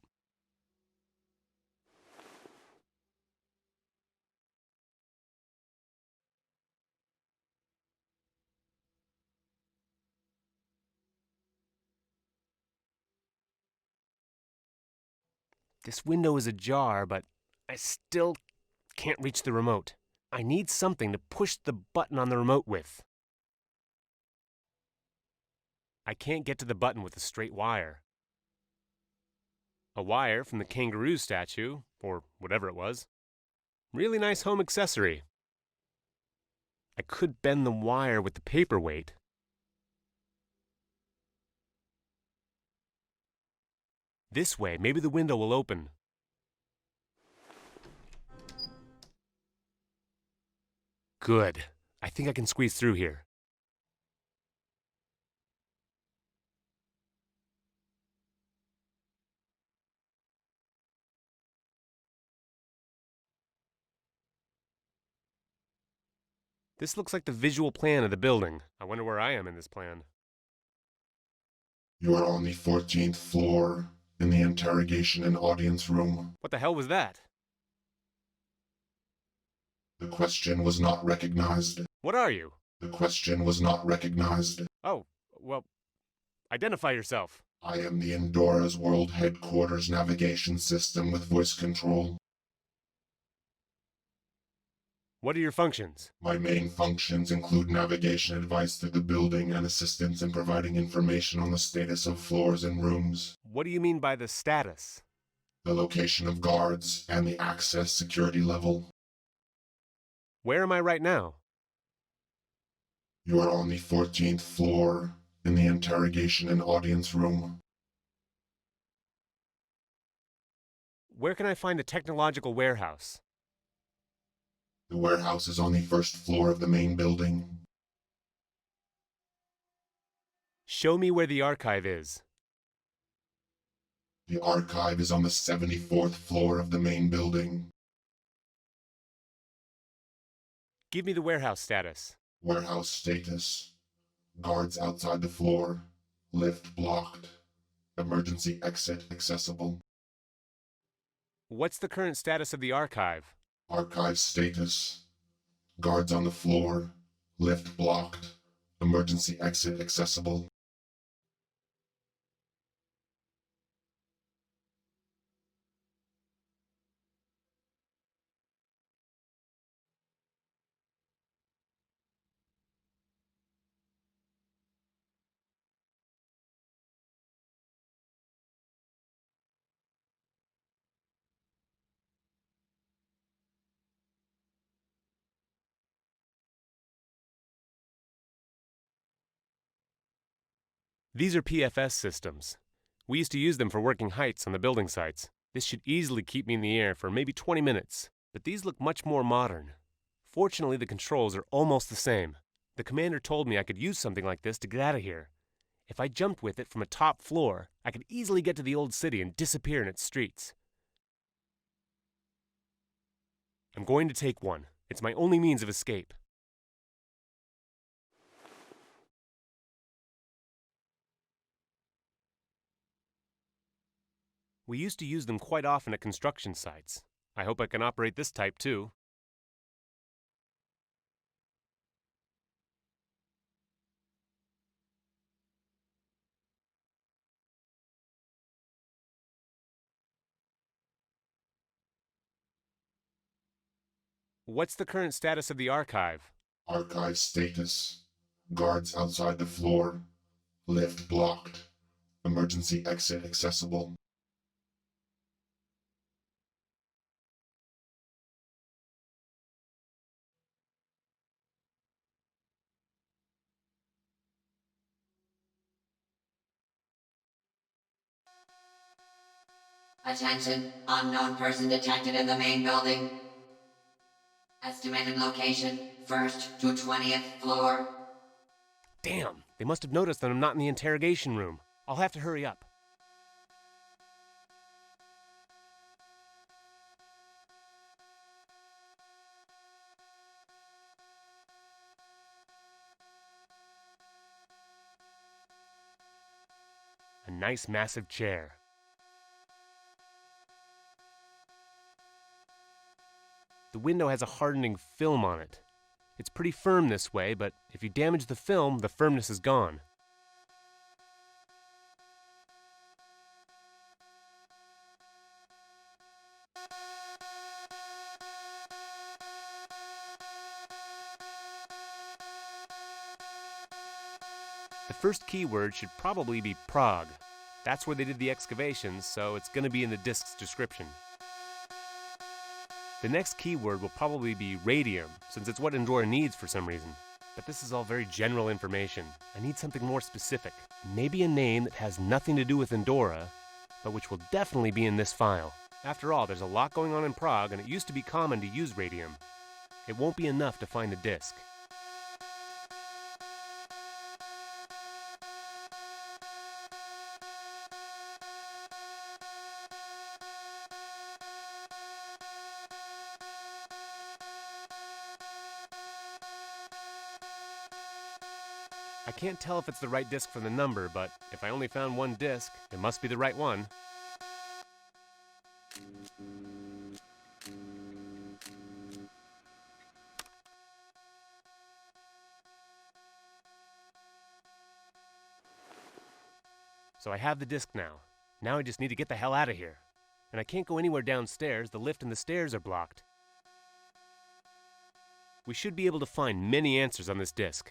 This window is ajar, but I still can't reach the remote. I need something to push the button on the remote with. I can't get to the button with a straight wire. A wire from the kangaroo statue, or whatever it was. Really nice home accessory. I could bend the wire with the paperweight. This way, maybe the window will open. Good. I think I can squeeze through here. This looks like the visual plan of the building. I wonder where I am in this plan. You are on the 14th floor, in the interrogation and audience room. What the hell was that? The question was not recognized. What are you? The question was not recognized. Oh, well, identify yourself. I am the Endora's World Headquarters navigation system with voice control. What are your functions? My main functions include navigation advice through the building and assistance in providing information on the status of floors and rooms. What do you mean by the status? The location of guards and the access security level. Where am I right now? You are on the 14th floor, in the interrogation and audience room. Where can I find a technological warehouse? The warehouse is on the first floor of the main building. Show me where the archive is. The archive is on the 74th floor of the main building. Give me the warehouse status. Warehouse status. Guards outside the floor. Lift blocked. Emergency exit accessible. What's the current status of the archive? Archive status. Guards on the floor. Lift blocked. Emergency exit accessible. These are PFS systems. We used to use them for working heights on the building sites. This should easily keep me in the air for maybe 20 minutes, but these look much more modern. Fortunately, the controls are almost the same. The commander told me I could use something like this to get out of here. If I jumped with it from a top floor, I could easily get to the old city and disappear in its streets. I'm going to take one. It's my only means of escape. We used to use them quite often at construction sites. I hope I can operate this type too. What's the current status of the archive? Archive status. Guards outside the floor. Lift blocked. Emergency exit accessible. Attention, unknown person detected in the main building. Estimated location, 1st to 20th floor. Damn, they must have noticed that I'm not in the interrogation room. I'll have to hurry up. A nice massive chair. The window has a hardening film on it. It's pretty firm this way, but if you damage the film, the firmness is gone. The first keyword should probably be Prague. That's where they did the excavations, so it's going to be in the disk's description. The next keyword will probably be radium, since it's what Andorra needs for some reason. But this is all very general information. I need something more specific. Maybe a name that has nothing to do with Andorra, but which will definitely be in this file. After all, there's a lot going on in Prague, and it used to be common to use radium. It won't be enough to find the disk. I can't tell if it's the right disc from the number, but if I only found one disc, it must be the right one. So I have the disc now. Now I just need to get the hell out of here. And I can't go anywhere downstairs. The lift and the stairs are blocked. We should be able to find many answers on this disc.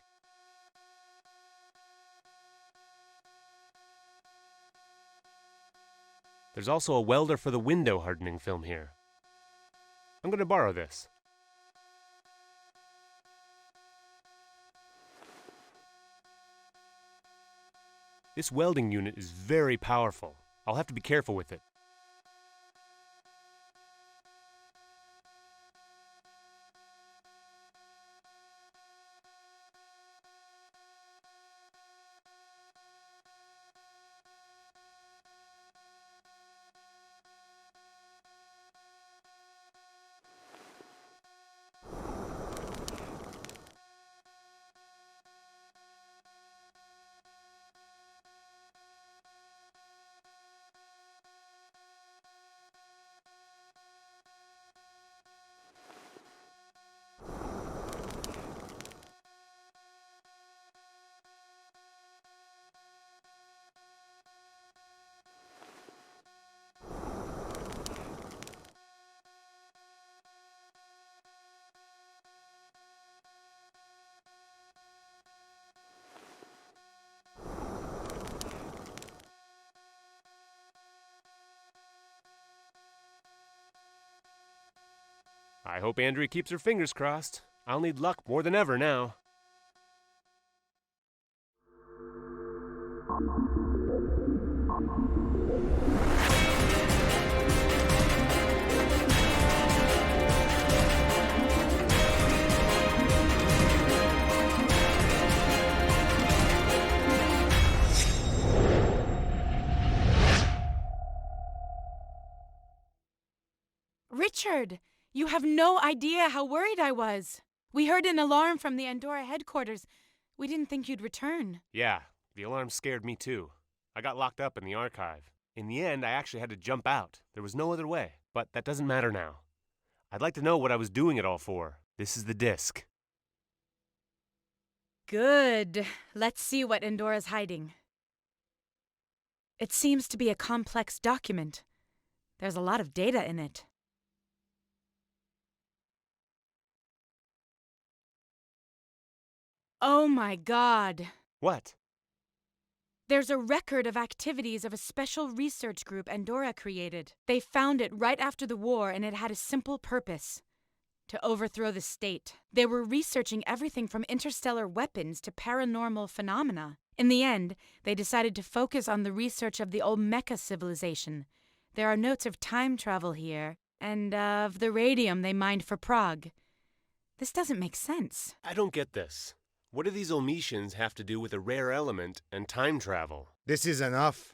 There's also a welder for the window hardening film here. I'm going to borrow this. This welding unit is very powerful. I'll have to be careful with it. I hope Andrea keeps her fingers crossed. I'll need luck more than ever now. Richard! You have no idea how worried I was. We heard an alarm from the Andorra headquarters. We didn't think you'd return. Yeah, the alarm scared me too. I got locked up in the archive. In the end, I actually had to jump out. There was no other way. But that doesn't matter now. I'd like to know what I was doing it all for. This is the disc. Good. Let's see what Andorra's hiding. It seems to be a complex document. There's a lot of data in it. Oh my God. What? There's a record of activities of a special research group Andorra created. They found it right after the war, and it had a simple purpose: to overthrow the state. They were researching everything from interstellar weapons to paranormal phenomena. In the end, they decided to focus on the research of the Olmeca civilization. There are notes of time travel here, and of the radium they mined for Prague. This doesn't make sense. I don't get this. What do these omissions have to do with a rare element and time travel? This is enough.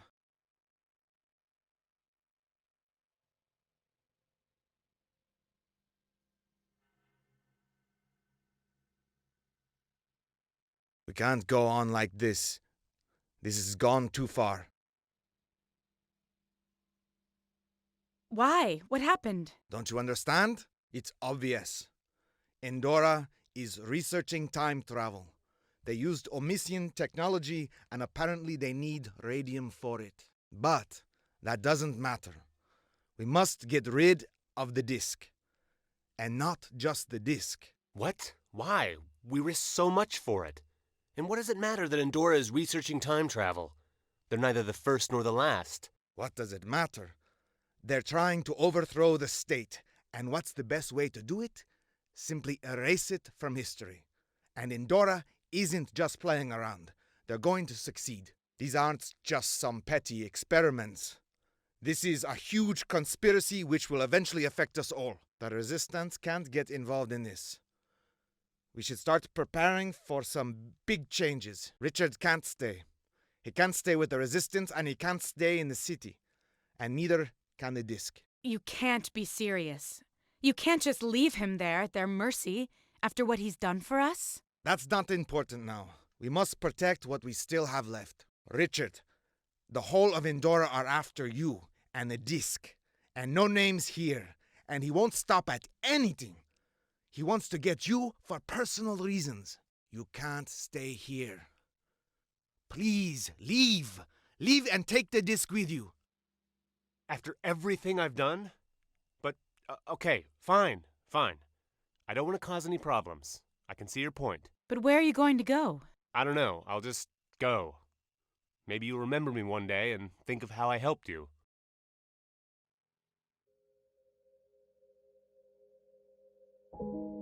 We can't go on like this. This has gone too far. Why? What happened? Don't you understand? It's obvious. Andorra is researching time travel. They used omission technology, and apparently they need radium for it. But that doesn't matter. We must get rid of the disk. And not just the disk. What? Why? We risked so much for it. And what does it matter that Endora is researching time travel? They're neither the first nor the last. What does it matter? They're trying to overthrow the state. And what's the best way to do it? Simply erase it from history. And Endora isn't just playing around. They're going to succeed. These aren't just some petty experiments. This is a huge conspiracy which will eventually affect us all. The Resistance can't get involved in this. We should start preparing for some big changes. Richard can't stay. He can't stay with the Resistance, and he can't stay in the city. And neither can the disc. You can't be serious. You can't just leave him there at their mercy after what he's done for us. That's not important now. We must protect what we still have left. Richard, the whole of Endora are after you and the disc. And no names here. And he won't stop at anything. He wants to get you for personal reasons. You can't stay here. Please, leave. Leave and take the disc with you. After everything I've done? But, okay, fine. I don't want to cause any problems. I can see your point. But where are you going to go? I don't know. I'll just go. Maybe you'll remember me one day and think of how I helped you. you